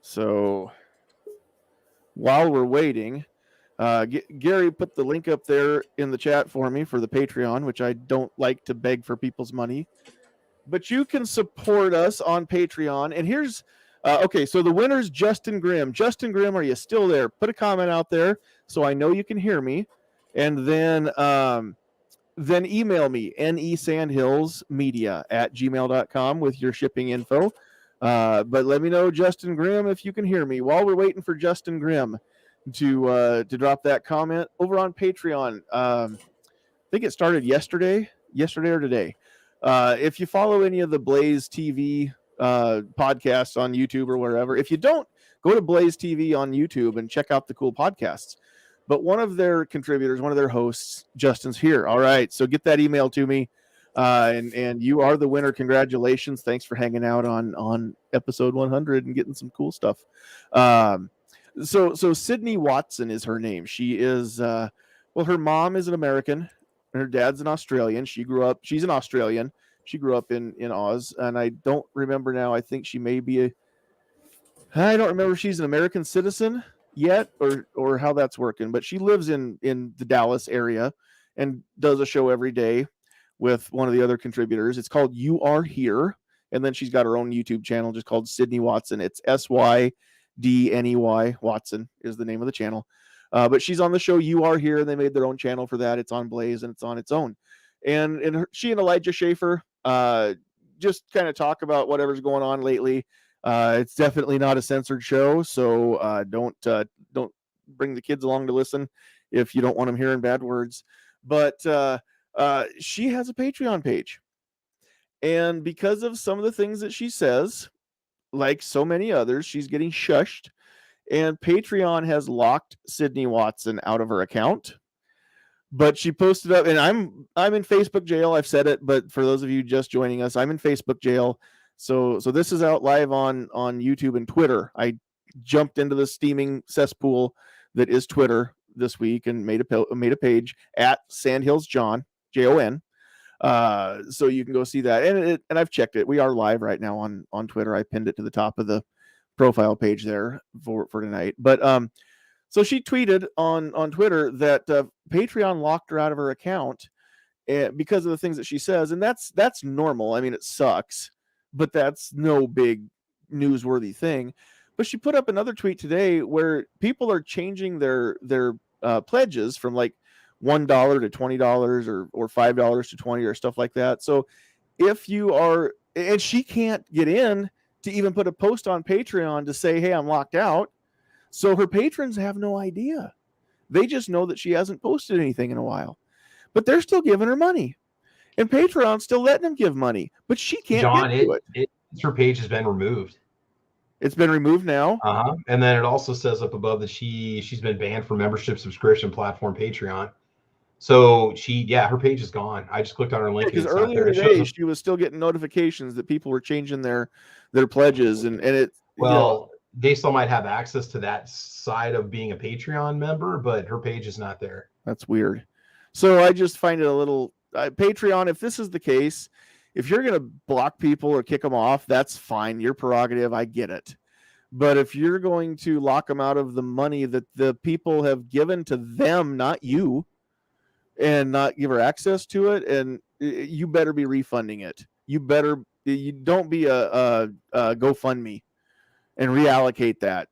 So while we're waiting, Gary put the link up there in the chat for me for the Patreon, which I don't like to beg for people's money. But you can support us on Patreon. And here's, okay, so the winner's Justin Grimm. Justin Grimm, are you still there? Put a comment out there so I know you can hear me. And then email me, nesandhillsmedia@gmail.com with your shipping info. But let me know, Justin Grimm, if you can hear me. While we're waiting for Justin Grimm to drop that comment over on Patreon. I think it started yesterday or today. If you follow any of the Blaze TV podcasts on YouTube or wherever, if you don't, go to Blaze TV on YouTube and check out the cool podcasts. But one of their contributors, one of their hosts, Justin's here. All right, so get that email to me, and you are the winner. Congratulations! Thanks for hanging out on episode 100 and getting some cool stuff. So Sydney Watson is her name. She is her mom is an American. Her dad's an Australian. She's an Australian. She grew up in Oz, and I don't remember now. I think she may be I don't remember if she's an American citizen yet or how that's working, but she lives in the Dallas area and does a show every day with one of the other contributors. It's called You Are Here, and then she's got her own YouTube channel just called Sydney Watson. It's SYDNEY. Watson is the name of the channel. But she's on the show You Are Here, and they made their own channel for that. It's on Blaze, and it's on its own. And she and Elijah Schaefer just kind of talk about whatever's going on lately. It's definitely not a censored show, so don't bring the kids along to listen if you don't want them hearing bad words. But she has a Patreon page, and because of some of the things that she says, like so many others, she's getting shushed. And Patreon has locked Sydney Watson out of her account. But she posted up, and I'm in Facebook jail. I've said it, but for those of you just joining us, I'm in Facebook jail. So this is out live on YouTube and Twitter. I jumped into the steaming cesspool that is Twitter this week and made a page at Sandhills John, Jon. So you can go see that, and I've checked it. We are live right now on Twitter. I pinned it to the top of the profile page there for tonight. But so she tweeted on Twitter that Patreon locked her out of her account because of the things that she says, and that's normal. I mean, it sucks, but that's no big newsworthy thing. But she put up another tweet today where people are changing their pledges from like $1 to $20 or $5 to $20 or stuff like that. So if you are, and she can't get in to even put a post on Patreon to say, hey, I'm locked out. So her patrons have no idea. They just know that she hasn't posted anything in a while. But they're still giving her money. And Patreon's still letting them give money. But she can't John, get to it. Her page has been removed. It's been removed now. And then it also says up above that she's been banned from membership subscription platform Patreon. So her page is gone. I just clicked on her link. Because earlier today she was still getting notifications that people were changing their pledges, and it. Well, they still might have access to that side of being a Patreon member, but her page is not there. That's weird. So I just find it a little Patreon. If this is the case, if you're going to block people or kick them off, that's fine. Your prerogative. I get it. But if you're going to lock them out of the money that the people have given to them, not you, and not give her access to it, and you better be refunding it. You don't be a GoFundMe and reallocate that.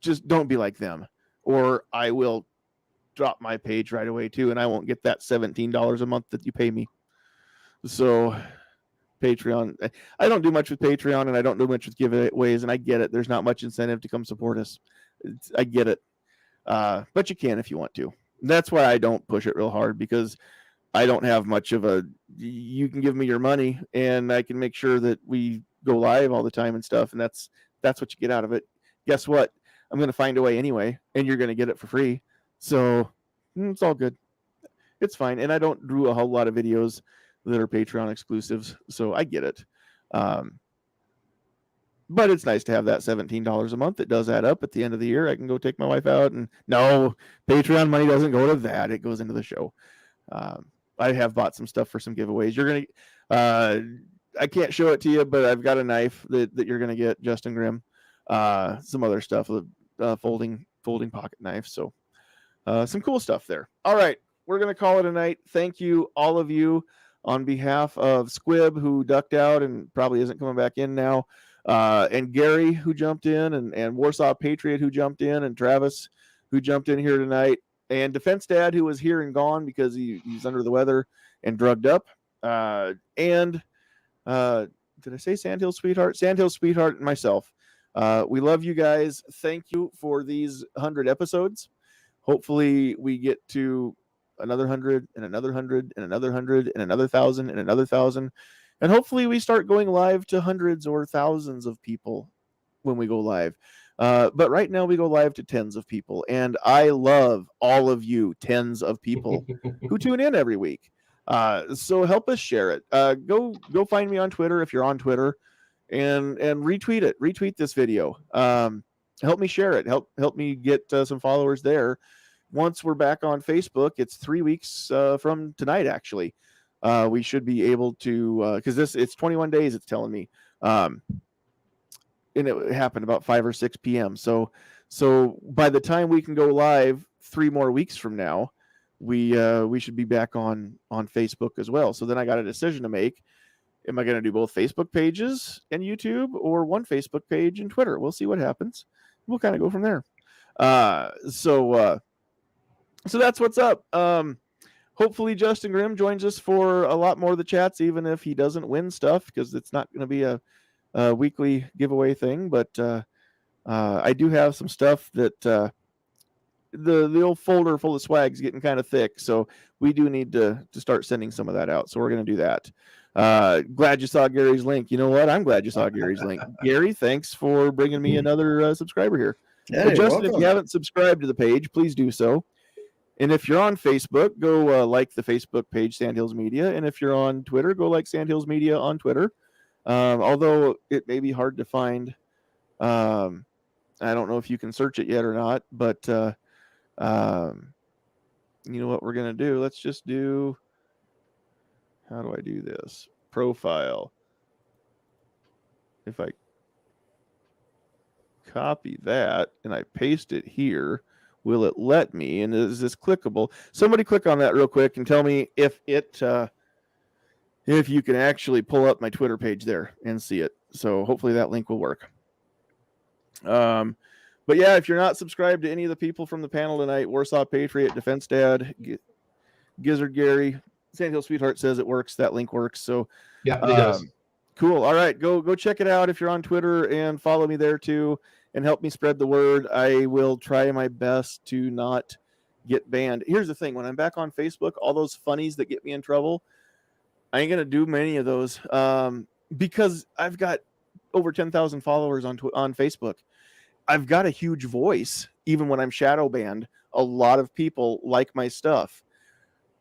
Just don't be like them, or I will drop my page right away too, and I won't get that $17 a month that you pay me. So Patreon, I don't do much with Patreon, and I don't do much with giveaways, and I get it. There's not much incentive to come support us. I get it. But you can if you want to. That's why I don't push it real hard, because I don't have much of a, you can give me your money and I can make sure that we go live all the time and stuff. And that's what you get out of it. Guess what? I'm going to find a way anyway, and you're going to get it for free. So it's all good. It's fine. And I don't do a whole lot of videos that are Patreon exclusives. So I get it. But it's nice to have that $17 a month. It does add up at the end of the year. I can go take my wife out, and no, Patreon money doesn't go to that. It goes into the show. I have bought some stuff for some giveaways. You're going to, I can't show it to you, but I've got a knife that you're going to get, Justin Grimm, some other stuff, folding pocket knife. So some cool stuff there. All right. We're going to call it a night. Thank you, all of you, on behalf of Squib, who ducked out and probably isn't coming back in now. And Gary, who jumped in, and Warsaw Patriot, who jumped in, and Travis, who jumped in here tonight, and Defense Dad, who was here and gone because he's under the weather and drugged up. And did I say Sandhills Sweetheart? Sandhills Sweetheart and myself. We love you guys. Thank you for these 100 episodes. Hopefully we get to another 100 and another 100 and another 100 and another 1,000 and another 1,000. And hopefully we start going live to hundreds or thousands of people when we go live. But right now we go live to tens of people. And I love all of you, tens of people who tune in every week. So help us share it. Go find me on Twitter if you're on Twitter, and retweet it. Retweet this video. Help me share it. Help me get some followers there. Once we're back on Facebook, it's 3 weeks from tonight, actually. We should be able to, because it's 21 days, it's telling me. And it happened about 5 or 6 p.m. So by the time we can go live 3 more weeks from now, we should be back on Facebook as well. So then I got a decision to make. Am I going to do both Facebook pages and YouTube, or one Facebook page and Twitter? We'll see what happens. We'll kind of go from there. So that's what's up. Hopefully Justin Grimm joins us for a lot more of the chats, even if he doesn't win stuff, because it's not going to be a weekly giveaway thing. But I do have some stuff that the old folder full of swag is getting kind of thick, so we do need to start sending some of that out. So we're going to do that. Glad you saw Gary's link. You know what? I'm glad you saw Gary's link. Gary, thanks for bringing me another subscriber here. Hey, But Justin, welcome. if you haven't subscribed to the page, please do so. And if you're on Facebook, go like the Facebook page, Sandhills Media. And if you're on Twitter, go like Sandhills Media on Twitter. Although it may be hard to find. I don't know if you can search it yet or not. But you know what we're going to do? Let's just do, how do I do this? Profile. If I copy that and I paste it here, will it let me? And is this clickable? Somebody click on that real quick and tell me if you can actually pull up my Twitter page there and see it. So hopefully that link will work. But yeah, if you're not subscribed to any of the people from the panel tonight, Warsaw Patriot, Defense Dad, Gizzard Gary, Sandhill Sweetheart says it works. That link works. So yeah, it does. Cool. All right. Go check it out if you're on Twitter and follow me there too and help me spread the word. I will try my best to not get banned. Here's the thing. When I'm back on Facebook, all those funnies that get me in trouble, I ain't going to do many of those because I've got over 10,000 followers on Facebook. I've got a huge voice. Even when I'm shadow banned, a lot of people like my stuff,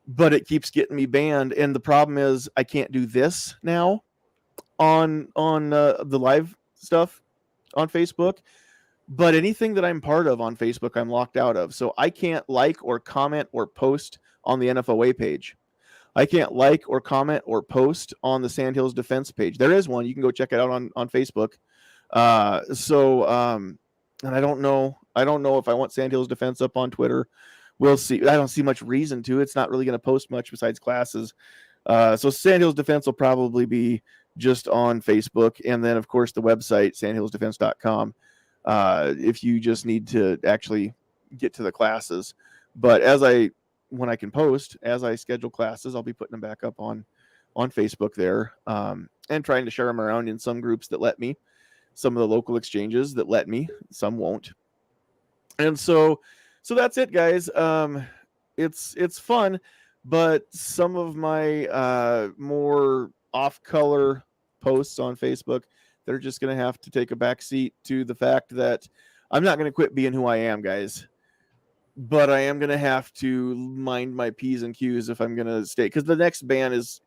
but it keeps getting me banned. And the problem is I can't do this now on the live stuff on Facebook, but anything that I'm part of on Facebook, I'm locked out of. So I can't like or comment or post on the NFOA page. I can't like or comment or post on the Sandhills Defense page. There is one. You can go check it out on Facebook. And I don't know if I want Sandhills Defense up on Twitter. We'll see. I don't see much reason to. It's not really going to post much besides classes. So Sandhills Defense will probably be just on Facebook. And then, of course, the website, sandhillsdefense.com, if you just need to actually get to the classes. But when I can post, as I schedule classes, I'll be putting them back up on Facebook there and trying to share them around in some groups that let me, some of the local exchanges that let me, some won't. And so that's it, guys. It's fun, but some of my more off-color posts on Facebook, they're just going to have to take a back seat to the fact that I'm not going to quit being who I am, guys. But I am going to have to mind my P's and Q's if I'm going to stay. Because the next ban is,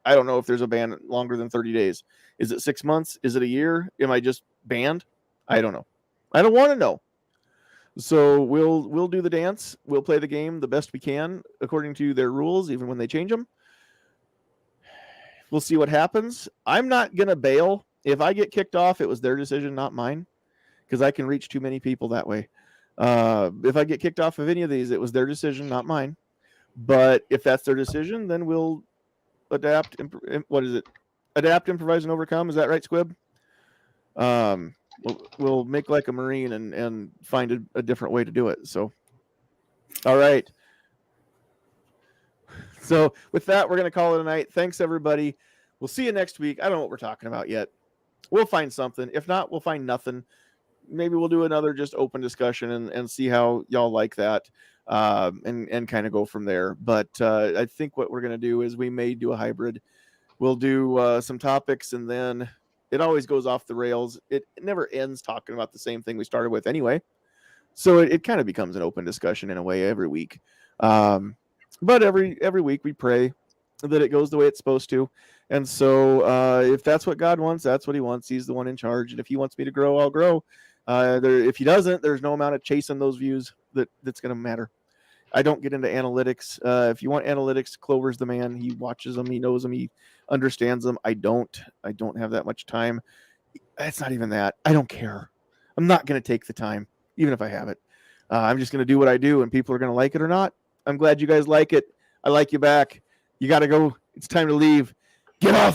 I don't know if there's a ban longer than 30 days. Is it 6 months? Is it a year? Am I just banned? I don't know. I don't want to know. So we'll do the dance. We'll play the game the best we can according to their rules, even when they change them. We'll see what happens. I'm not going to bail. If I get kicked off, it was their decision, not mine, because I can reach too many people that way. If I get kicked off of any of these, it was their decision, not mine. But if that's their decision, then we'll adapt. What is it? Adapt, improvise, and overcome. Is that right, Squib? We'll make like a Marine and find a different way to do it. So, all right. So with that, we're going to call it a night. Thanks, everybody. We'll see you next week. I don't know what we're talking about yet. We'll find something. If not, we'll find nothing. Maybe we'll do another just open discussion and see how y'all like that and kind of go from there. But I think what we're going to do is we may do a hybrid. We'll do some topics, and then it always goes off the rails. It never ends talking about the same thing we started with anyway. So it kind of becomes an open discussion in a way every week. But every week we pray that it goes the way it's supposed to. And so if that's what God wants, that's what he wants. He's the one in charge. And if he wants me to grow, I'll grow. If he doesn't, there's no amount of chasing those views that's going to matter. I don't get into analytics. If you want analytics, Clover's the man. He watches them. He knows them. He understands them. I don't have that much time. It's not even that. I don't care. I'm not going to take the time, even if I have it. I'm just going to do what I do, and people are going to like it or not. I'm glad you guys like it. I like you back. You got to go. It's time to leave. Get off